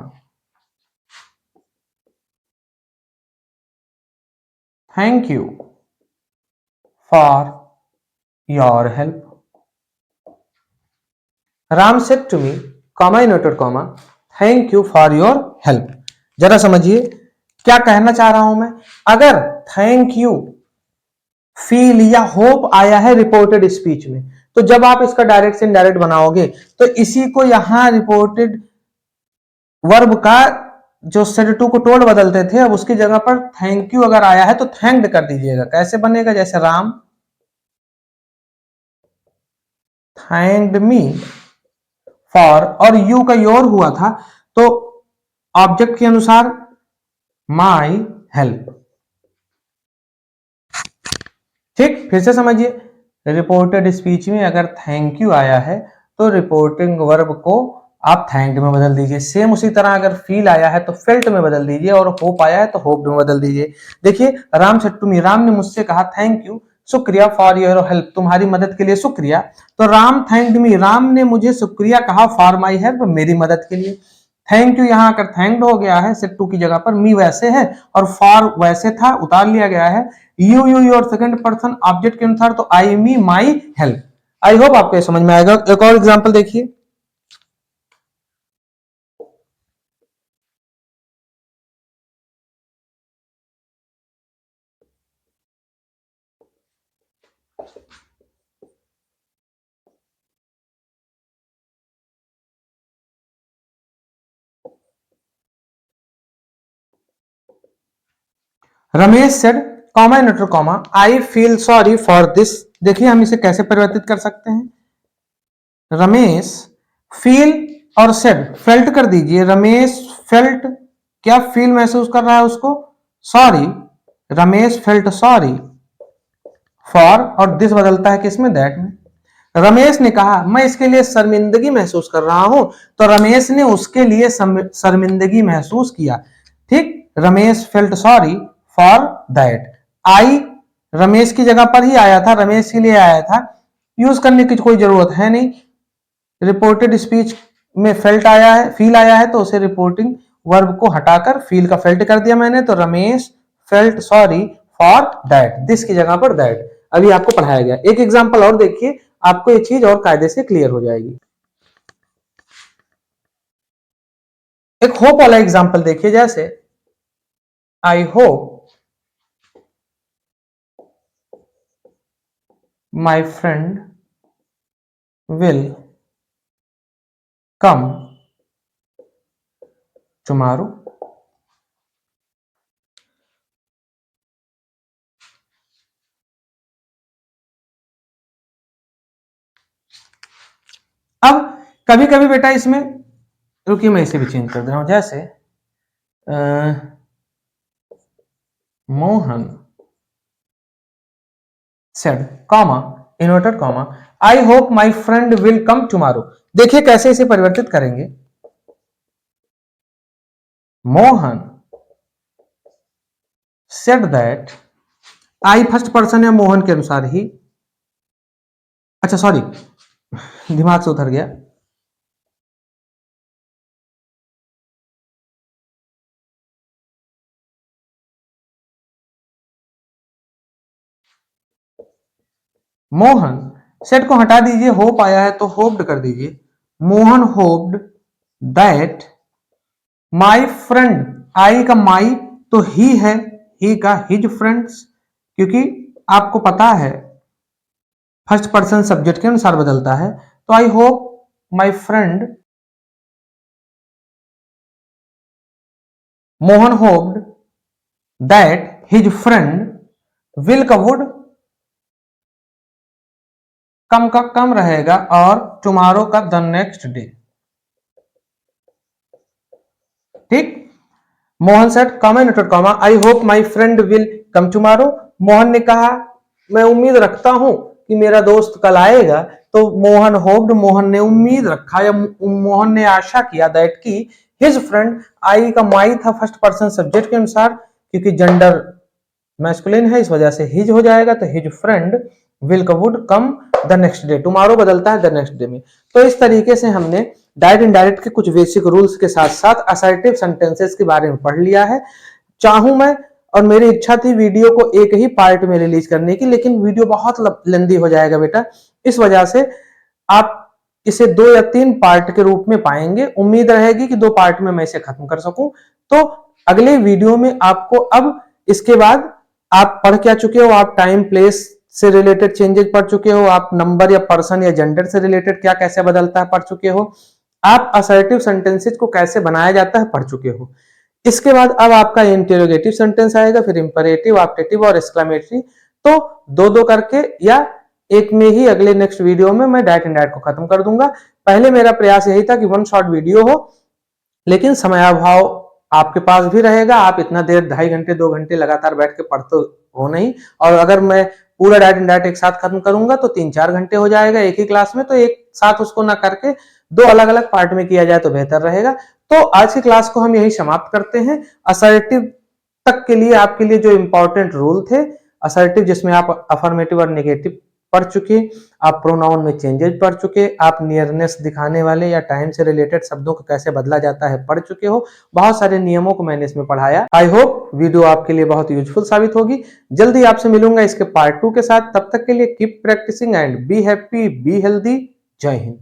thank you for your help। Ram said to me, comma inverted comma, thank you for your help। जरा समझिए क्या कहना चाह रहा हूं मैं। अगर थैंक यू, फील या होप आया है रिपोर्टेड स्पीच में, तो जब आप इसका डायरेक्ट से इनडायरेक्ट बनाओगे तो इसी को यहां रिपोर्टेड वर्ब का जो सेड टू को टोल्ड बदलते थे, अब उसकी जगह पर थैंक यू अगर आया है तो थैंक्ड कर दीजिएगा। कैसे बनेगा? जैसे राम थैंक्ड मी फॉर, और यू का योर हुआ था तो ऑब्जेक्ट के अनुसार माई हेल्प। ठीक, फिर से समझिए, रिपोर्टेड स्पीच में अगर थैंक यू आया है तो रिपोर्टिंग वर्ब को आप थैंक्ड में बदल दीजिए। सेम उसी तरह अगर फील आया है तो फेल्ट में बदल दीजिए, और होप आया है तो होप में बदल दीजिए। देखिए, Ram said to me, Ram ने मुझसे कहा थैंक यू, शुक्रिया, फॉर योर हेल्प, तुम्हारी मदद के लिए शुक्रिया। तो राम थैंक्ड मी, राम ने मुझे शुक्रिया कहा फॉर माई हेल्प, मेरी मदद के लिए। थैंक यू यहाँ आकर थैंक्ड हो गया है सेड टू की जगह पर, मी वैसे है और फॉर वैसे था, उतार लिया गया है। You your second person object के अनुसार, तो आई मी माई हेल्प। आई होप आपको समझ में आएगा। एक और एग्जाम्पल देखिए। Ramesh said comma inverter comma I feel sorry for this. देखिए हम इसे कैसे परिवर्तित कर सकते हैं। रमेश फील और सेड फेल्ट कर दीजिए। रमेश फेल्ट, क्या फील महसूस कर रहा है उसको, sorry. Ramesh felt sorry for, और दिस बदलता है किसमें, दैट में। रमेश ने कहा मैं इसके लिए शर्मिंदगी महसूस कर रहा हूं, तो रमेश ने उसके लिए शर्मिंदगी महसूस किया। ठीक, Ramesh felt sorry for that. I Ramesh की जगह पर ही आया था, रमेश के लिए आया था, यूज करने की कोई जरूरत है नहीं। रिपोर्टेड स्पीच में फेल्ट आया है, फील आया है, तो उसे रिपोर्टिंग वर्ब को हटाकर फील का फेल्ट कर दिया मैंने, तो Ramesh felt sorry for that, this की जगह पर दैट। अभी आपको पढ़ाया गया। एक एग्जांपल और देखिए, आपको ये चीज और कायदे से क्लियर हो जाएगी। एक होप वाला एग्जांपल देखिए, जैसे I hope my friend will come tomorrow. अब कभी कभी बेटा इसमें, रुकिए मैं इसे भी चेंज कर दे रहा हूं, जैसे Mohan said comma inverted comma I hope my friend will come tomorrow. देखिए कैसे इसे परिवर्तित करेंगे। Mohan said that, I first person है मोहन के अनुसार ही, अच्छा सॉरी दिमाग से उतर गया। मोहन सेट को हटा दीजिए, होप आया है तो होप्ड कर दीजिए। Mohan hoped that my friend, I का माई तो ही है, ही का हिज फ्रेंड्स, क्योंकि आपको पता है फर्स्ट पर्सन सब्जेक्ट के अनुसार बदलता है। तो आई hope my friend, Mohan hoped that his friend will का वुड, कम का कम रहेगा, और टुमारो का द नेक्स्ट डे। ठीक, Mohan said comma inverted comma I hope my friend will come tomorrow. Mohan ने कहा मैं उम्मीद रखता हूं कि मेरा दोस्त कल आएगा। तो मोहन होप्ड, मोहन ने उम्मीद रखा या मोहन ने आशा किया, दैट की हिज फ्रेंड, आई का माई था फर्स्ट पर्सन सब्जेक्ट के अनुसार, क्योंकि जेंडर मैस्कुलिन है इस वजह से हिज हो जाएगा, तो हिज फ्रेंड विल का would come the next day, tomorrow बदलता है द नेक्स्ट डे में। तो इस तरीके से हमने डायरेक्ट इनडायरेक्ट के कुछ बेसिक रूल्स के साथ साथ असर्टिव सेंटेंसेस के बारे में पढ़ लिया है। चाहूं मैं, और मेरी इच्छा थी वीडियो को एक ही पार्ट में रिलीज करने की, लेकिन वीडियो बहुत लेंदी हो जाएगा बेटा, इस वजह से आप इसे 2 या 3 पार्ट के रूप में पाएंगे। उम्मीद रहेगी कि 2 पार्ट में मैं इसे खत्म कर सकूं। तो अगले वीडियो में आपको, अब इसके बाद आप पढ़ क्या चुके हो, आप टाइम प्लेस से रिलेटेड चेंजेस पढ़ चुके हो, आप नंबर या पर्सन या जेंडर से रिलेटेड क्या कैसे बदलता है पढ़ चुके हो, आप असर्टिव सेंटेंसेस को कैसे बनाया जाता है पढ़ चुके हो। इसके बाद अब आपका इंटेरोगेटिव सेंटेंस आएगा, फिर इंपरेटिव, ऑप्टेटिव और एक्सक्लेमेटरी। तो 2-2 करके या एक में ही अगले नेक्स्ट वीडियो में मैं डायरेक्ट इनडायरेक्ट को खत्म कर दूंगा। पहले मेरा प्रयास यही था कि 1 शॉर्ट वीडियो हो, लेकिन समयाभाव आपके पास भी रहेगा, आप इतना देर 2.5 घंटे 2 घंटे लगातार बैठ के पढ़ते हो नहीं, और अगर मैं पूरा डायरेक्ट इनडायरेक्ट एक साथ खत्म करूंगा तो 3-4 घंटे हो जाएगा एक ही क्लास में, तो एक साथ उसको ना करके दो अलग अलग पार्ट में किया जाए तो बेहतर रहेगा। तो आज की क्लास को हम यही समाप्त करते हैं। असर्टिव तक के लिए आपके लिए जो इंपॉर्टेंट रूल थे, असर्टिव जिसमें आप अफर्मेटिव और नेगेटिव पढ़ चुके, आप प्रोनाउन में चेंजेस पढ़ चुके, आप नियरनेस दिखाने वाले या टाइम से रिलेटेड शब्दों को कैसे बदला जाता है पढ़ चुके हो। बहुत सारे नियमों को मैंने इसमें पढ़ाया। आई होप वीडियो आपके लिए बहुत यूजफुल साबित होगी। जल्दी आपसे मिलूंगा इसके पार्ट 2 के साथ। तब तक के लिए keep practising and be happy, be healthy. Jai Hind.